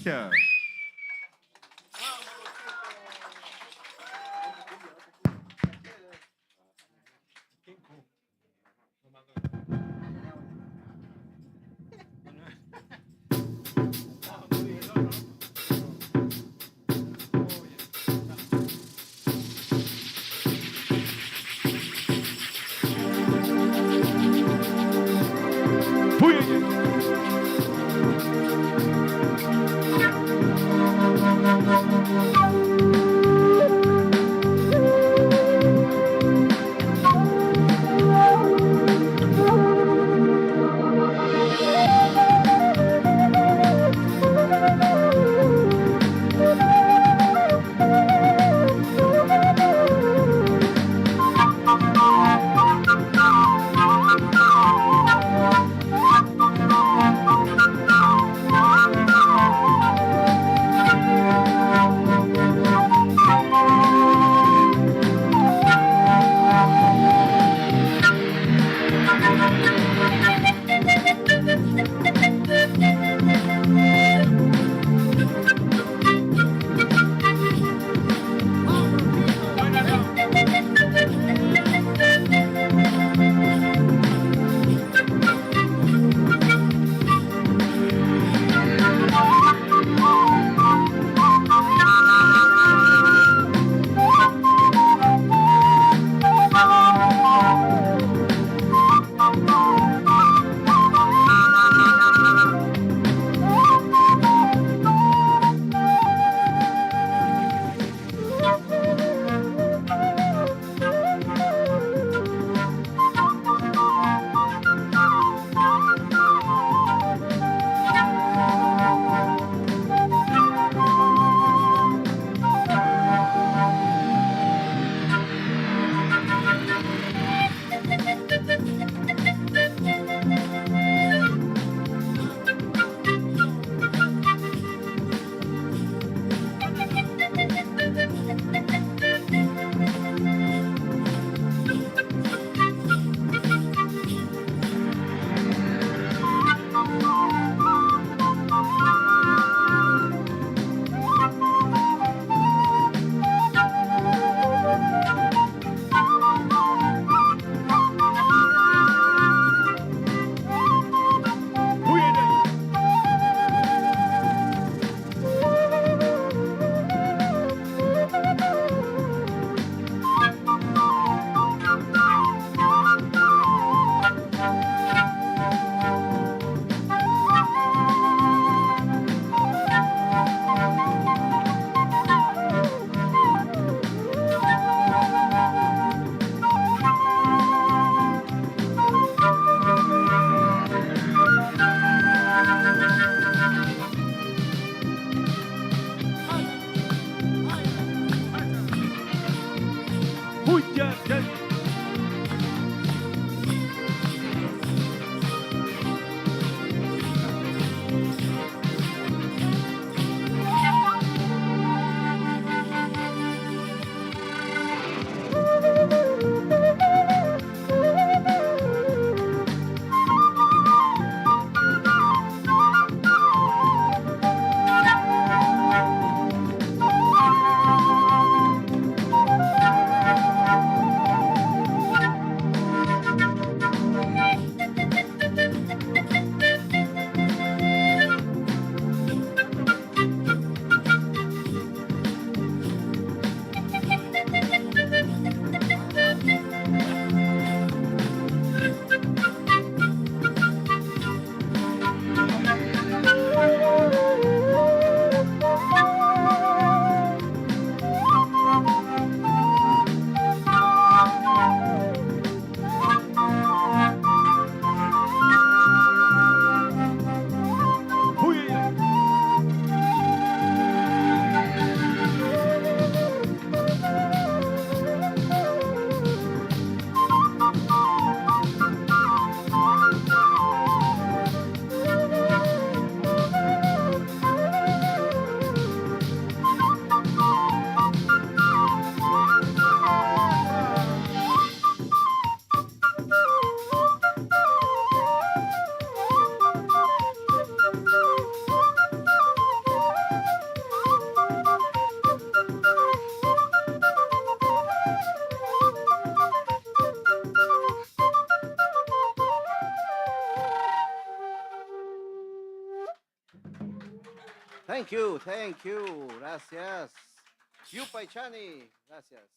Gracias. Thank you, thank you. Gracias. Yupai Chani. Gracias.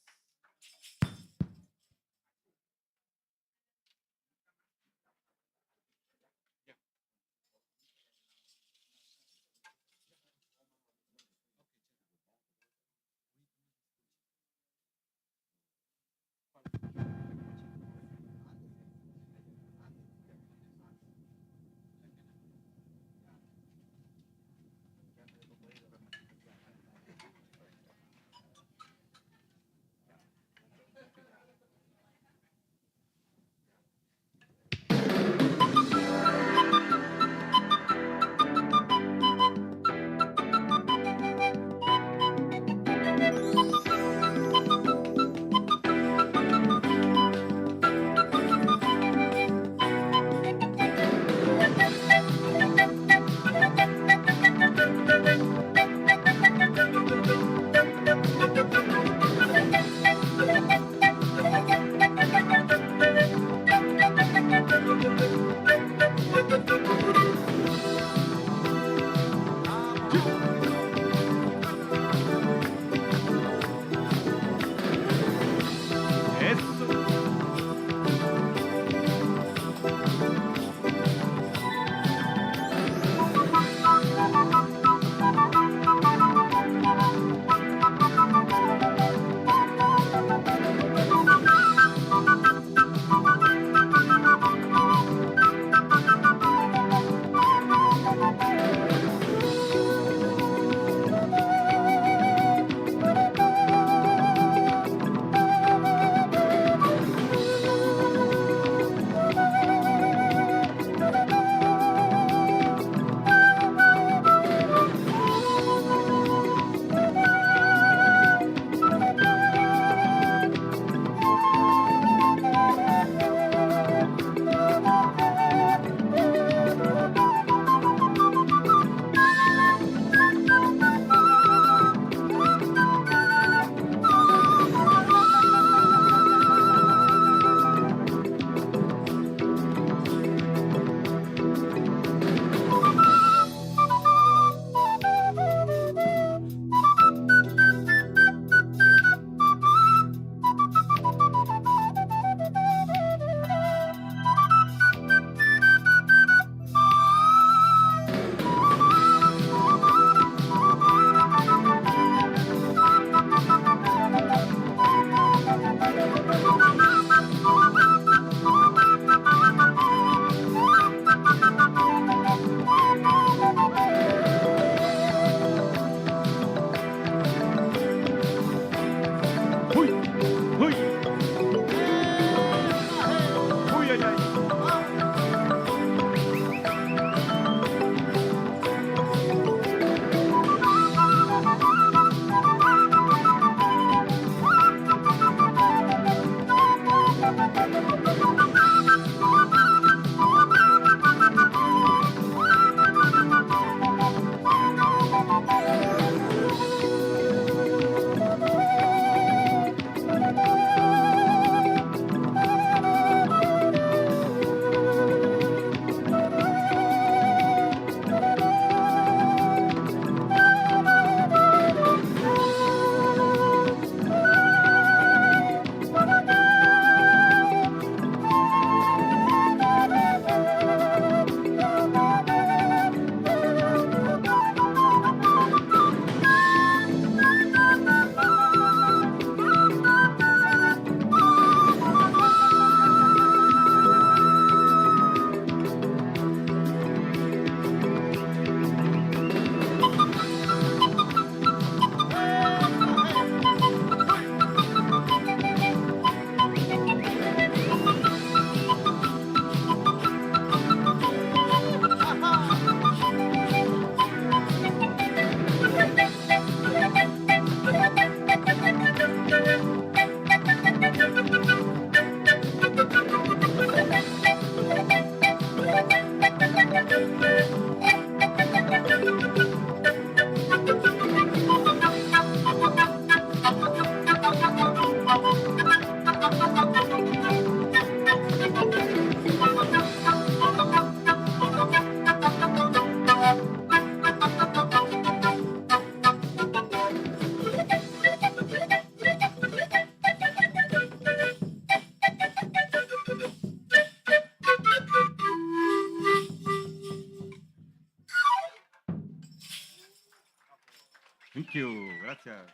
Thank you. Gracias.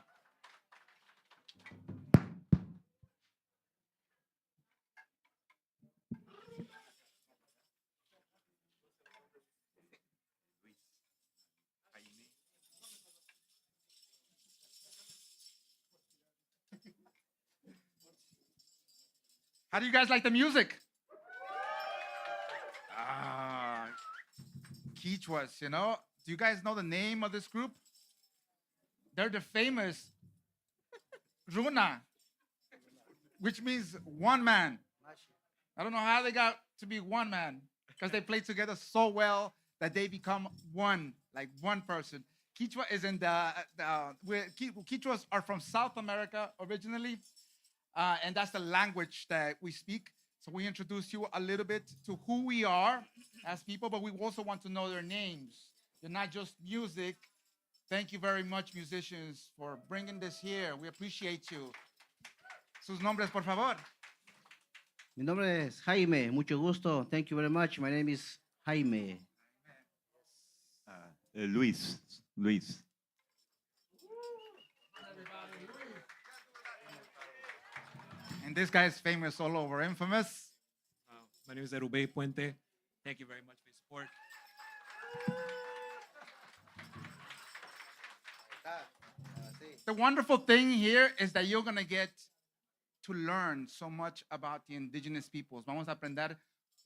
How do you guys like the music? Ah, Quichuas, you know? Do you guys know the name of this group? They're the famous Runa, which means one man. I don't know how they got to be one man because they play together so well that they become one, like one person. Quichua is in Quichuas are from South America originally, and that's the language that we speak. So we introduce you a little bit to who we are as people, but we also want to know their names. They're not just music. Thank you very much, musicians, for bringing this here. We appreciate you. Sus nombres, por favor. Mi nombre es Jaime, mucho gusto. Thank you very much. My name is Jaime. Luis. Luis. And this guy is famous all over, infamous. My name is Erubey Puente. Thank you very much for your support. The wonderful thing here is that you're going to get to learn so much about the indigenous peoples. Vamos a aprender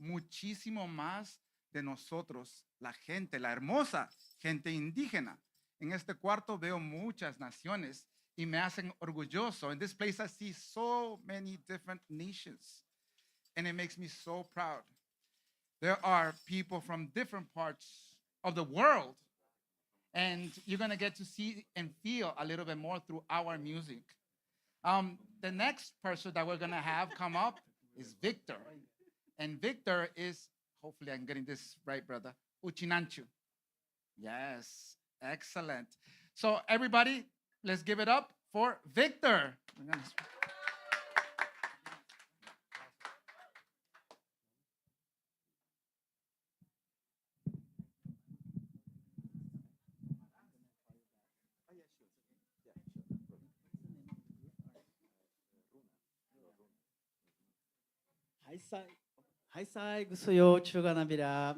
muchísimo más de nosotros, la gente, la hermosa gente indígena. En este cuarto veo muchas naciones y me hacen orgulloso. In this place I see so many different nations and it makes me so proud. There are people from different parts of the world and you're going to get to see and feel a little bit more through our music. The next person that we're going to have come up is Victor. And Victor is, hopefully I'm getting this right, brother, Uchinanchu. Yes, excellent. So everybody, let's give it up for Victor. Haisai gusuyo chuganabira.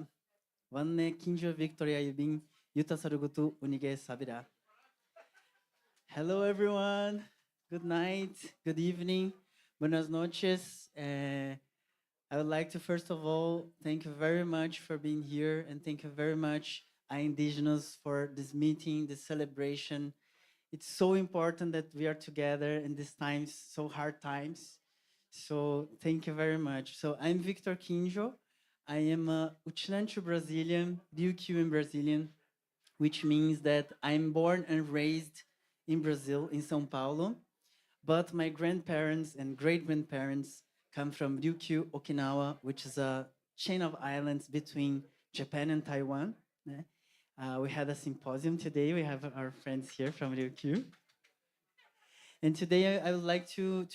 Wanne kinjo Victoria yubin yuta sarugutu unige sabira. Hello everyone. Good night. Good evening. Buenas noches. I would like to first of all thank you very much for being here and thank you very much iINDIGENOUS for this meeting, this celebration. It's so important that we are together in these times, so hard times. So thank you very much. So I'm Victor Kinjo. I am a Uchinanchu Brazilian, Ryukyuan Brazilian, which means that I'm born and raised in Brazil, in São Paulo. But my grandparents and great-grandparents come from Ryukyu, Okinawa, which is a chain of islands between Japan and Taiwan. We had a symposium today. We have our friends here from Ryukyu. And today I would like to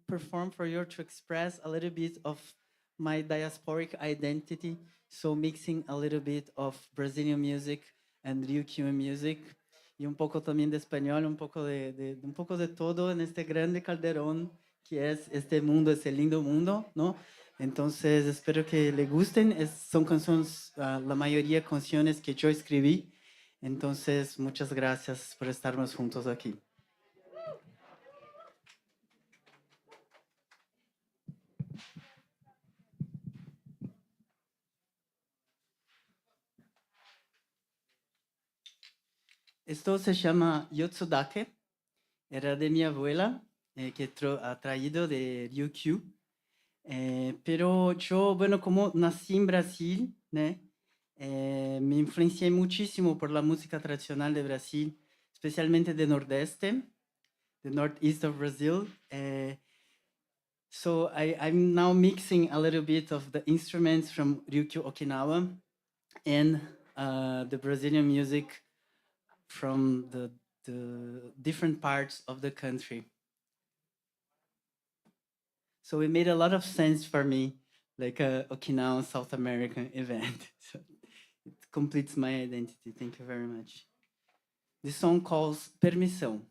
perform for you to express a little bit of my diasporic identity. So mixing a little bit of Brazilian music and Ryukyuan music. Y un poco también de español, un poco de todo en este grande calderón que es este mundo, ese lindo mundo, ¿no? Entonces espero que le gusten. Son canciones, la mayoría canciones que yo escribí. Entonces muchas gracias por estarnos juntos aquí. Esto se llama Yotsudake. Era de mi abuela, que ha traído de Ryukyu. Pero yo, bueno, como nací en Brasil, ¿no? Me influencié muchísimo por la música tradicional de Brasil, especialmente de Nordeste, the Northeast of Brazil. So I'm now mixing a little bit of the instruments from Ryukyu Okinawa and the Brazilian music from the different parts of the country. So it made a lot of sense for me, like a Okinawan South American event. So it completes my identity. Thank you very much. This song calls Permissão.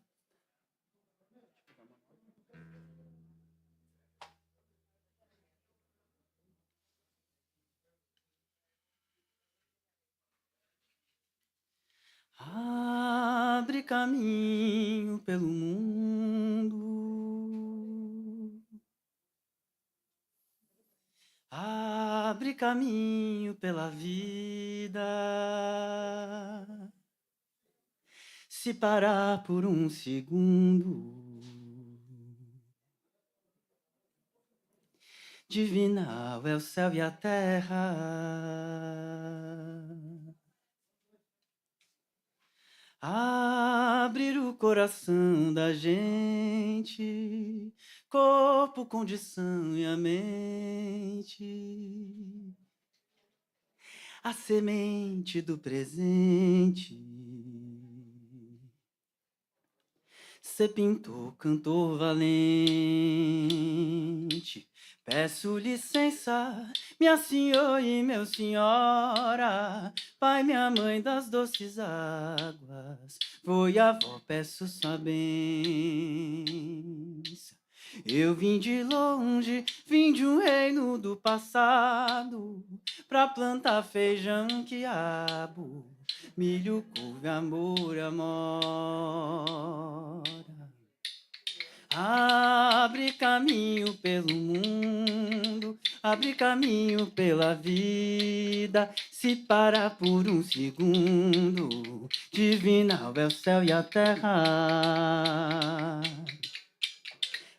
Abre caminho pelo mundo. Abre caminho pela vida. Se parar por um segundo, divinal é o céu e a terra. Abrir o coração da gente, corpo, condição e a mente, a semente do presente. Cê pintou, cantor valente. Peço licença, minha senhora e meu senhora, pai, minha mãe das doces águas, foi avó, peço sua bênção. Eu vim de longe, vim de um reino do passado, pra plantar feijão, quiabo, milho, couve, amor, amora. Abre caminho pelo mundo, abre caminho pela vida. Se parar por um segundo, divinal é o céu e a terra.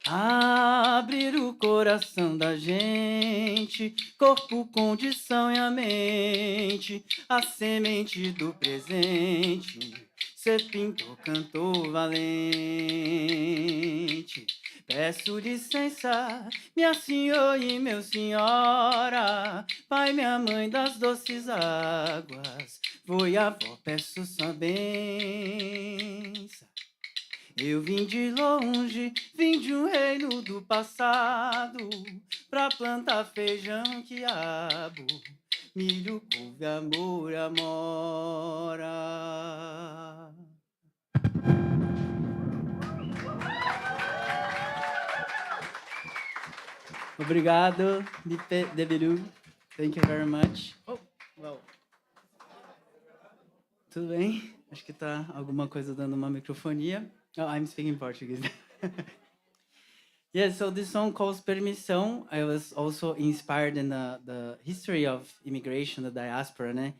Abrir o coração da gente, corpo, condição e a mente, a semente do presente. Cê pintou, cantou valente. Peço licença, minha senhora e meu senhora, pai, minha mãe das doces águas, foi avó, peço sua bênção. Eu vim de longe, vim de um reino do passado, pra plantar feijão, quiabo, milho, couve, amor, amora. Obrigado, Debiru. Thank you very much. Oh, well. Tudo bem? Acho que tá alguma coisa dando uma microfonia. Oh, I'm speaking Portuguese. Yeah, so this song calls Permissão. I was also inspired in the history of immigration, the diaspora, né?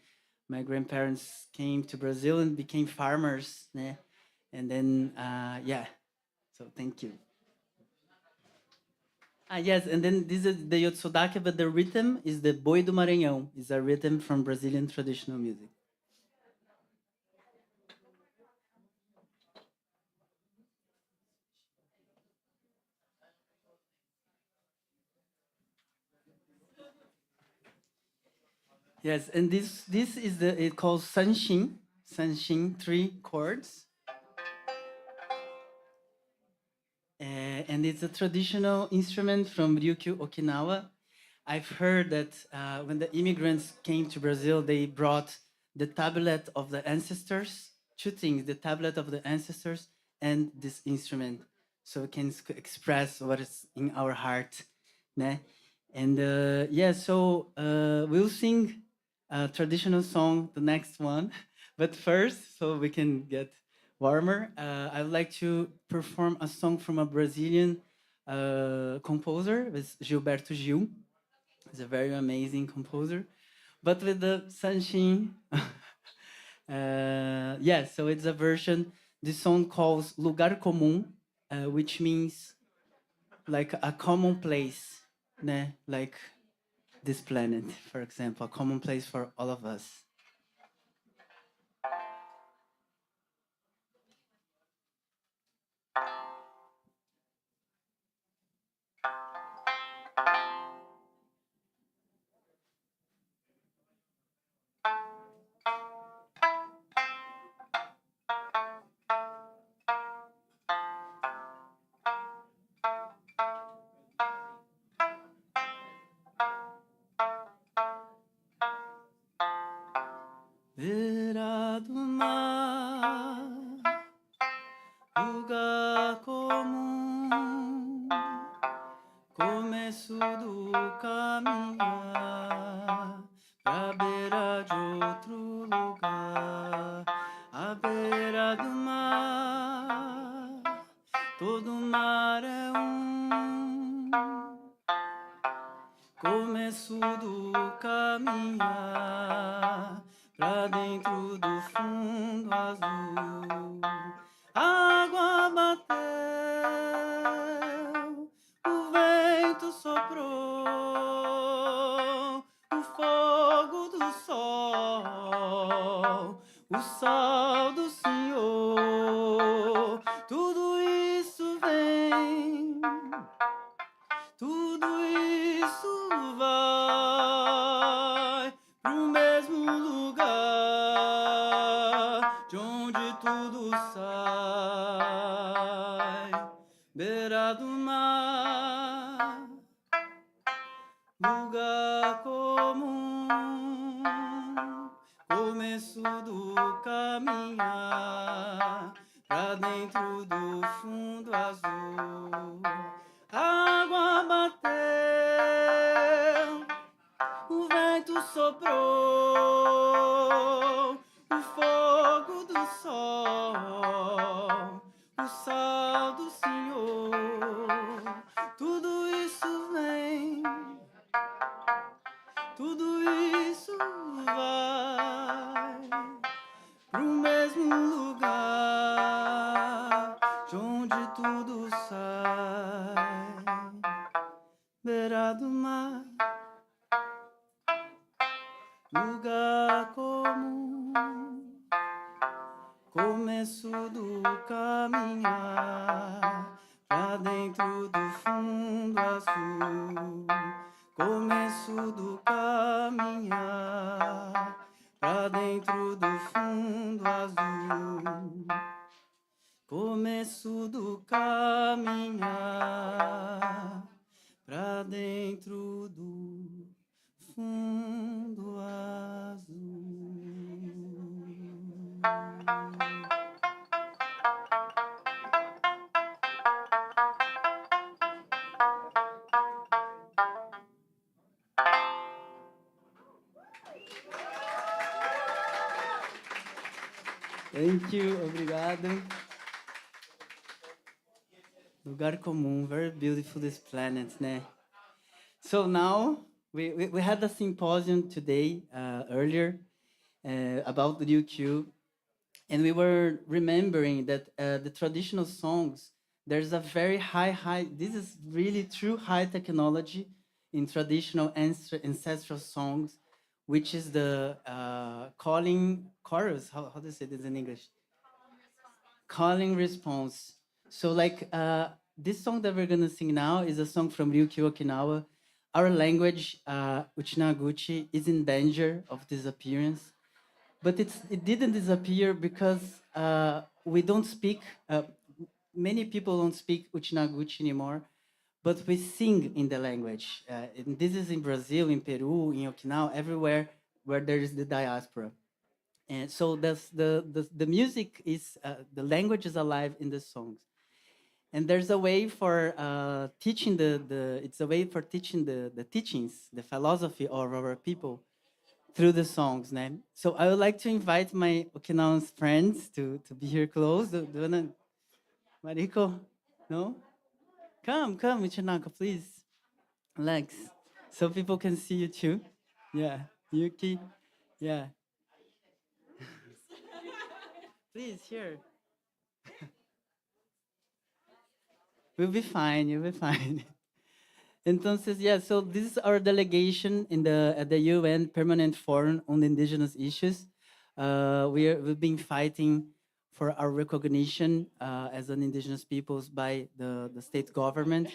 My grandparents came to Brazil and became farmers, né? And then, yeah, so thank you. Yes, and then this is the Yotsudake, but the rhythm is the Boi do Maranhão. It's a rhythm from Brazilian traditional music. Yes, and this is it calls Sanshin, 3 chords. And it's a traditional instrument from Ryukyu, Okinawa. I've heard that when the immigrants came to Brazil, they brought the tablet of the ancestors, 2 things, the tablet of the ancestors and this instrument, so we can express what is in our heart. Né? And yeah, so we'll sing a traditional song, the next one. But first, so we can get warmer, I would like to perform a song from a Brazilian composer, it's Gilberto Gil. He's a very amazing composer, but with the Sanshin. Yeah, so it's a version. This song calls Lugar Comum, which means like a common place, né? Like this planet, for example, a common place for all of us. caminhar pra dentro do fundo azul. A água bateu, o vento soprou, o fogo do sol, o sol do Senhor. Tudo isso vem, tudo isso vai pro mesmo lugar de onde tudo sai, beira do mar, lugar comum, começo do caminhar pra dentro do fundo azul. A água bateu, o vento soprou, o fogo do sol, o sal do Senhor. Tudo isso vem, tudo isso vai pro mesmo lugar de onde tudo sai, beira do mar, lugar comum, começo do caminhar pra dentro do fundo azul, começo do caminhar pra dentro do fundo azul, começo do caminhar pra dentro do fundo azul. Thank you, obrigado. Lugar comum, very beautiful this planet, né? So now we had a symposium today, earlier, about the Ryukyu, and we were remembering that the traditional songs, there's a very high, this is really true high technology in traditional ancestral songs, which is the calling chorus, how do you say this in English? Calling response. So like this song that we're gonna sing now is a song from Ryukyu, Okinawa. Our language, Uchinaguchi, is in danger of disappearance, but it didn't disappear because we don't speak, many people don't speak Uchinaguchi anymore, but we sing in the language. And this is in Brazil, in Peru, in Okinawa, everywhere where there is the diaspora. And so the music is, the language is alive in the songs. And there's a way for teaching it's a way for teaching the teachings, the philosophy of our people through the songs. Né? So I would like to invite my Okinawan friends to be here close. Do you wanna, Mariko? No? Come, Michinaka, please. Lex, so people can see you too. Yeah, Yuki, yeah. Please, here. We'll be fine, you'll be fine. Entonces, yeah, so this is our delegation at the UN Permanent Forum on Indigenous Issues. We've been fighting for our recognition as an indigenous peoples by the state government,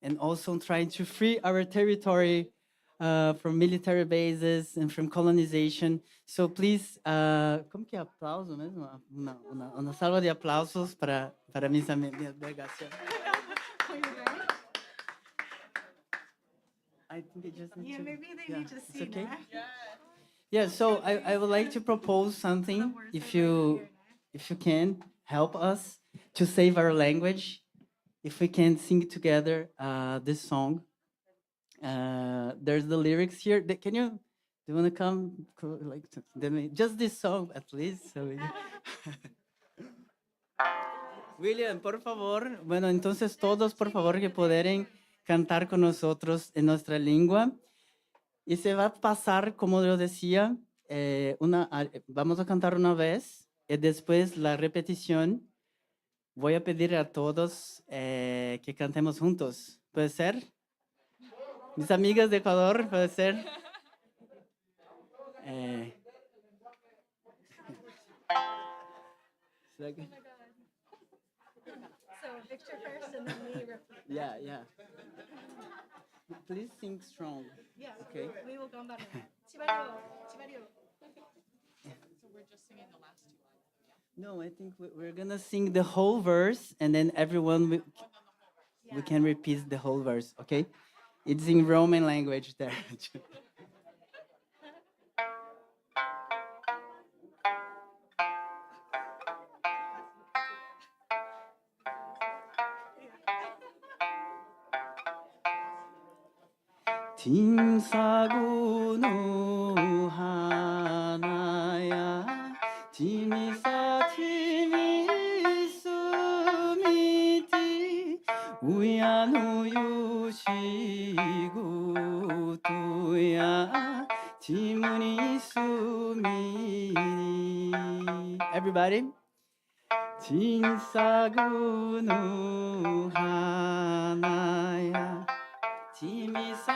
and also trying to free our territory from military bases and from colonization. So please, como que é aplauso mesmo? Uma salva de aplausos para minha delegação. I think I just need to, maybe they need to it's see okay? that. Yeah, so I would like to propose something, if you can help us to save our language, if we can sing together this song. There's the lyrics here. Can you, do you want to come, like, just this song at least? So William, por favor. Bueno, entonces todos, por favor, que pueden cantar con nosotros en nuestra lengua. Y se va a pasar, como yo decía, vamos a cantar una vez y después la repetición. Voy a pedir a todos que cantemos juntos. ¿Puede ser? Mis amigas de Ecuador, ¿puede ser? Eh, So Victor first and then me repeat. yeah, yeah. Please sing strong. Yeah. Okay. We will go back. Chibario, chibario. So we're just singing the last two lines. No, I think we're gonna sing the whole verse, and then everyone we can repeat the whole verse. Okay? It's in Roman language there. tim사구노 하나야 tim사티미수미티 우야노유시구토야 지문이수미 Everybody? 진사구노 하나야 티미사티미수미디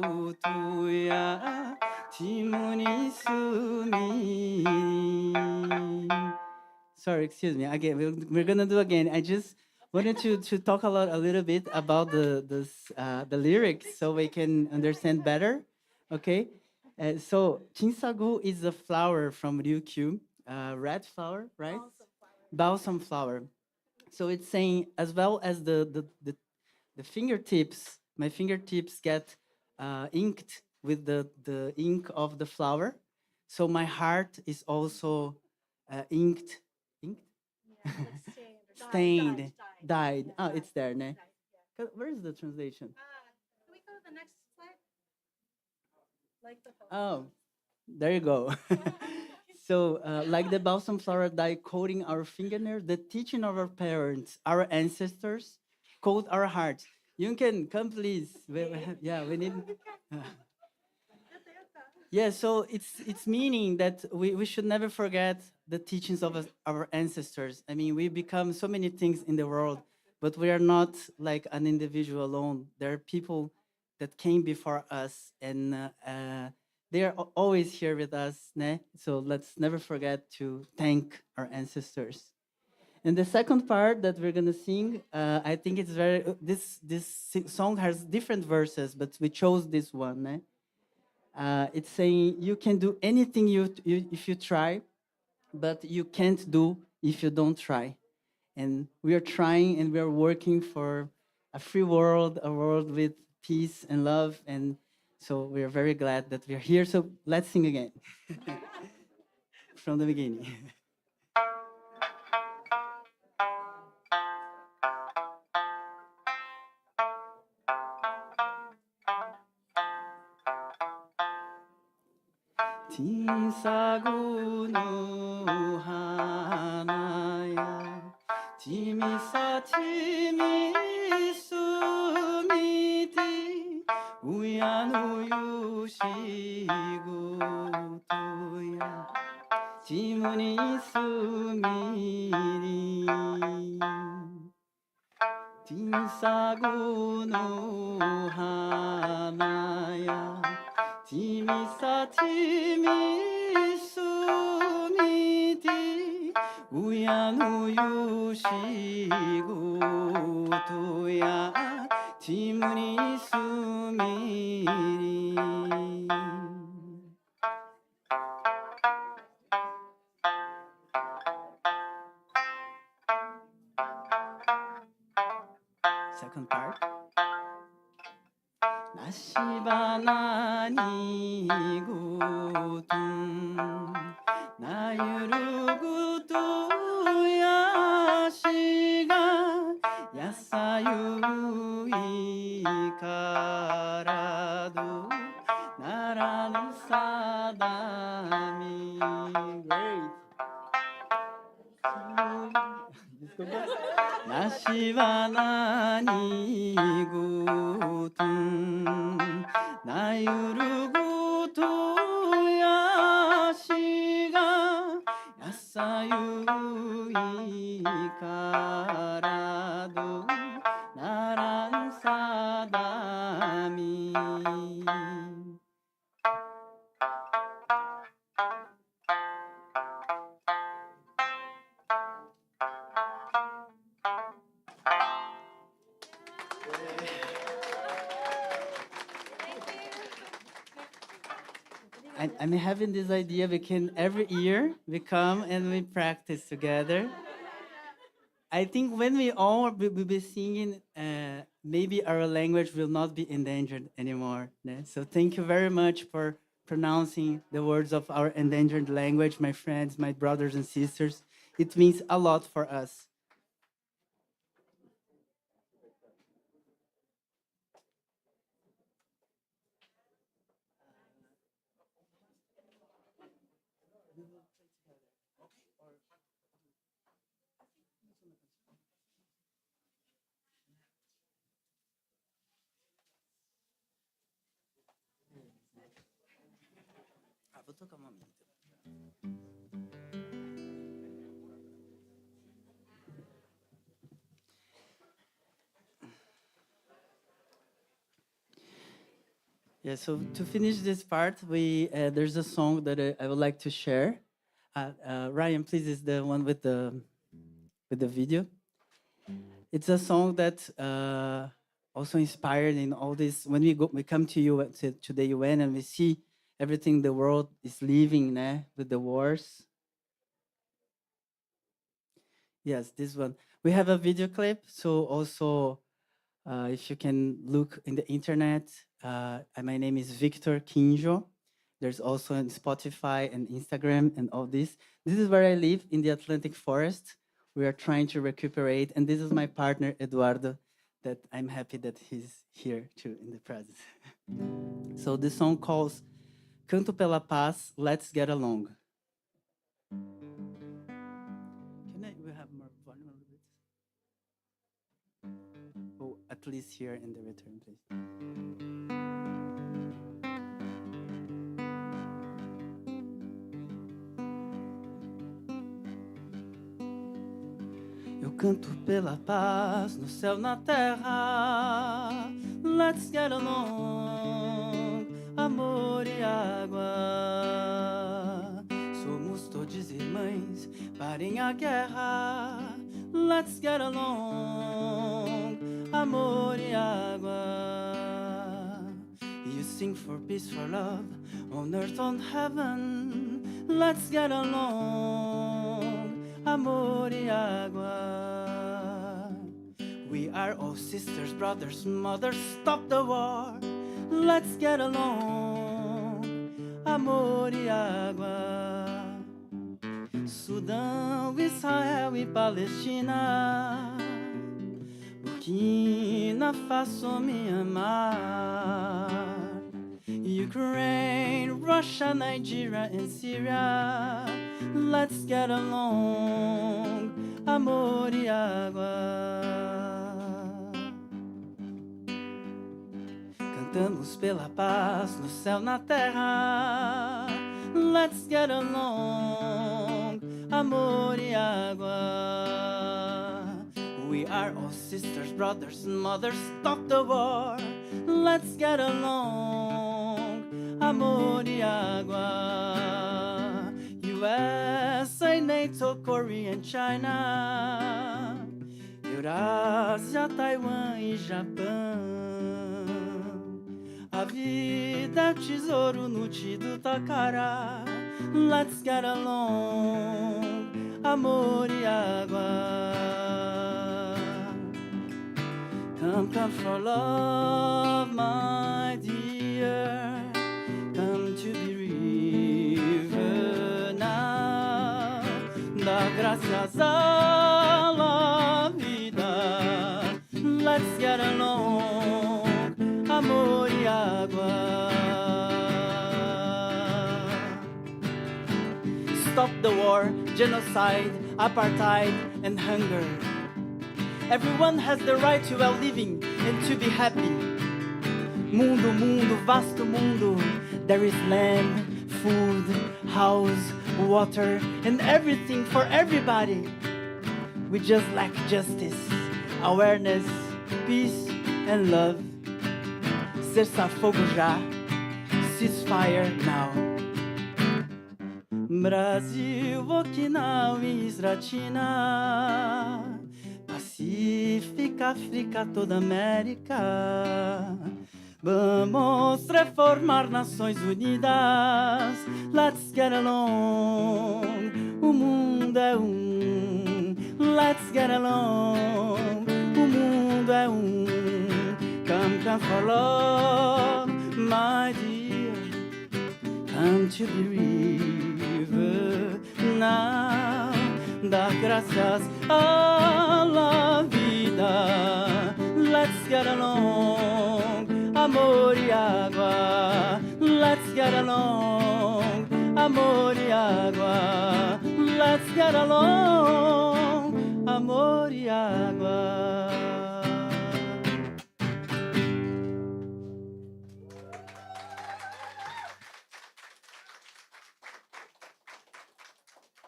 우야노유시구토야 지문이수미 Sorry, excuse me. Again, we're gonna do again. I just wanted to talk a little bit about the lyrics so we can understand better. Okay, so chinsagu is a flower from Ryukyu, red flower, right? Balsam flower. So it's saying as well as the fingertips. My fingertips get inked with the ink of the flower. So my heart is also inked. Stained, dyed. Oh, it's there, ne? Where is the translation? Can we go to the next slide? Like the Oh, there you go. So, like the balsam flower dye coating our fingernails, the teaching of our parents, our ancestors, coat our hearts. Yunken, come please. Yeah, we need. Yeah, so it's meaning that we should never forget the teachings of our ancestors. I mean, we become so many things in the world, but we are not like an individual alone. There are people that came before us, and they are always here with us. Ne? So let's never forget to thank our ancestors. And the second part that we're gonna sing, I think it's very. This song has different verses, but we chose this one. Ne? It's saying you can do anything if you try, but you can't do if you don't try. And we are trying and we are working for a free world, a world with peace and love. And so we are very glad that we are here. So let's sing again from the beginning. tim사구노 하나야 티미사티미수미디 우야노유시구토야 지문이수미리 tim사구노 하나야 티미사티미수미디 우야노유시구토야 지문이수미리 Second part. 나시바나니구둔 나유루구두야시가 야사유이카라두 나라는 사다미 Great. 나시바나니 구둔 나유르구두야 시가 야사유이카라도 나란 사다미 I'm having this idea we can every year we come and we practice together. I think when we all will be singing, maybe our language will not be endangered anymore. né? So thank you very much for pronouncing the words of our endangered language, my friends, my brothers and sisters. It means a lot for us. Vou tocar uma minha. Yeah, so to finish this part, there's a song that I would like to share. Ryan, please, is the one with the video. It's a song that also inspired in all this. When we come to the UN and we see everything the world is living with the wars. Yes, this one. We have a video clip, so also if you can look in the internet, my name is Victor Kinjo. There's also on Spotify and Instagram and all this. This is where I live in the Atlantic forest. We are trying to recuperate, and this is my partner, Eduardo, that I'm happy that he's here too in the presence. So this song calls Canto pela Paz, Let's Get Along. We have more volume a little bit? Oh, at least here in the return, please. Eu canto pela paz no céu, na terra. Let's get along, amor e água. Somos todos irmãos, parem a guerra. Let's get along, amor e água. You sing for peace, for love, on earth, on heaven. Let's get along, amor e água. We are all sisters, brothers, mothers, stop the war. Let's get along, amor e água. Sudão, Israel e Palestina, Burkina Faso, Myanmar, Ukraine, Russia, Nigeria and Syria. Let's get along, amor e água. Cantamos pela paz no céu, na terra. Let's get along, amor e água. We are all sisters, brothers, mothers, stop the war. Let's get along, amor e água. USA, NATO, Korea and China, Eurásia, Taiwan e Japão. A vida é tesouro no do Tacará. Let's get along, amor e água. Come, come for love, my dear. Come to be river now. Dá graças a la vida. Let's get along, amor e água. Stop the war, genocide, apartheid, and hunger. Everyone has the right to well living and to be happy. Mundo, mundo, vasto mundo. There is land, food, house, water, and everything for everybody. We just lack justice, awareness, peace, and love. Cessar fogo já, ceasefire now. Brasil, Okinawa, Isratina, Pacífica, África, toda América. Vamos reformar Nações Unidas. Let's get along. O mundo é Let's get along. O mundo é Come, come for love, my dear. Come to the river now. Dar gracias a la vida. Let's get along. Amor y agua. Let's get along. Amor y agua. Let's get along. Amor y agua.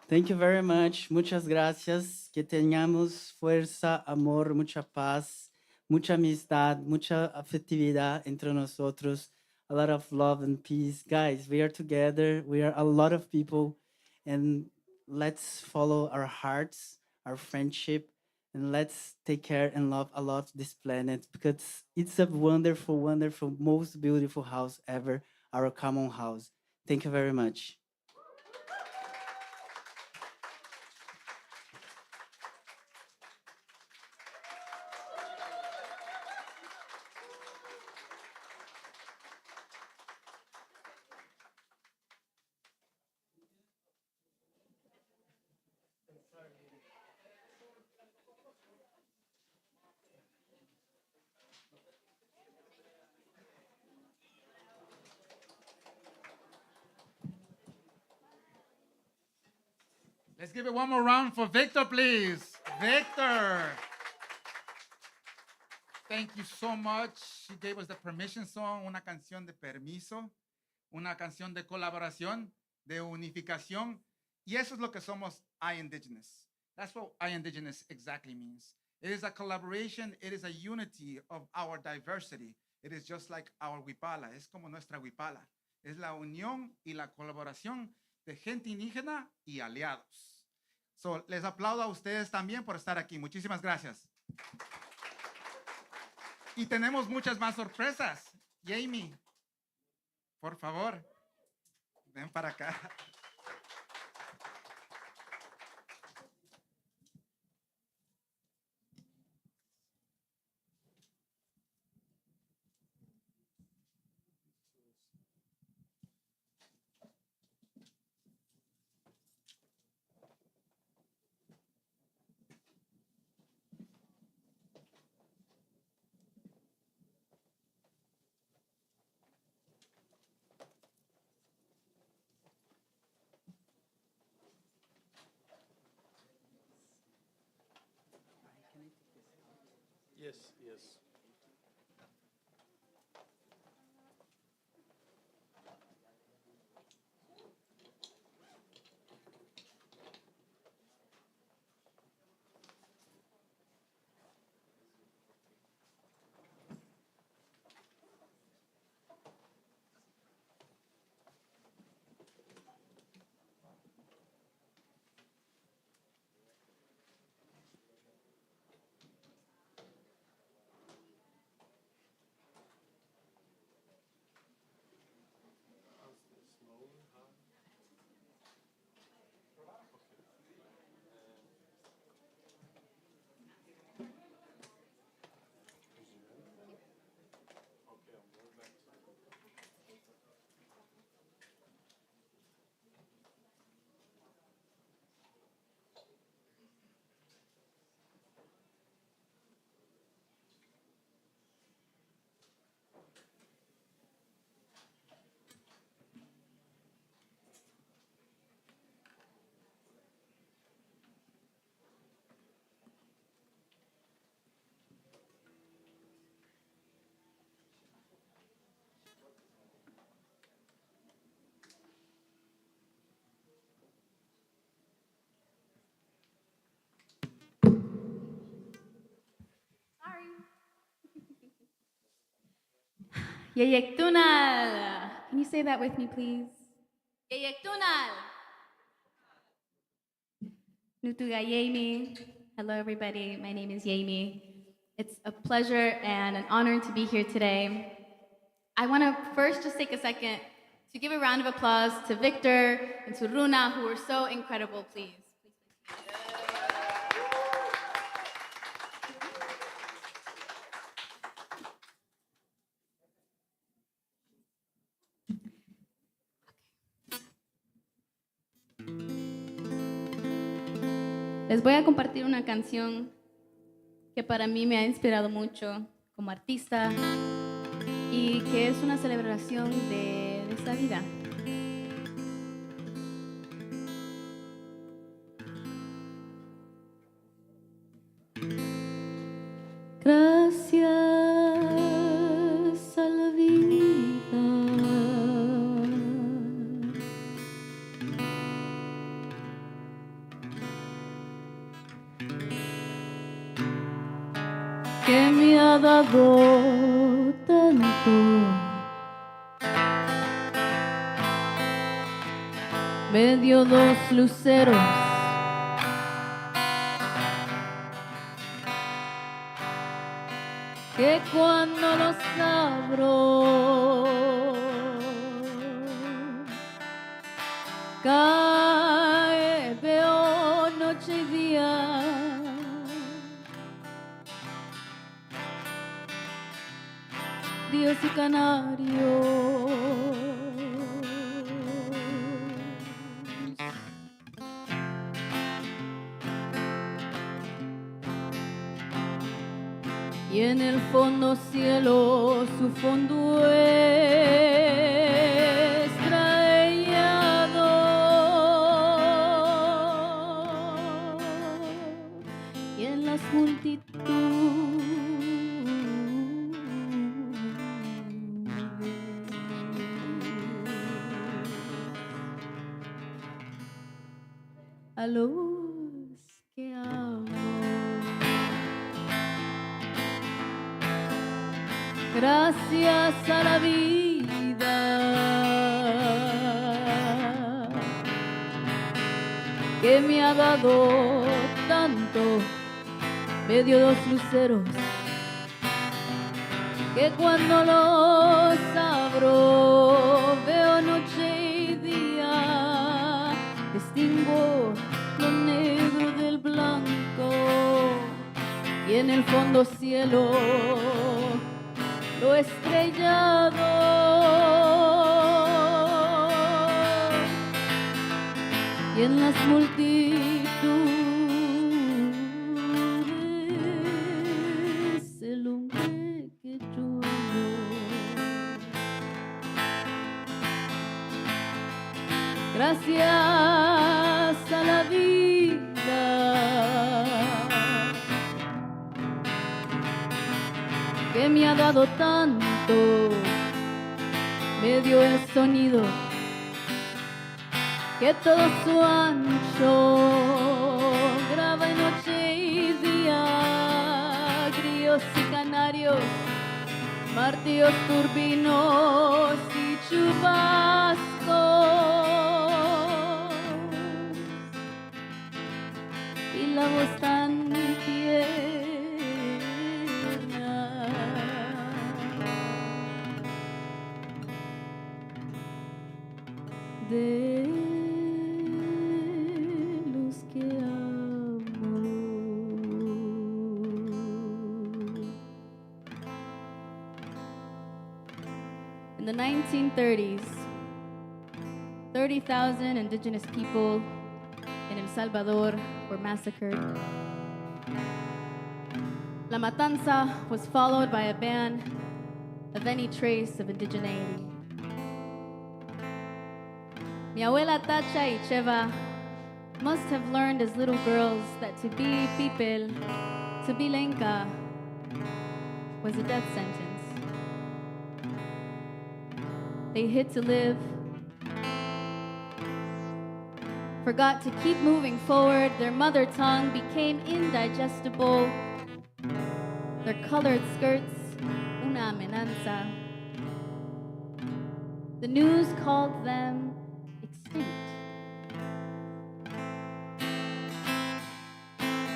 Thank you very much. Muchas gracias. Que tengamos fuerza, amor, mucha paz, mucha amistad, mucha afectividad entre nosotros. A lot of love and peace. Guys, we are together. We are a lot of people. And let's follow our hearts, our friendship, and let's take care and love a lot this planet because it's a wonderful, wonderful, most beautiful house ever, our common house. Thank you very much. Let's give it one more round for Victor, please. Victor. Thank you so much. She gave us the permission song, una canción de permiso, una canción de colaboración, de unificación. Y eso es lo que somos iINDIGENOUS. That's what iINDIGENOUS exactly means. It is a collaboration. It is a unity of our diversity. It is just like our huipala. Es como nuestra huipala. Es la unión y la colaboración de gente indígena y aliados. So, les aplaudo a ustedes también por estar aquí. Muchísimas gracias. Y tenemos muchas más sorpresas. Jamie, por favor, ven para acá. Yeyektunal. Can you say that with me, please? Yeyektunal. Nutuga Yemi. Hello, everybody. My name is Yemi. It's a pleasure and an honor to be here today. I want to first just take a second to give a round of applause to Victor and to Runa, who were so incredible, please. Les voy a compartir una canción que para mí me ha inspirado mucho como artista y que es una celebración de esta vida. Gracias a la vida que me ha dado tanto, me dio dos luceros que cuando los abro cae, veo noche y día. Dios y canarios. Y en el fondo cielo su fondo estrellado y en las a los que amo. Gracias a la vida que me ha dado tanto, me dio dos luceros que cuando los abro veo noche y día, distingo lo negro del blanco y en el fondo cielo lo estrellado y en las multitudes el hombre que yo amo. Gracias a la vida que me ha dado tanto, me dio el sonido que todo su ancho graba en noche y día, grillos y canarios, martillos, turbinos y chubascos y la voz tan tierna de los que amo. In the 1930s, 30,000 indigenous people in El Salvador were massacred. La Matanza was followed by a ban of any trace of indigeneity. Mi abuela Tacha y Cheva must have learned as little girls that to be people, to be Lenca, was a death sentence. They hid to live, forgot to keep moving forward. Their mother tongue became indigestible. Their colored skirts, una amenaza. The news called them extinct.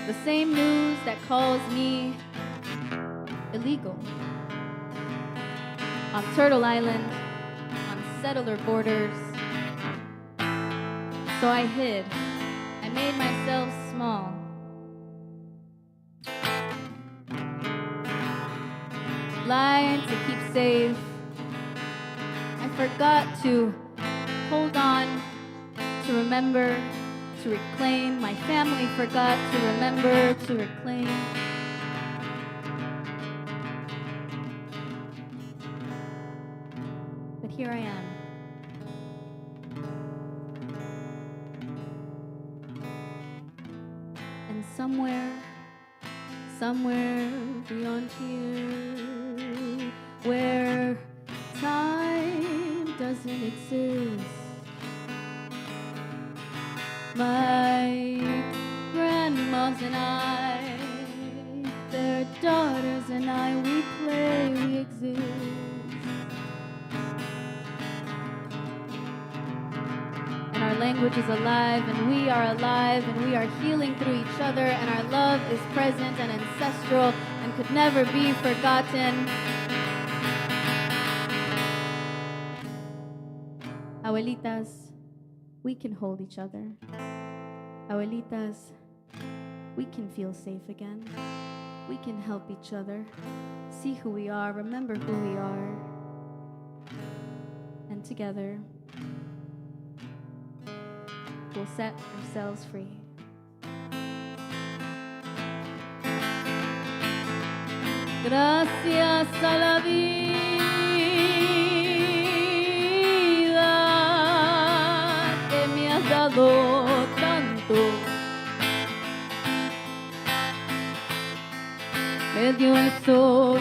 The same news that calls me illegal. On Turtle Island, on settler borders. So I hid. I made myself small. Lied to keep safe. I forgot to hold on, to remember, to reclaim. My family forgot to remember, to reclaim. But here I am. And somewhere beyond here, where time doesn't exist, my grandmas and I, their daughters and I, we play, we exist. And our language is alive, and we are alive, and we are healing through each other, and our love is present and ancestral and could never be forgotten. Abuelitas, we can hold each other. Abuelitas, we can feel safe again. We can help each other. See who we are, remember who we are. And together, we'll set ourselves free. Gracias a la vida que me has dado tanto. Me dio el sol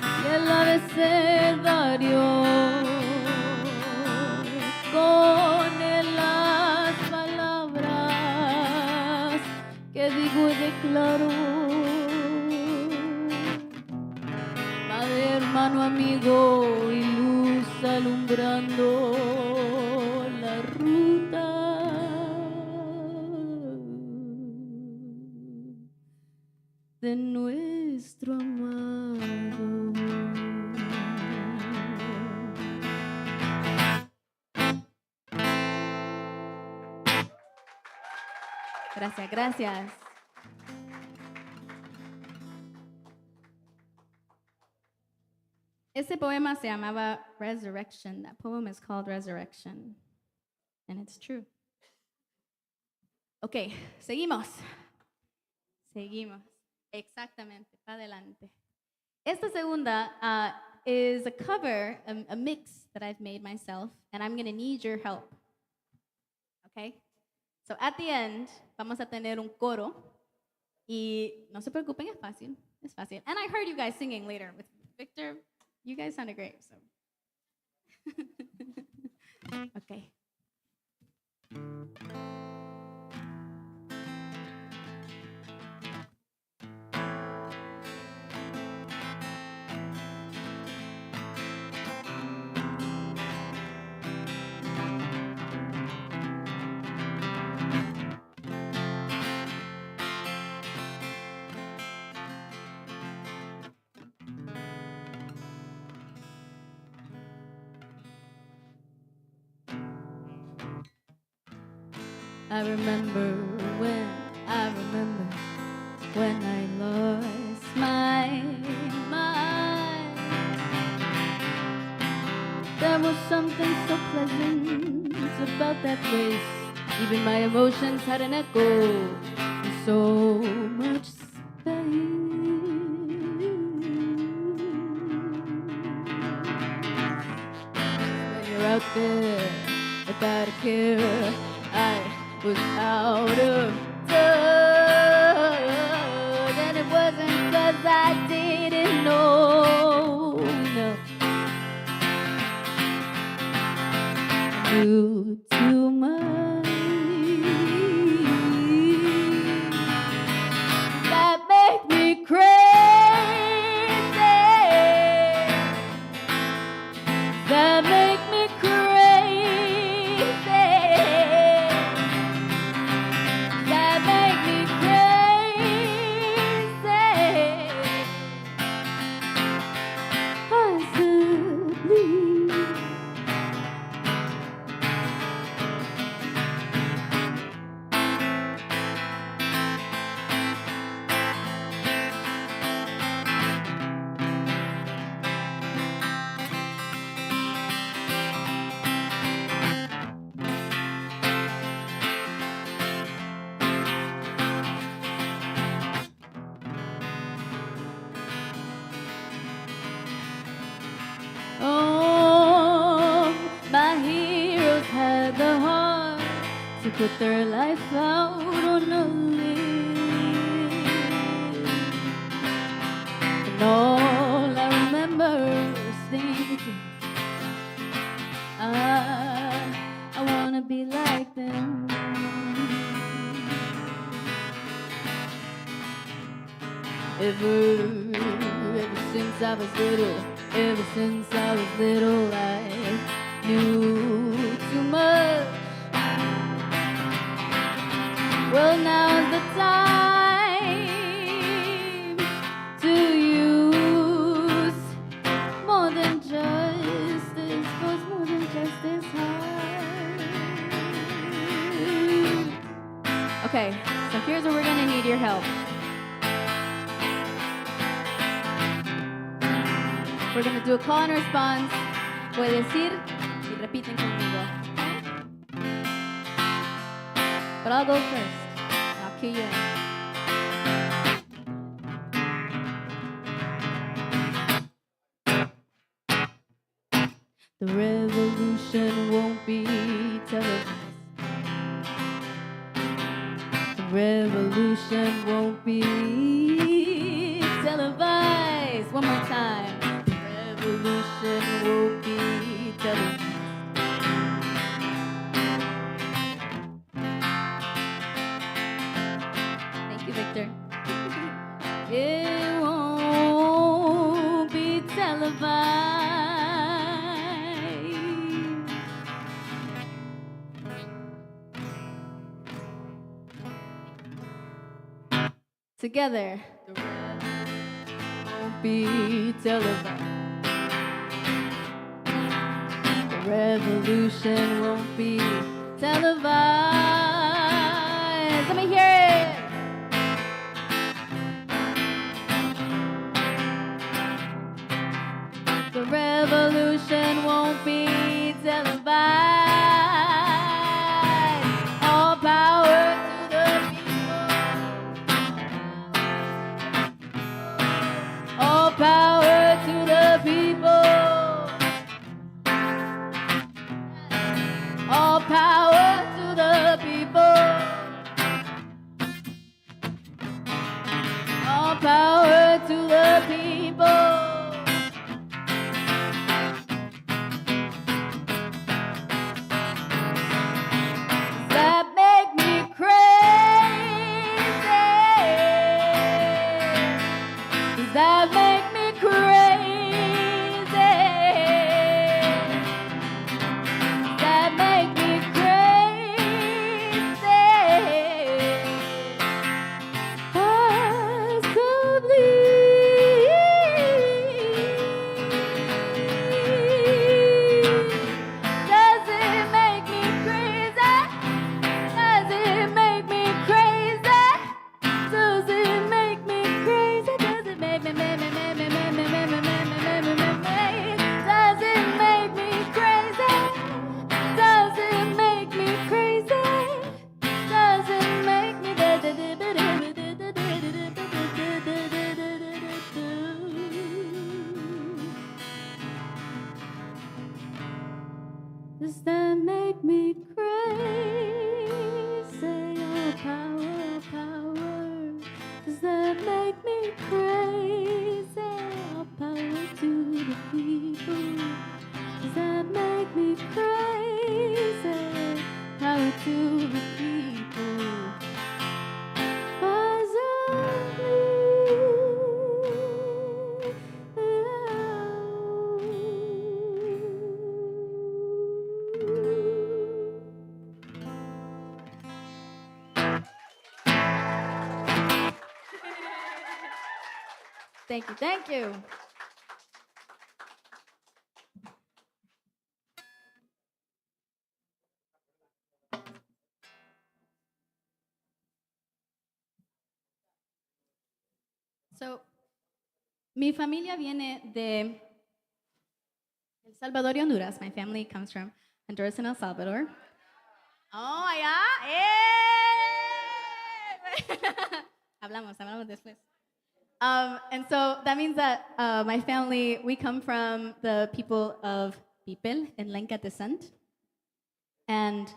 y el abecedario con las palabras que digo y declaro. Madre, hermano, amigo y luz alumbrando la ruta de nuestro amado. Gracias, gracias. Este poema se llamaba Resurrection. That poem is called Resurrection. And it's true. Ok, seguimos. Seguimos. Exactamente, para adelante. Esta segunda is a cover, a mix that I've made myself, and I'm going to need your help. Okay? So at the end, vamos a tener un coro, y no se preocupen, es fácil, es fácil. And I heard you guys singing later with Victor. You guys sounded great, so. Okay. I remember when I lost my mind. There was something so pleasant about that place. Even my emotions had an echo in so much space. When you're out there without a care, I was out of touch, and it wasn't 'cause I didn't know, no. I knew too much. That made me crazy. put their life out on a limb. And all I remember is thinking, I wanna be like them. Ever since I was little, ever since I was little, I knew too much. Well, now's the time to use more than just this, cause more than just this heart. Okay, so here's where we're gonna need your help. We're gonna do a call and response. Puedes ir y repiten conmigo. But I'll go first. I'll cue you in. The revolution won't be televised. The revolution won't be televised. One more time. The revolution won't be televised. Thank you, Victor. It won't be televised. Together. The revolution won't be televised. The revolution won't be televised. Let me hear it. The revolution won't be televised. All power to the people. All power to the people. All power to the people. All power to the people. That make me crazy. Does that make me crazy? Does that make me crazy? Possibly. Does it make me crazy? Does it make me crazy? Does it make me crazy? Does it make me, Does it make me crazy? Does it make me crazy? Does it make me Does that make me crazy? Oh, power, power. Does that make me crazy? Oh, power to the people. Does that make me crazy? Power to the people. Thank you, thank you. So, mi familia viene de El Salvador y Honduras. My family comes from Honduras and El Salvador. Oh, allá. Hablamos después. And so that means that my family, we come from the people of Pipil and Lenca descent. And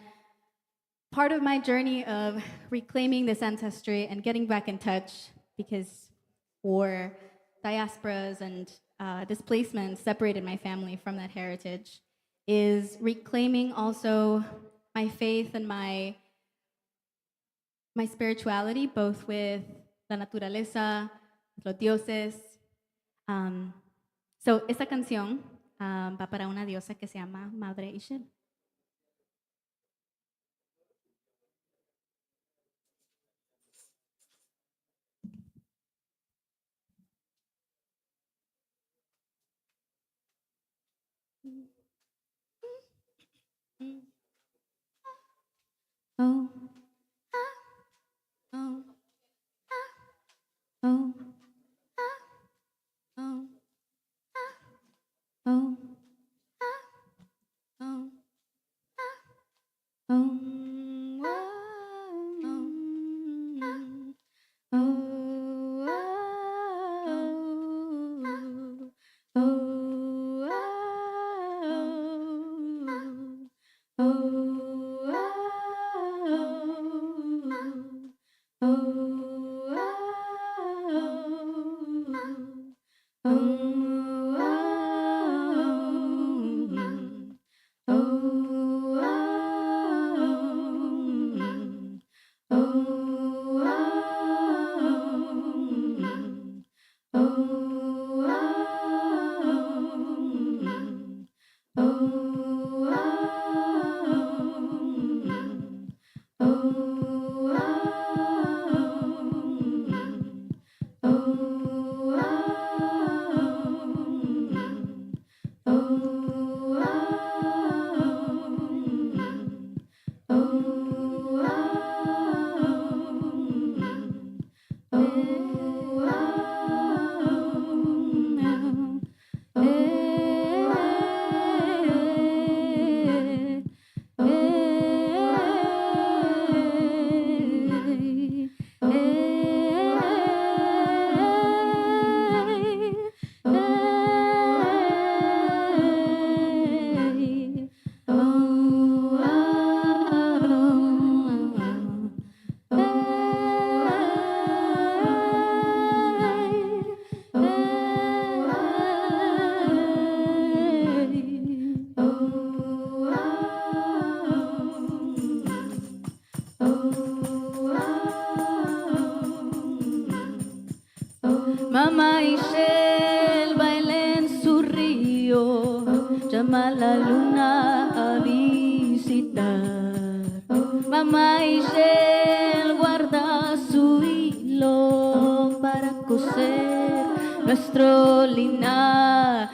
part of my journey of reclaiming this ancestry and getting back in touch, because war, diasporas, and displacement separated my family from that heritage, is reclaiming also my faith and my spirituality, both with la naturaleza, los dioses. So esta canción va para una diosa que se llama Madre Ixchel. Oh, oh, oh, oh, oh, oh, Mama Ixchel baila en su río, llama a la luna a visitar. Mamá Ixchel guarda su hilo para coser nuestro linaje.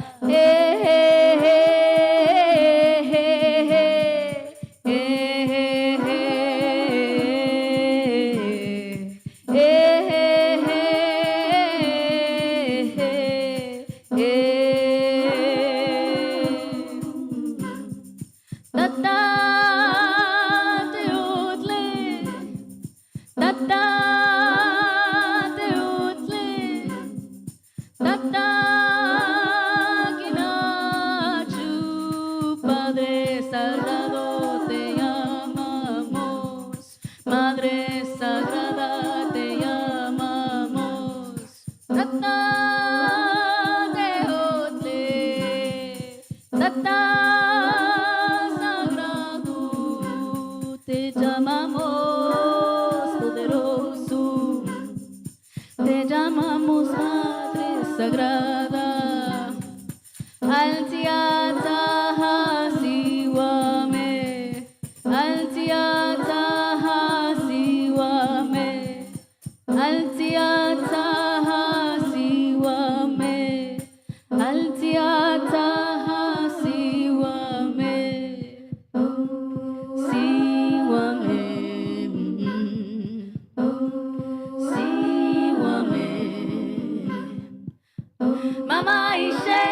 Mama Ixchel,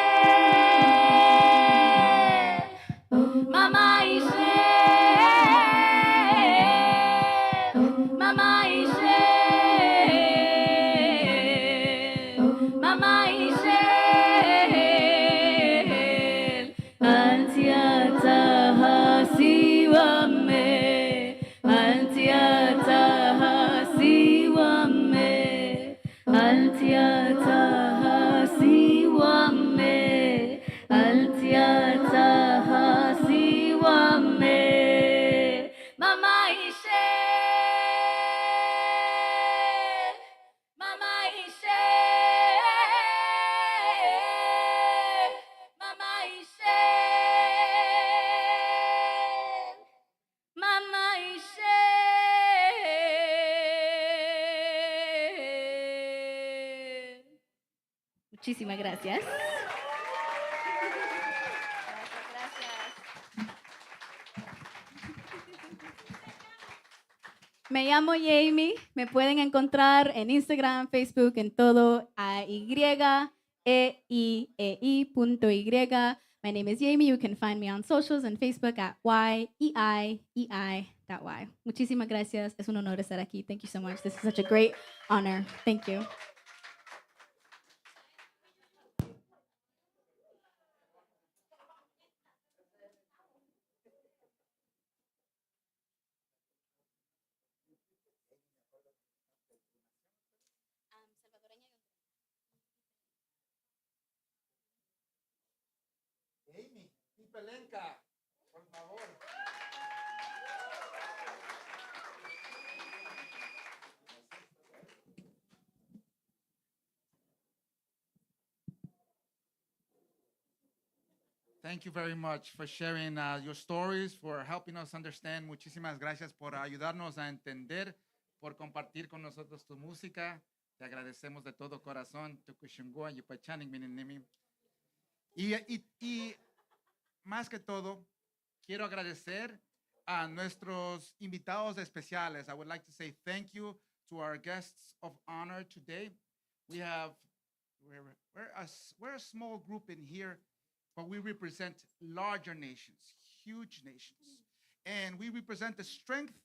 Mama Ixchel, Mama Ixchel, Mama Ixchel, Antiata Hasiwame. Muchísimas gracias. Me llamo Jamie, me pueden encontrar en Instagram, Facebook, en todo, a YEIEI.Y. My name is Jamie. You can find me on socials and Facebook at YEIEI.Y. Muchísimas gracias. Es un honor estar aquí. Thank you so much. This is such a great honor. Thank you. Amy, Pipelenca, por favor. Thank you very much for sharing your stories, for helping us understand. Muchísimas gracias por ayudarnos a entender, por compartir con nosotros tu música. Te agradecemos de todo corazón. Y más que todo, quiero agradecer a nuestros invitados especiales. I would like to say thank you to our guests of honor today. We're a small group in here, but we represent larger nations, huge nations. And we represent the strength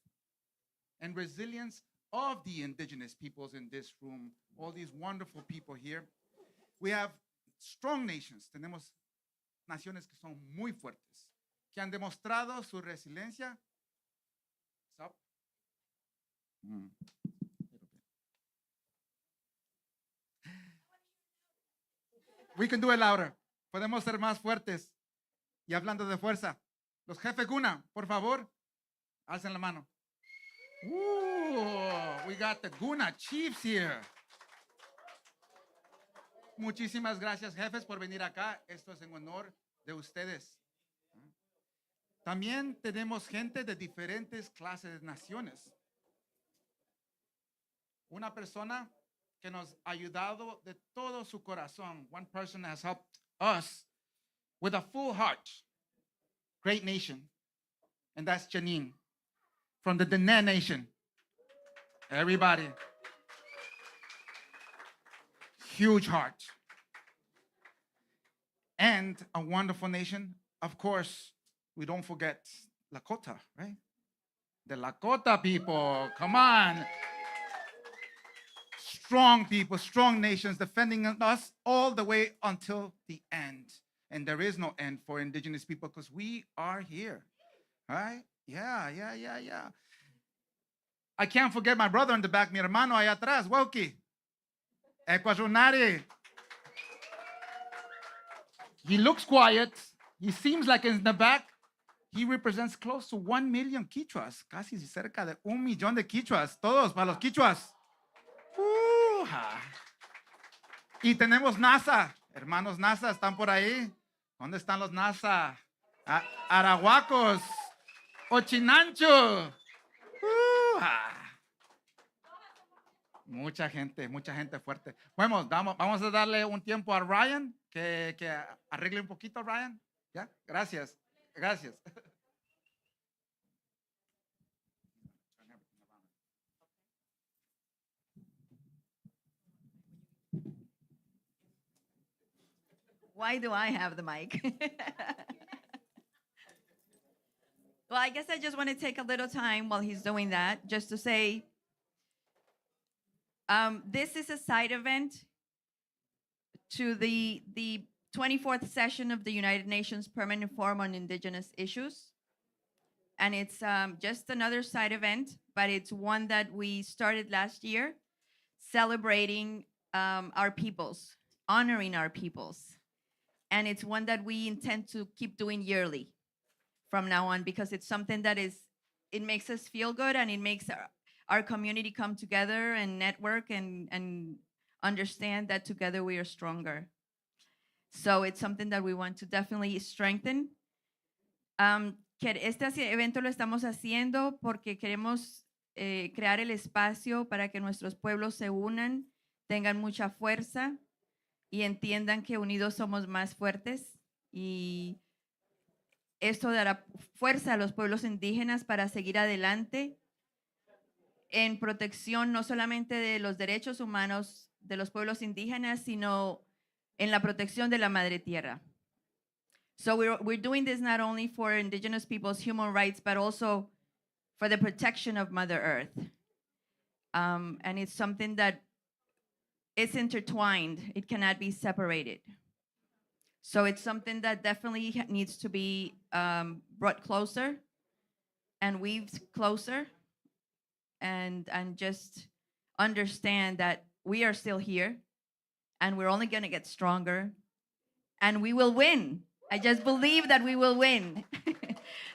and resilience of the indigenous peoples in this room, all these wonderful people here. We have strong nations. Tenemos naciones que son muy fuertes, que han demostrado su resiliencia. Stop. We can do it louder. Podemos ser más fuertes. Y hablando de fuerza, los jefes Guna, por favor, alcen la mano. We got the Guna chiefs here. Muchísimas gracias, jefes, por venir acá. Esto es en honor de ustedes. También tenemos gente de diferentes clases de naciones. Una persona que nos ha ayudado de todo su corazón. One person has helped us with a full heart. Great nation. And that's Janine from the Dene Nation. Everybody. Huge heart. And a wonderful nation. Of course, we don't forget Lakota, right? The Lakota people, come on. Strong people, strong nations defending us all the way until the end. And there is no end for indigenous people because we are here, right? Yeah. I can't forget my brother in the back, mi hermano allá atrás, Woki. Equazunari. He looks quiet. He seems like in the back. He represents close to 1 million Quichuas, casi cerca de 1 millón de Quichuas. Todos para los Quichuas. Y tenemos NASA. Hermanos NASA, ¿están por ahí? ¿Dónde están los NASA? Arahuacos. Ochinancho. Mucha gente fuerte. Bueno, vamos a darle un tiempo a Ryan, que arregle un poquito, Ryan. ¿Ya? Gracias. Why do I have the mic? Well, I guess I just want to take a little time while he's doing that, just to say, this is a side event to the 24th session of the United Nations Permanent Forum on Indigenous Issues. And it's just another side event, but it's one that we started last year, celebrating our peoples, honoring our peoples. And it's one that we intend to keep doing yearly from now on, because it's something that it makes us feel good, and it makes our community come together and network and understand that together we are stronger. So it's something that we want to definitely strengthen. Este evento lo estamos haciendo porque queremos crear el espacio para que nuestros pueblos se unan, tengan mucha fuerza y entiendan que unidos somos más fuertes, y esto dará fuerza a los pueblos indígenas para seguir adelante en protección no solamente de los derechos humanos de los pueblos indígenas, sino en la protección de la madre tierra. So we're doing this not only for indigenous people's human rights, but also for the protection of Mother Earth. And it's something that is intertwined. It cannot be separated. So it's something that definitely needs to be brought closer and weaved closer, and just understand that we are still here and we're only going to get stronger and we will win. I just believe that we will win.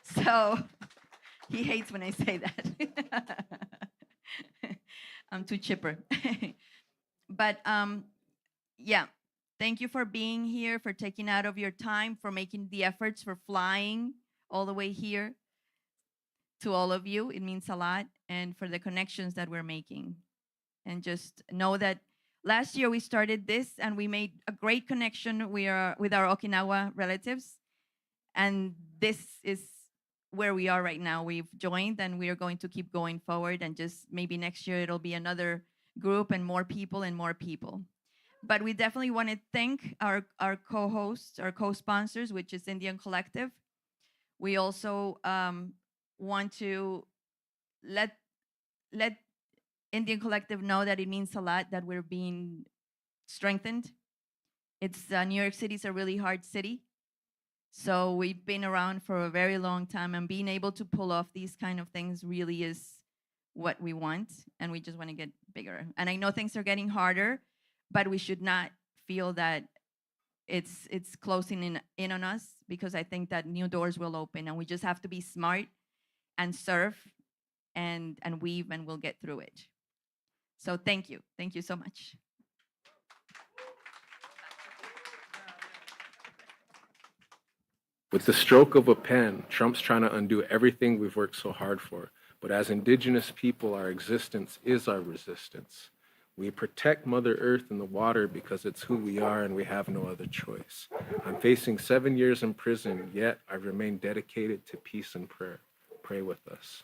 So he hates when I say that. I'm too chipper. But yeah, thank you for being here, for taking out of your time, for making the efforts, for flying all the way here. To all of you, it means a lot, and for the connections that we're making. And just know that last year we started this and we made a great connection with our Okinawa relatives. And this is where we are right now. We've joined and we are going to keep going forward, and just maybe next year it'll be another group and more people and more people. But we definitely want to thank our co-hosts, our co-sponsors, which is Indian Collective. We also want to let Indian Collective know that it means a lot that we're being strengthened. It's New York City is a really hard city. So we've been around for a very long time, and being able to pull off these kind of things really is what we want, and we just want to get bigger. And I know things are getting harder, but we should not feel that it's closing in on us, because I think that new doors will open, and we just have to be smart and serve and weave, and we'll get through it. So thank you so much. With the stroke of a pen, Trump's trying to undo everything we've worked so hard for. But as indigenous people, our existence is our resistance. We protect Mother Earth and the water because it's who we are and we have no other choice. I'm facing 7 years in prison, yet I remain dedicated to peace and prayer. Pray with us.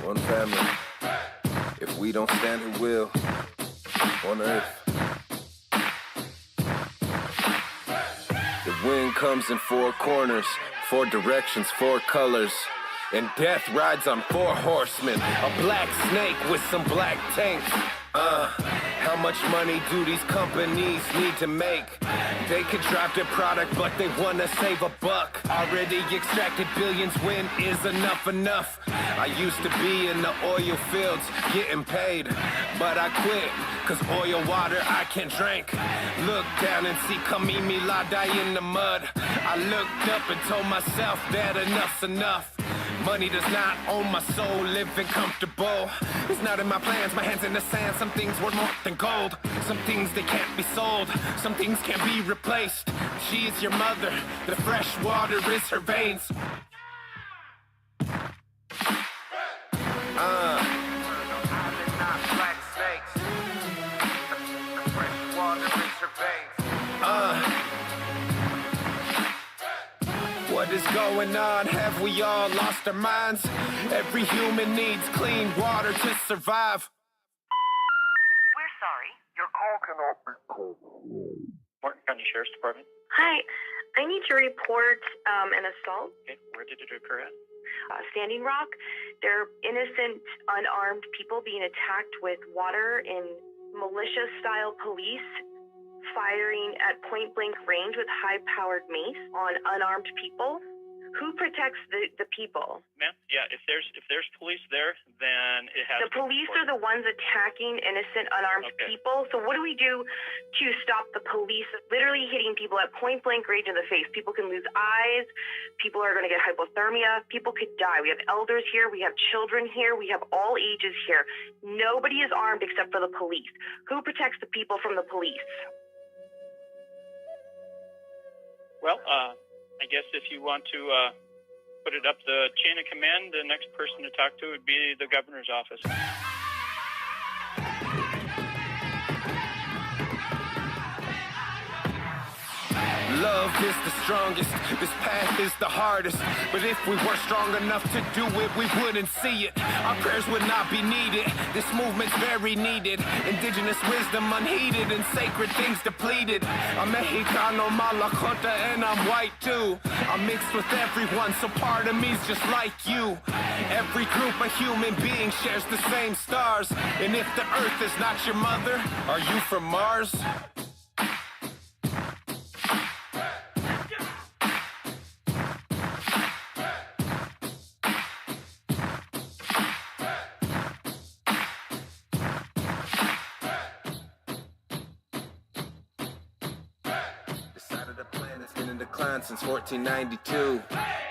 One family. If we don't stand, who will? On earth. The wind comes in four corners, four directions, four colors. And death rides on four horsemen. A black snake with some black tanks. How much money do these companies need to make? They could drop their product, but they wanna save a buck. Already extracted billions, when is enough? I used to be in the oil fields, getting paid, but I quit, cause oil water I can't drink. Look down and see Kamimi Ladai in the mud. I looked up and told myself that enough's enough. Money does not own my soul, living comfortable. It's not in my plans, my hands in the sand. Some things worth more than gold. Some things they can't be sold. Some things can't be replaced. She is your mother, the fresh water is her veins. What is going on? Have we all lost our minds? Every human needs clean water to survive. We're sorry. Your call cannot be called. Martin County Sheriff's Department. Hi. I need to report an assault. Okay. Where did it occur at? Standing Rock. There are innocent, unarmed people being attacked with water in militia-style police, firing at point-blank range with high-powered mace on unarmed people Who protects the people? Ma'am, yeah, if there's police there, then it has The police are the ones attacking innocent, unarmed people. So what do we do to stop the police literally hitting people at point blank range in the face? People can lose eyes. People are going to get hypothermia. People could die. We have elders here. We have children here. We have all ages here. Nobody is armed except for the police. Who protects the people from the police? Well, I guess if you want to put it up the chain of command, the next person to talk to would be the governor's office. Love is the strongest, this path is the hardest. But if we were strong enough to do it, we wouldn't see it. Our prayers would not be needed. This movement's very needed. Indigenous wisdom unheeded and sacred things depleted. I'm Mexicano, Malakota, and I'm white too. I'm mixed with everyone, so part of me's just like you. Every group of human beings shares the same stars. And if the earth is not your mother, are you from Mars? Since 1492,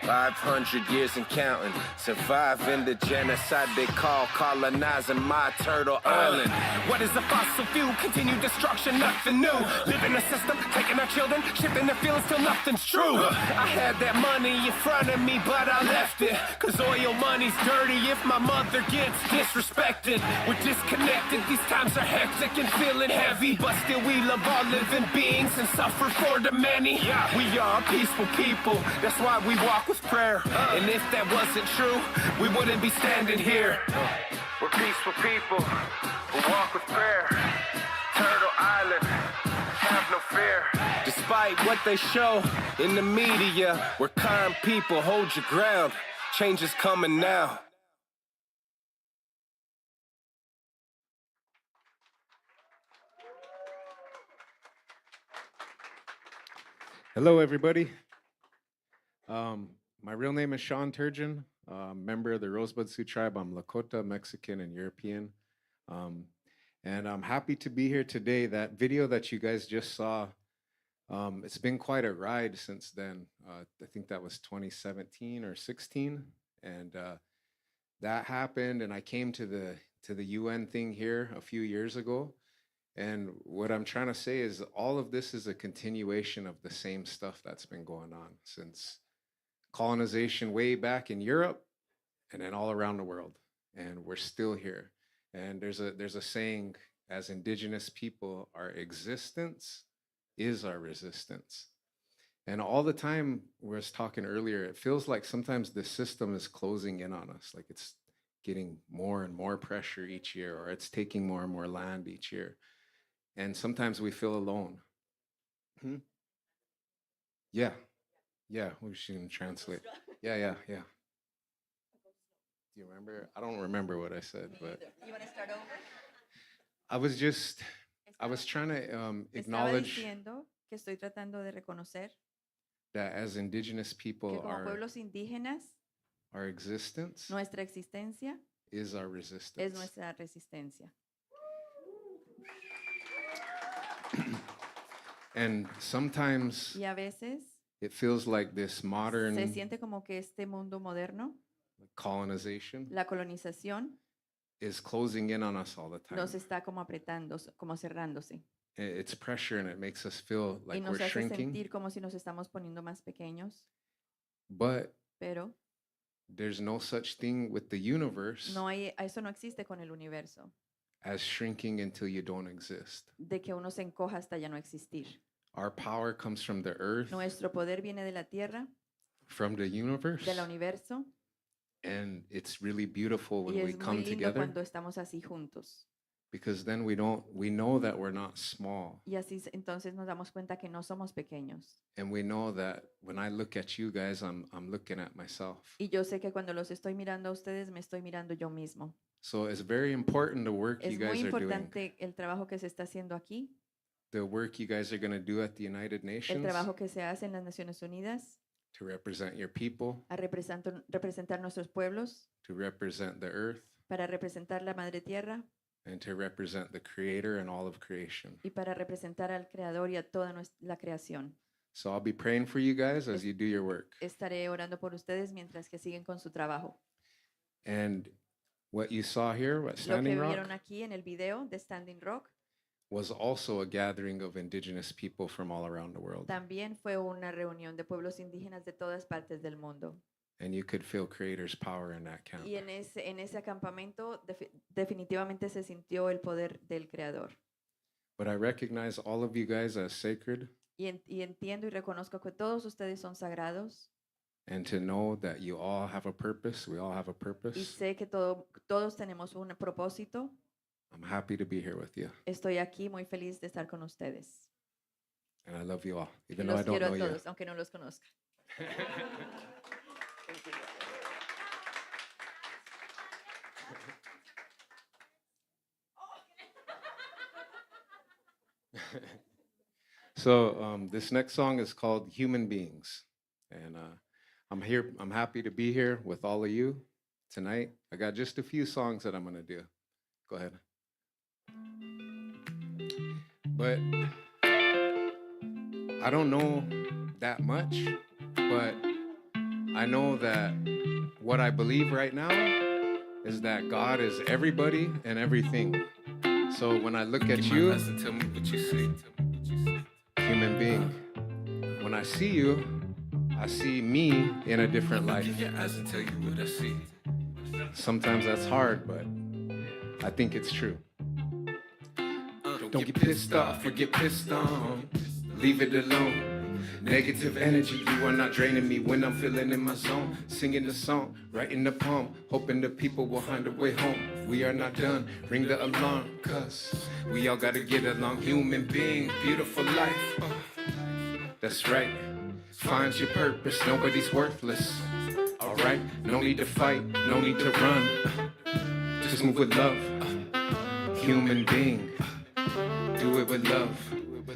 500 years and counting. Surviving the genocide they call colonizing my turtle island. What is a fossil fuel? Continued destruction, nothing new. Live in a system, taking our children, shifting their feelings till nothing's true. I had that money in front of me, but I left it. Cause oil money's dirty if my mother gets disrespected. We're disconnected, these times are hectic and feeling heavy. But still we love all living beings and suffer for the many. We are peaceful people, that's why we walk with prayer. And if that wasn't true, we wouldn't be standing here. We're peaceful people who walk with prayer. Turtle Island, have no fear. Despite what they show in the media, we're kind people, hold your ground. Change is coming now. Hello, everybody. My real name is Sean Turgeon, member of the Rosebud Sioux tribe. I'm Lakota, Mexican, and European. And I'm happy to be here today. That video that you guys just saw, it's been quite a ride since then. I think that was 2017 or 16. And that happened, and I came to the UN thing here a few years ago. And what I'm trying to say is all of this is a continuation of the same stuff that's been going on since colonization way back in Europe and then all around the world. And we're still here. And there's a saying, as Indigenous people, our existence is our resistance. And all the time, we was talking earlier, it feels like sometimes the system is closing in on us, like it's getting more and more pressure each year, or it's taking more and more land each year. And sometimes we feel alone. Yeah, we should translate. Yeah. Do you remember? I don't remember what I said, but You want to start over? I was trying to Estaba acknowledge diciendo que estoy tratando de reconocer that as Indigenous que people, como pueblos indígenas, our existence nuestra existencia is our es resistance. nuestra resistencia. And sometimes Y a veces it feels like this se modern siente como que este mundo moderno, colonization la colonización, is closing in on us all the time. nos está como apretando, como cerrándose. It's pressure and it makes us feel Y like nos we're hace shrinking. sentir como si nos estamos poniendo más pequeños. But Pero there's no such thing with the universe no hay, eso no existe con el universo, as shrinking until you don't exist. de que uno se encoja hasta ya no existir. Our power comes from the earth, Nuestro poder viene de la tierra, from the universe, del universo, and it's really beautiful y when we es come muy lindo together cuando estamos así juntos. because then we know that we're not small, Y así entonces nos damos cuenta que no somos pequeños. and we know that when I look at you guys, I'm looking at myself. Y yo sé que cuando los estoy mirando a ustedes, me estoy mirando yo mismo. So it's very important the work Es you muy guys are doing, importante el trabajo que se está haciendo aquí, the work you guys are going to do at the United el Nations trabajo que se hace en las Naciones Unidas, to represent your people, a representar nuestros pueblos, to represent the earth, para representar la Madre Tierra and to represent the Creator and all of creation. y para representar al Creador y a toda la creación. So I'll be praying for you guys as you do your work. Estaré orando por ustedes mientras que siguen con su trabajo. And what you saw here, what Lo que Standing Rock, vieron aquí en el video de Standing Rock was also a gathering of indigenous people from all around the world. también fue una reunión de pueblos indígenas de todas partes del mundo. And you could feel Creator's power in that camp. Y en ese acampamento definitivamente se sintió el poder del Creador. But I recognize all of you guys as sacred, Y entiendo y reconozco que todos ustedes son sagrados. and to know that you all have a purpose, we all have a Y purpose. sé que todos tenemos un propósito. I'm happy to be here with you, Estoy aquí muy feliz de estar con ustedes. and I love you all, Y even though I los don't quiero know a you. todos, aunque no los conozca. So this next song is called Human Beings. And I'm happy to be here with all of you tonight. I got just a few songs that I'm gonna do. Go ahead. But I don't know that much, but I know that what I believe right now is that God is everybody and everything. So when I look at you, Tell me what you see. human being, when I see you, I see me in a different life. Give your eyes and tell you what I see. Sometimes that's hard, but I think it's true. Don't get pissed off or get pissed on. Leave it alone. Negative energy, you are not draining me when I'm feeling in my zone. Singing the song, writing the poem, hoping the people will find a way home. We are not done, ring the alarm, cause we all gotta get along. Human being, beautiful life. That's right, find your purpose, nobody's worthless. Alright, no need to fight, no need to run. Just move with love. Human being, do it with love.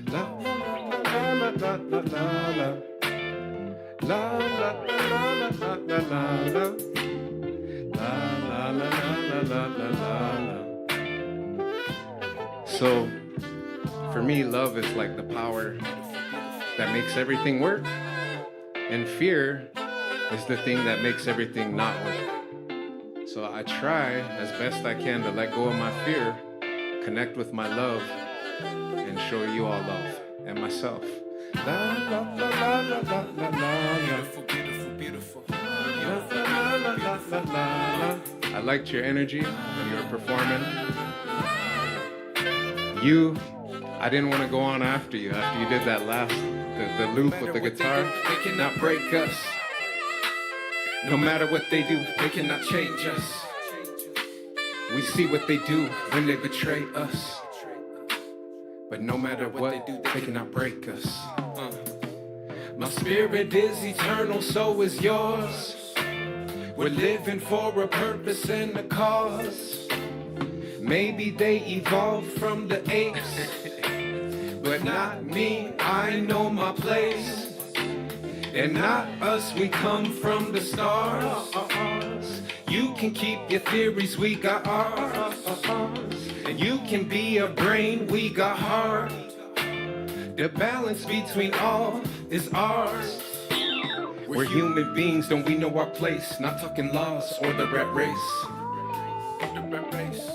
La la la la la la la la la la la la la la la. So for me, love is like the power that makes everything work, and fear is the thing that makes everything not work. So I try as best I can to let go of my fear, connect with my love, and show you all love and myself. La la la la la la la la. Beautiful, beautiful, beautiful. La la la la la la. I liked your energy when you were performing. I didn't want to go on after you did that last, the loop with the guitar. They cannot break us. No matter what they do, they cannot change us. We see what they do when they betray us. But no matter what they do, they cannot break us. My spirit is eternal, so is yours. We're living for a purpose and a cause. Maybe they evolved from the apes, but not me, I know my place. And not us, we come from the stars. You can keep your theories, we got ours. And you can be a brain, we got heart. The balance between all is ours. We're human beings, don't we know our place? Not talking laws or the rat race. The rat race.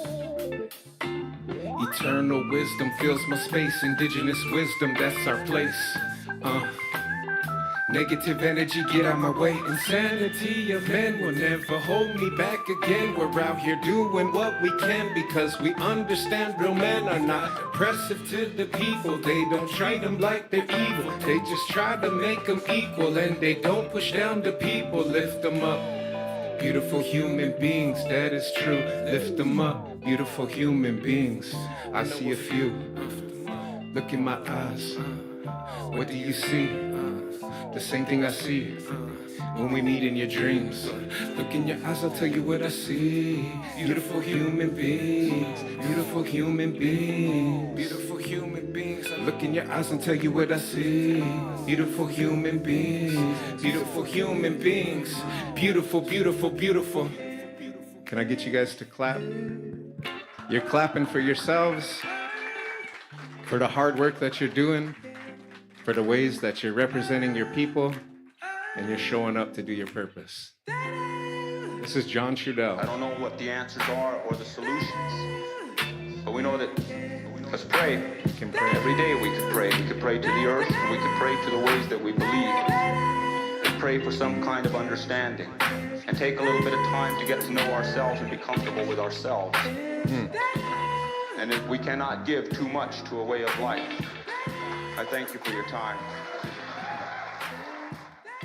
Eternal wisdom fills my space. Indigenous wisdom, that's our place. Negative energy, get out my way. Insanity of men will never hold me back again. We're out here doing what we can because we understand real men are not oppressive to the people. They don't treat them like they're evil. They just try to make them equal, and they don't push down the people, lift them up. Beautiful human beings, that is true. Lift them up, beautiful human beings. I see a few. Look in my eyes. What do you see? The same thing I see when we meet in your dreams. Look in your eyes, I'll tell you what I see. Beautiful human beings, beautiful human beings, beautiful human beings. Look in your eyes and tell you what I see. Beautiful human beings, beautiful human beings, beautiful, beautiful, beautiful. Can I get you guys to clap? You're clapping for yourselves, for the hard work that you're doing, for the ways that you're representing your people, and you're showing up to do your purpose. This is John Choode. I don't know what the answers are or the solutions, but we know that, let's pray. We can pray. Every day we could pray. We could pray to the earth, and we could pray to the ways that we believe. And pray for some kind of understanding. And take a little bit of time to get to know ourselves and be comfortable with ourselves. And if we cannot give too much to a way of life. I thank you for your time.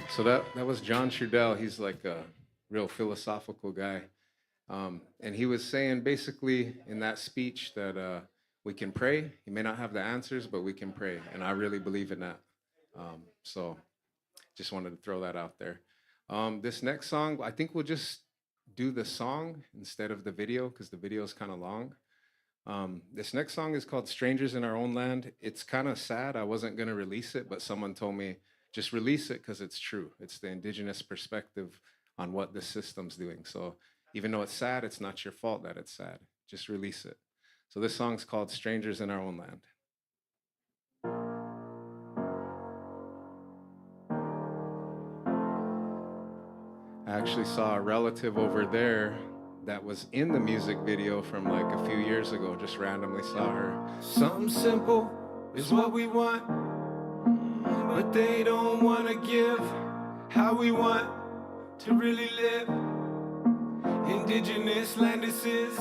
So that was John Choode. He's like a real philosophical guy. And he was saying basically in that speech that we can pray. He may not have the answers, but we can pray. And I really believe in that. So just wanted to throw that out there. This next song, I think we'll just do the song instead of the video because the video is kind of long. This next song is called Strangers in Our Own Land. It's kind of sad. I wasn't going to release it, but someone told me, just release it because it's true. It's the indigenous perspective on what the system's doing. So even though it's sad, it's not your fault that it's sad. Just release it. So this song's called Strangers in Our Own Land. I actually saw a relative over there that was in the music video from like a few years ago, just randomly saw her. Something simple is what we want, but they don't want to give how we want to really live. Indigenous land this is,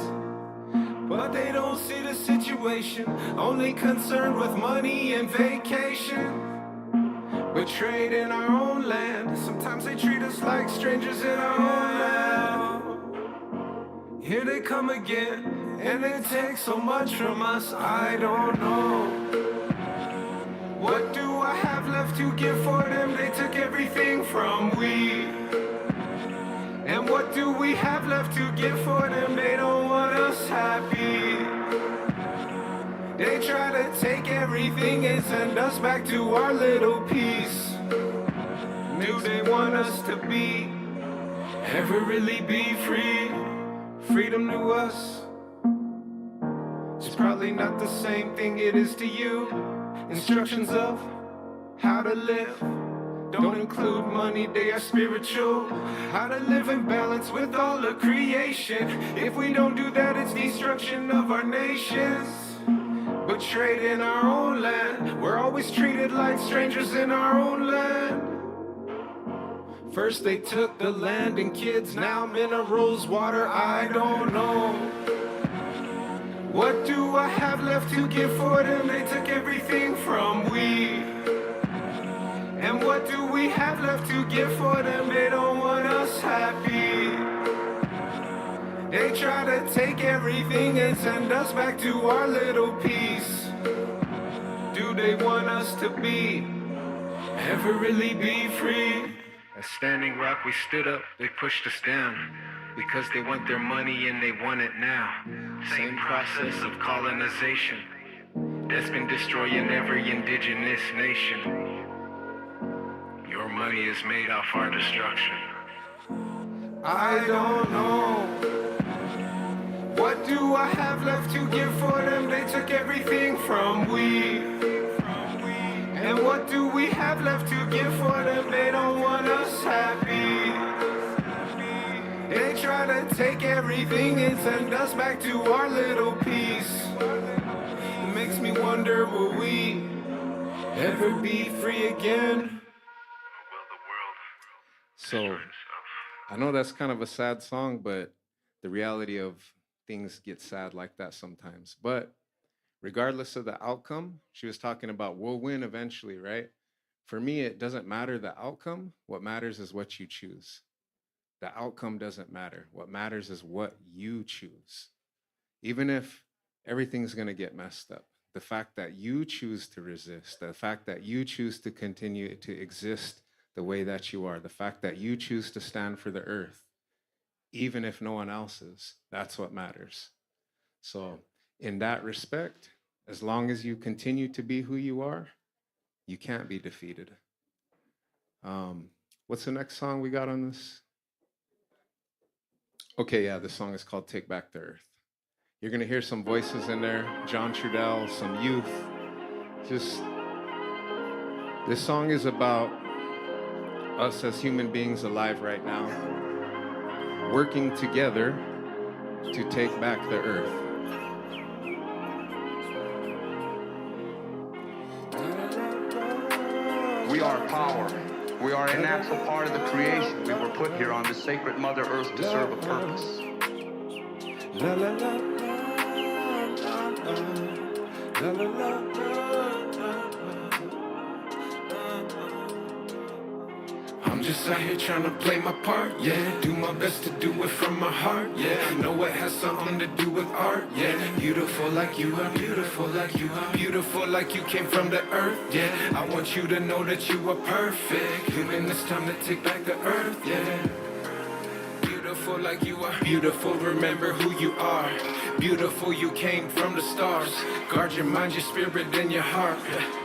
but they don't see the situation, only concerned with money and vacation. But trade in our own land, sometimes they treat us like strangers in our own land. Here they come again, and it takes so much from us, I don't know. What do I have left to give for them? They took everything from we. And what do we have left to give for them? They don't want us happy. They try to take everything and send us back to our little piece. Do they want us to be, ever really be free? Freedom to us is probably not the same thing it is to you. Instructions of how to live don't include money, they are spiritual. How to live in balance with all of creation. If we don't do that, it's destruction of our nations. But trade in our own land, we're always treated like strangers in our own land. First they took the land and kids, now minerals, water, I don't know. What do I have left to give for them? They took everything from we. And what do we have left to give for them? They don't want us happy. They try to take everything and send us back to our little piece. Do they want us to be, ever really be free? As Standing Rock we stood up, they pushed us down. Because they want their money and they want it now. Same process of colonization that's been destroying every indigenous nation. Your money is made off our destruction. I don't know. What do I have left to give for them? They took everything from we. And what do we have left to give for them? They don't want us happy. They try to take everything and send us back to our little piece. It makes me wonder, will we ever be free again? So, I know that's kind of a sad song, but the reality of things get sad like that sometimes. But regardless of the outcome, she was talking about we'll win eventually, right? For me, it doesn't matter the outcome. What matters is what you choose. The outcome doesn't matter. What matters is what you choose. Even if everything's going to get messed up, the fact that you choose to resist, the fact that you choose to continue to exist the way that you are, the fact that you choose to stand for the earth, even if no one else is, that's what matters. So in that respect, As long as you continue to be who you are, you can't be defeated. What's the next song we got on this? Okay, yeah, this song is called Take Back the Earth. You're gonna hear some voices in there, John Trudell, some youth. Just, this song is about us as human beings alive right now, working together to take back the earth. We are power. We are a natural part of the creation. We were put here on this sacred Mother Earth to serve a purpose. La la la la la la I'm just out here trying to play my part, yeah. Do my best to do it from my heart, yeah. I know it has something to do with art, yeah. Beautiful like you are, beautiful like you are, beautiful like you came from the earth, yeah. I want you to know that you are perfect. Human, it's time to take back the earth, yeah. Beautiful like you are, beautiful, remember who you are. Beautiful, you came from the stars. Guard your mind, your spirit, and your heart.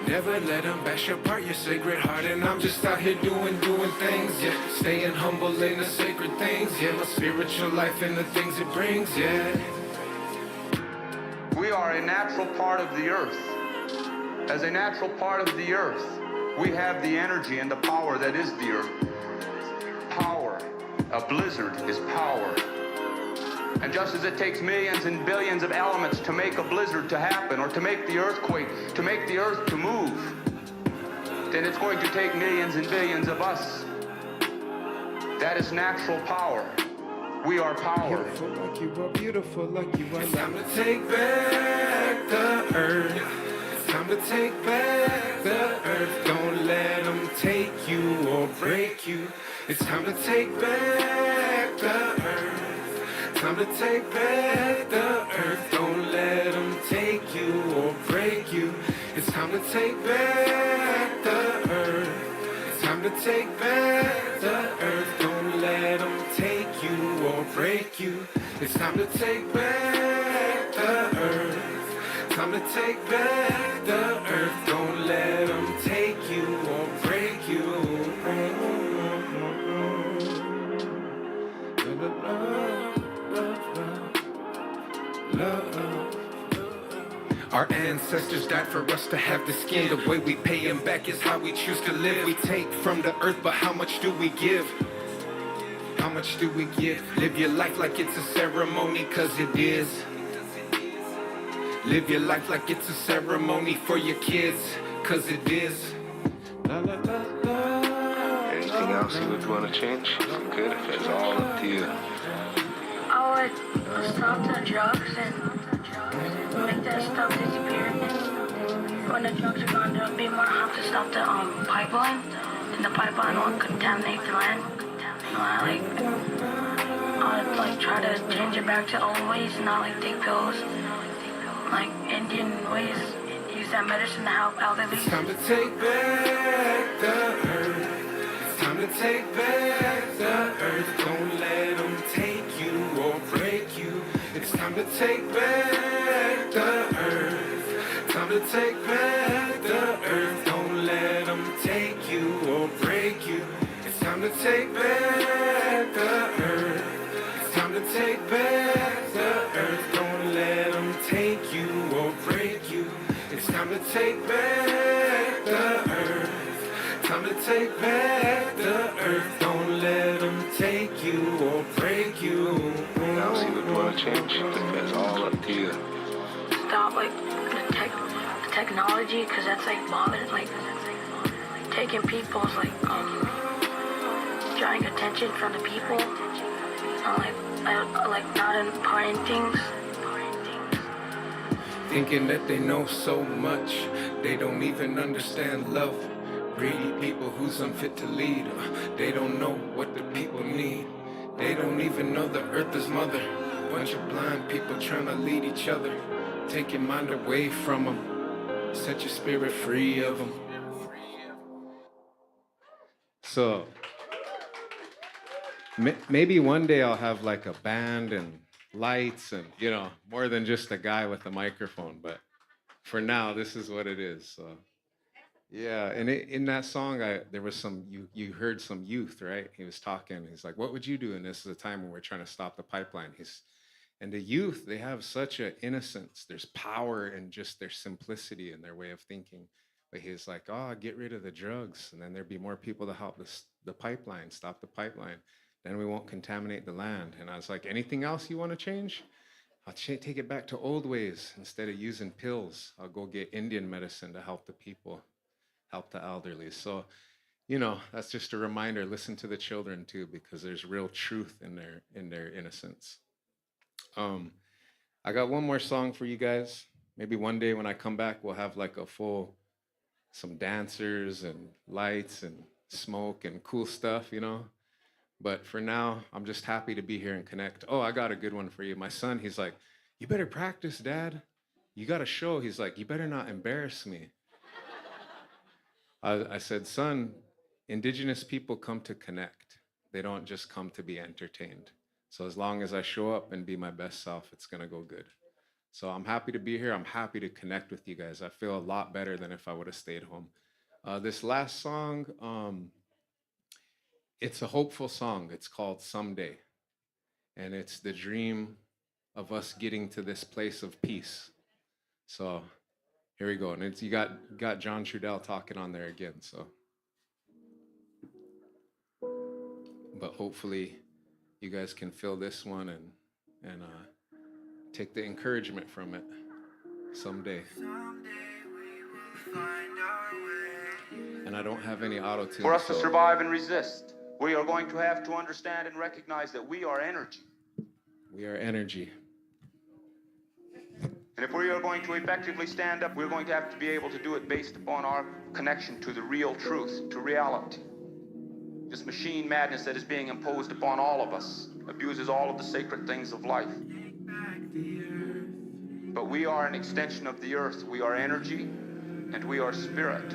Never let them bash apart your sacred heart. And I'm just out here doing things, yeah. Staying humble in the sacred things, yeah. My spiritual life and the things it brings, yeah. We are a natural part of the earth. As a natural part of the earth, we have the energy and the power that is the earth. Power. A blizzard is power. And just as it takes millions and billions of elements to make a blizzard to happen, or to make the earthquake, to make the earth to move, then it's going to take millions and billions of us. That is natural power. We are power. Beautiful like you are, beautiful like you are. It's time to take back the earth. It's time to take back the earth. Don't let them take you or break you. It's time to take back the earth. Time to take back the earth. Don't let them take you or break you. It's time to take back the earth. It's time to take back the earth. Don't let them take you or break you. It's time to take back the earth. Time to take back the earth. Don't let them take you or break you. Our ancestors died for us to have the skin. The way we pay them back is how we choose to live. We take from the earth, but how much do we give? How much do we give? Live your life like it's a ceremony, cause it is. Live your life like it's a ceremony for your kids, cause it is. La, la, la, la. Anything else you would want to change? Good, if it's all up to you. I would stop the drugs and make that stuff disappear. When the drugs are gone, there'll be more have to stop the pipeline, and the pipeline won't contaminate the land. I'd like try to change it back to old ways, not like take pills, like Indian ways. Use that medicine to help elderly. It's time to take back the earth. It's time to take back the earth. Don't let them take you or break you. It's time to take back the earth. Time to take back the earth. Don't let them take you or break you. It's time to take back the earth. It's time to take back the earth. Don't let them take you or break you. It's time to take back the earth. Time to take back the earth. Don't let them take you or break you. Now see what you want to change. It's all up to you. Stop like the technology, because that's like bothering, like taking people's drawing attention from the people, and like not important things. Thinking that they know so much, they don't even understand love. Greedy people who's unfit to lead. They don't know what the people need. They don't even know the earth is mother. Bunch of blind people trying to lead each other. Take your mind away from them. Set your spirit free of them. So, maybe one day I'll have like a band and lights and, more than just a guy with a microphone. But for now, this is what it is. So yeah, and in that song, there was some you heard some youth, right? He was talking. He's like, "What would you do?" And this is a time when we're trying to stop the pipeline. And the youth, they have such an innocence. There's power in just their simplicity and their way of thinking. But he's like, "Oh, get rid of the drugs, and then there'd be more people to help the pipeline, stop the pipeline. Then we won't contaminate the land." And I was like, "Anything else you want to change? I'll take it back to old ways. Instead of using pills, I'll go get Indian medicine to help the people, help the elderly." So, that's just a reminder. Listen to the children too, because there's real truth in their innocence. I got one more song for you guys. Maybe one day when I come back, we'll have like some dancers and lights and smoke and cool stuff, But for now, I'm just happy to be here and connect. Oh, I got a good one for you. My son, he's like, "You better practice, Dad. You got a show." He's like, "You better not embarrass me." I said, "Son, Indigenous people come to connect. They don't just come to be entertained. So as long as I show up and be my best self, it's going to go good." So I'm happy to be here. I'm happy to connect with you guys. I feel a lot better than if I would have stayed home. This last song, it's a hopeful song. It's called Someday. And it's the dream of us getting to this place of peace. So here we go. And you got John Trudell talking on there again. So, but hopefully you guys can feel this one and take the encouragement from it. Someday. And I don't have any auto-tune. For us to survive and resist, we are going to have to understand and recognize that we are energy. We are energy. And if we are going to effectively stand up, we're going to have to be able to do it based upon our connection to the real truth, to reality. This machine madness that is being imposed upon all of us abuses all of the sacred things of life. But we are an extension of the earth. We are energy and we are spirit.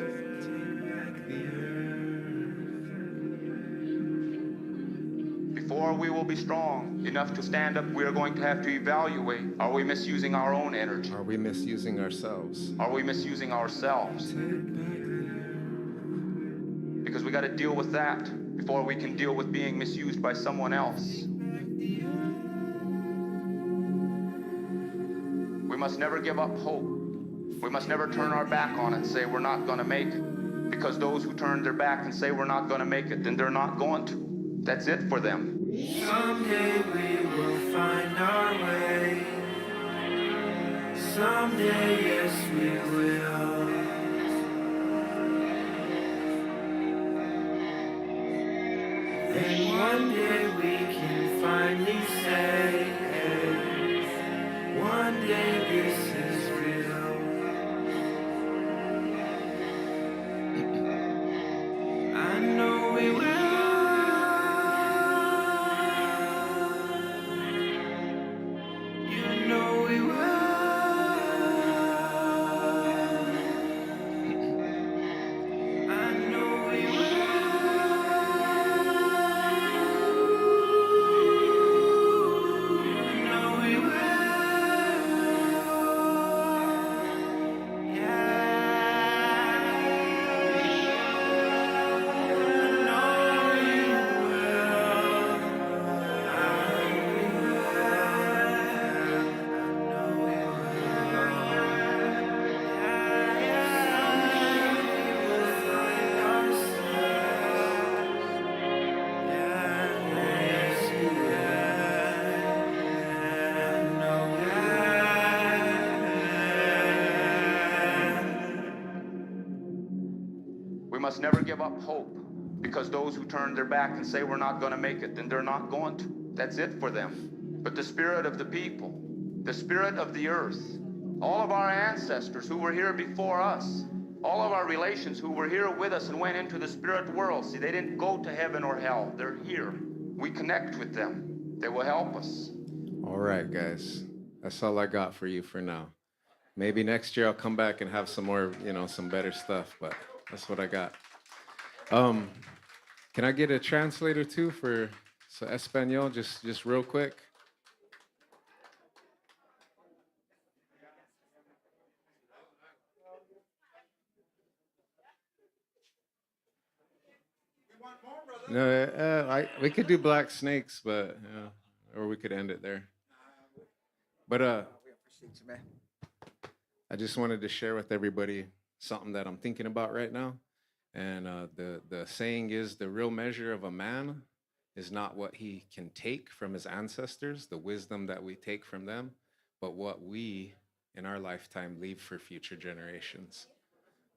Before we will be strong enough to stand up, we are going to have to evaluate, are we misusing our own energy? Are we misusing ourselves? Are we misusing ourselves? Because we got to deal with that before we can deal with being misused by someone else. We must never give up hope. We must never turn our back on it and say we're not going to make it. Because those who turn their back and say we're not going to make it, then they're not going to. That's it for them. Someday we will find our way. Someday, yes, we will. And one day we can finally say, hey, one day this is real. I know we will. We must never give up hope, because those who turn their back and say we're not going to make it, then they're not going to. That's it for them. But the spirit of the people, the spirit of the earth, all of our ancestors who were here before us, all of our relations who were here with us and went into the spirit world, see, they didn't go to heaven or hell. They're here. We connect with them. They will help us. All right, guys. That's all I got for you for now. Maybe next year I'll come back and have some more, some better stuff, but that's what I got. Can I get a translator too for Espanol, just real quick? No, we could do black snakes, but or we could end it there. But I just wanted to share with everybody something that I'm thinking about right now. And the saying is, the real measure of a man is not what he can take from his ancestors, the wisdom that we take from them, but what we in our lifetime leave for future generations.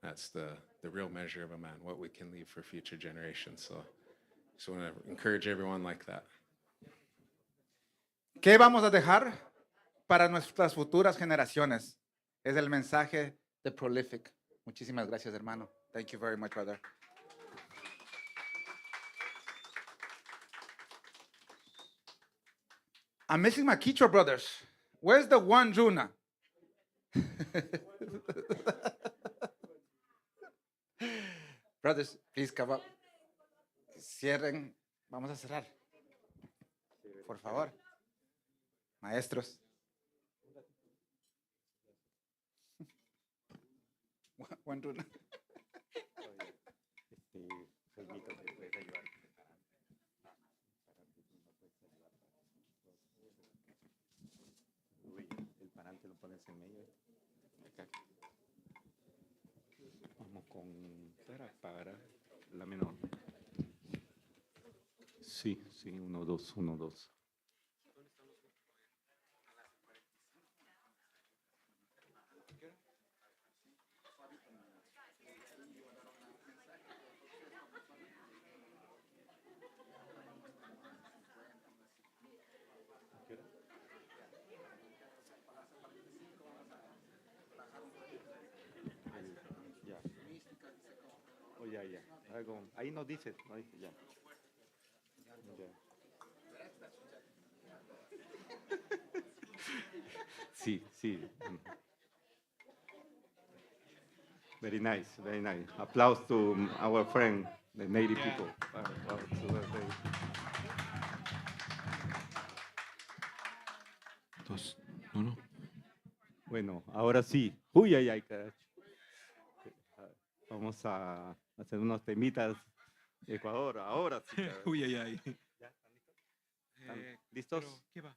That's the real measure of a man, what we can leave for future generations. So just want to encourage everyone like that. ¿Qué vamos a dejar para nuestras futuras generaciones? Es el mensaje de Prolific. Muchísimas gracias, hermano. Thank you very much, brother. I'm missing my Quichua brothers. Where's the one Juna? Brothers, please come up. Cierren. Vamos a cerrar. Por favor. Maestros. One Juna. El parante lo pones en medio. Acá. Vamos con para la menor. Sí, 1, 2, 1, 2. Ya. Ahí no dice, ya. Sí. Very nice. Applause to our friend, the native people. No. Bueno, ahora sí. Uy, ay, carajo. Vamos a hacer unos temitas de Ecuador. Ahora sí. Uy, ay. ¿Están listos? ¿Qué va?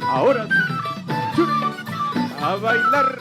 Ahora sí. A bailar.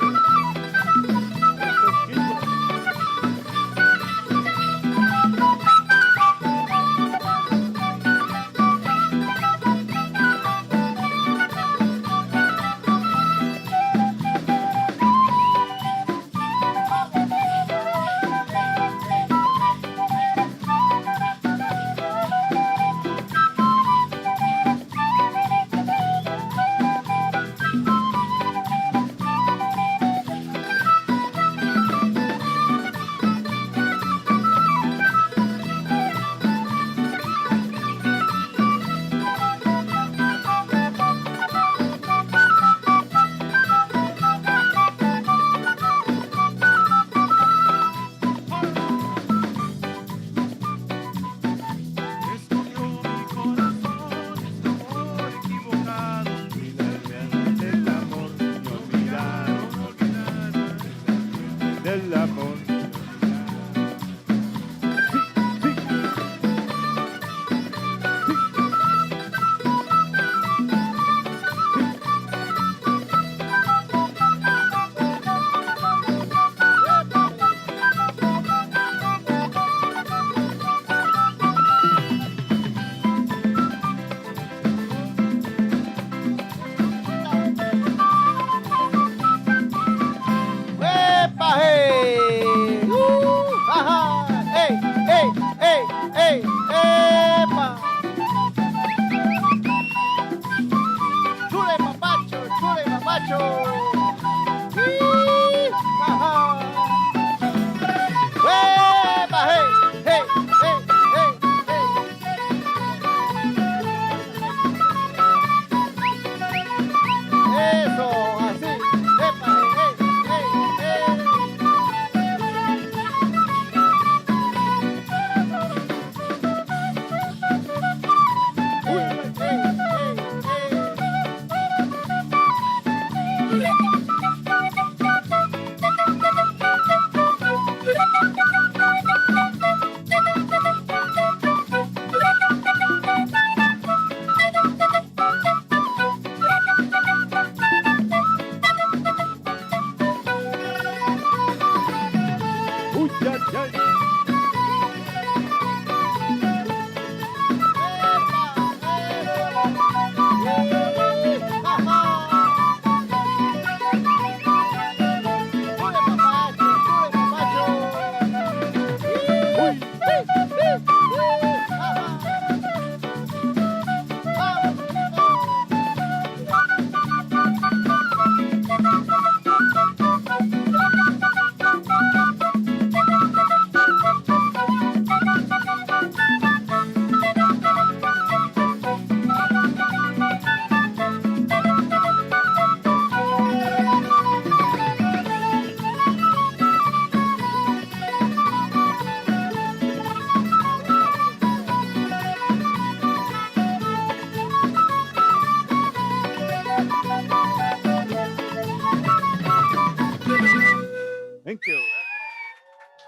Thank you.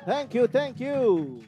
Thank you, thank you.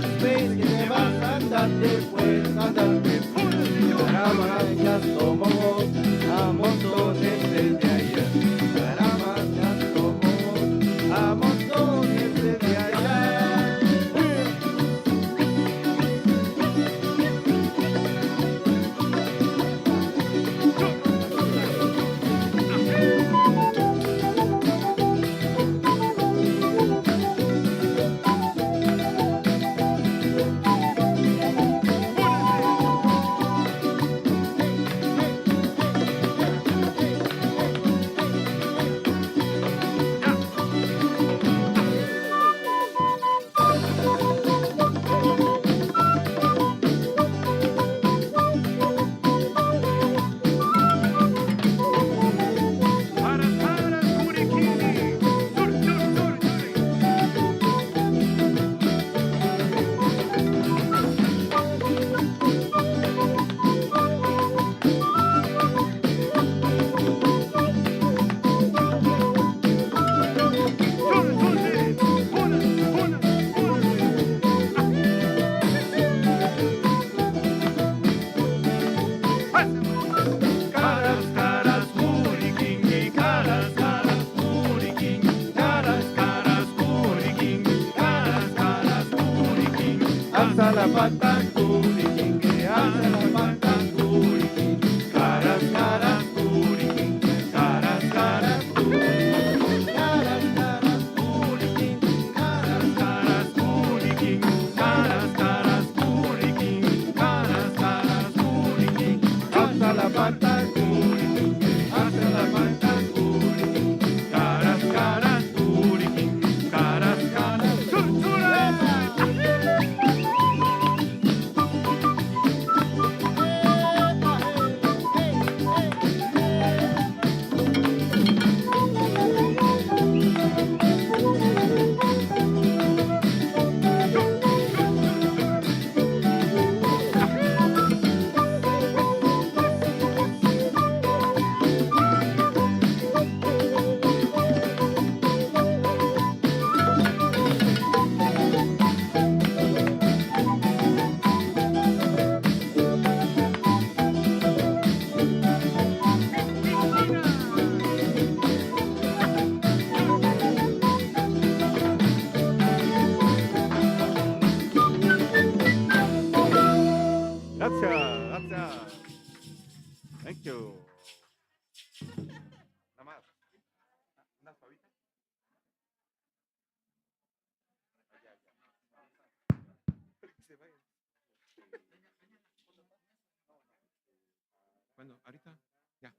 space que te vas, andate pues, andate pues. Caramacas tomó a montones desde ayer. Caramacas tomó a montones desde ayer. Alza la pata, curiquingue, alza la pata, curiquingue, caras, caras, curiquingue, caras, caras, curiquingue, caras, caras, curiquingue, caras, caras, curiquingue, caras, caras, curiquingue, caras, caras, curiquingue, alza la pata, curiquingue, alza la pata, curiquingue, caras, caras, curiquingue, caras, caras, Gracias, gracias. Thank you. Nada más. Una suavita. Se vaya. Bueno, ahorita, ya.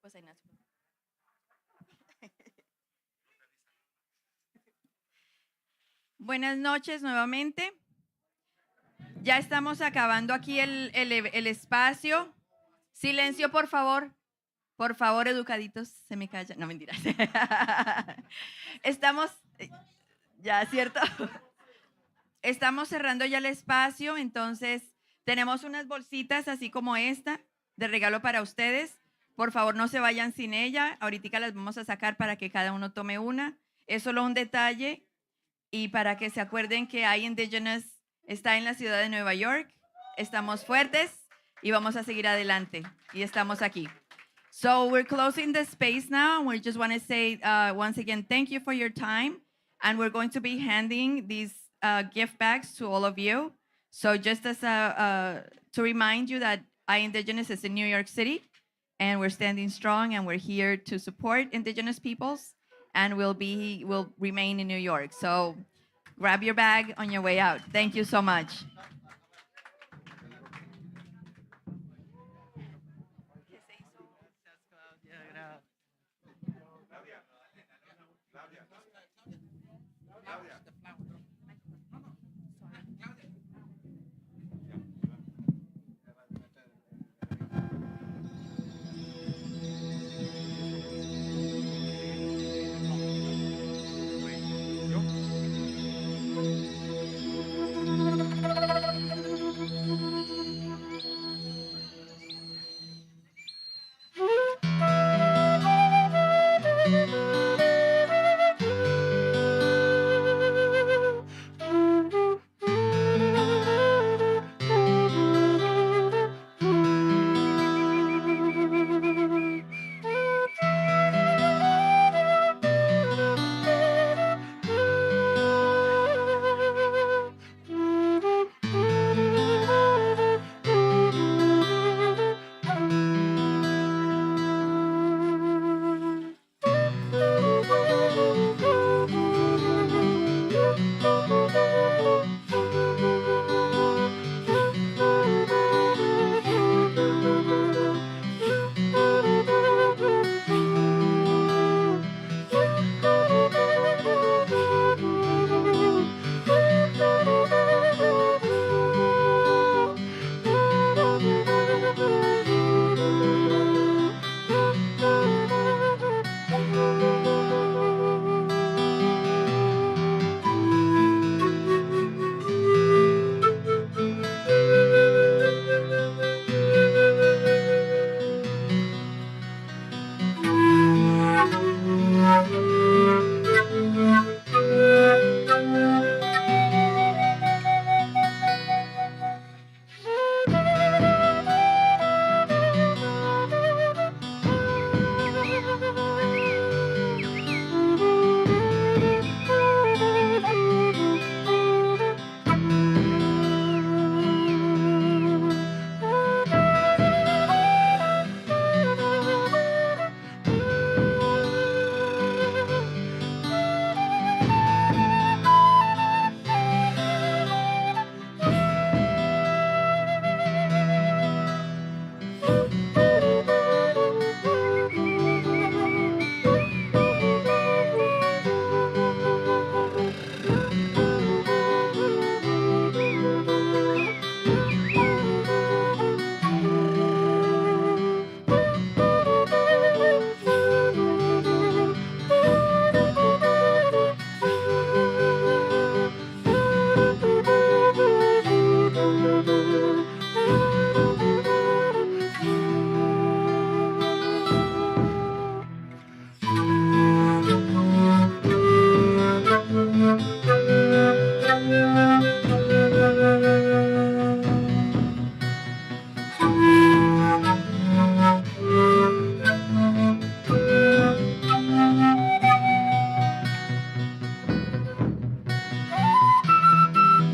Pues ahí nació. Buenas noches nuevamente. Ya estamos acabando aquí el espacio. Silencio, por favor. Por favor, educaditos, se me callan. No, mentiras. Estamos, ya, ¿cierto? Estamos cerrando ya el espacio, entonces tenemos unas bolsitas así como esta de regalo para ustedes. Por favor, no se vayan sin ella. Ahorita las vamos a sacar para que cada uno tome una. Es solo un detalle y para que se acuerden que iINDIGENOUS está en la ciudad de Nueva York. Estamos fuertes y vamos a seguir adelante. Y estamos aquí. So we're closing the space now, and we just want to say once again, thank you for your time. And we're going to be handing these gift bags to all of you. So just as to remind you that iINDIGENOUS is in New York City, and we're standing strong, and we're here to support Indigenous peoples, and we'll remain in New York. So grab your bag on your way out. Thank you so much.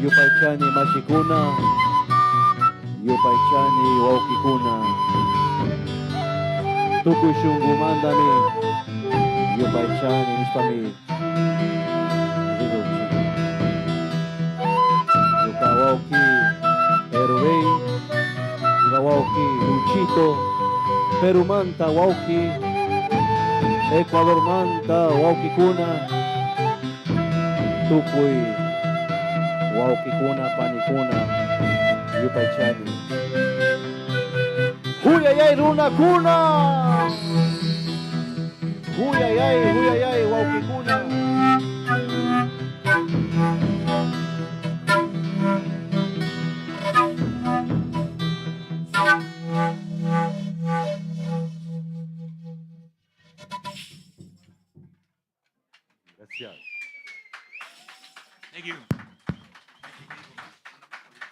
Yupaychani mashikuna, Yupaychani waukikuna, Tukushungu mandami, Yupaychani nispami, Yukawauki, Erubei, Yukawauki, Luchito, Perumanta, Wauki, Ecuador manta, Waukikuna, Tukui, Waukikuna, Panikuna, Yupaychani. Huyayay, Runa Kuna! Huyayay, Waukikuna. Gracias. Thank you.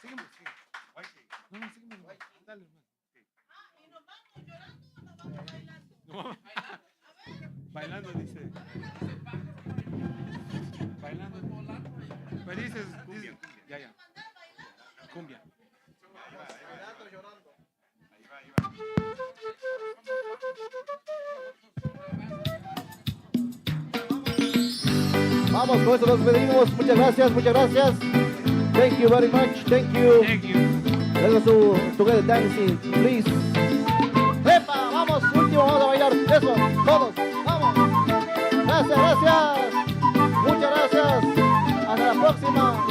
Seguimos. No, seguimos. Dale, hermano. Bailando, dice. Bailando. Pues dices, ya. Cumbia. Vamos, con esto nos despedimos. Muchas gracias. Thank you very much. Thank you. Let us do together dancing, please. ¡Epa! Vamos, último, vamos a bailar. Eso, todos. Vamos. Gracias. Muchas gracias. Hasta la próxima.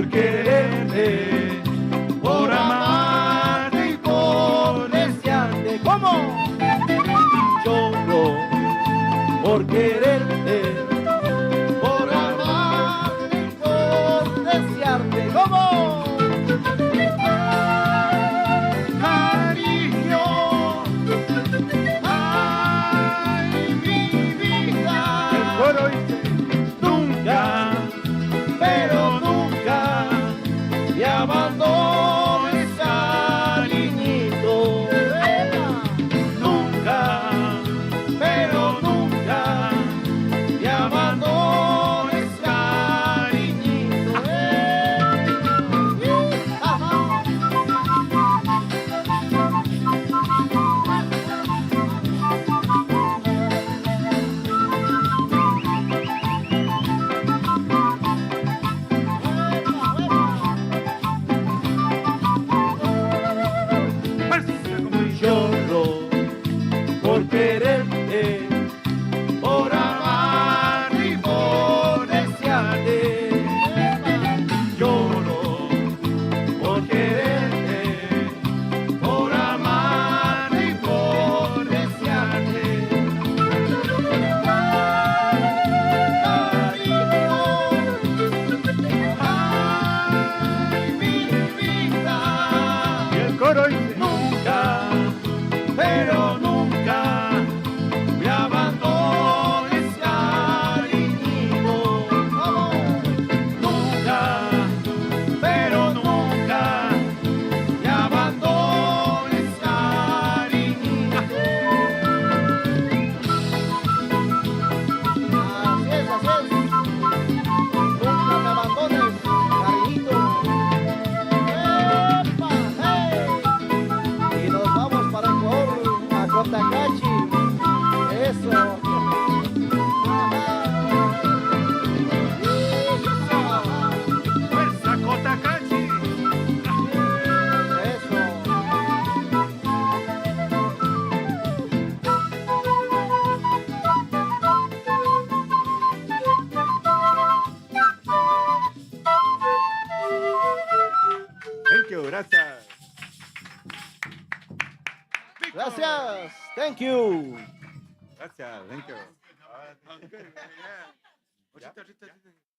por quererte, por amarte y por desearte. ¿Cómo? Lloro por quererte, por amarte y por desearte. ¿Cómo? Cariño, ay, mi vida. El coro dice, nunca, pero nunca me abandones, cariñito. Nunca, pero nunca me abandones, cariñito. Lloro por quererte, por amarte y por desearte. Lloro por quererte, por amarte y por desearte. Cariño, ay, mi vida. Y el coro dice, nunca, pero nunca me abandones, cariñito. Nunca, pero nunca me abandones, cariñito. Así es, así es. Nunca me abandones, cariñito. ¡Epa! ¡Hey! Y nos vamos para Ecuador, a Cotacachi. Eso. ¡Fuerza, Cotacachi! Eso. Thank you, gracias. Gracias. Thank you. Gracias, thank you. Yeah.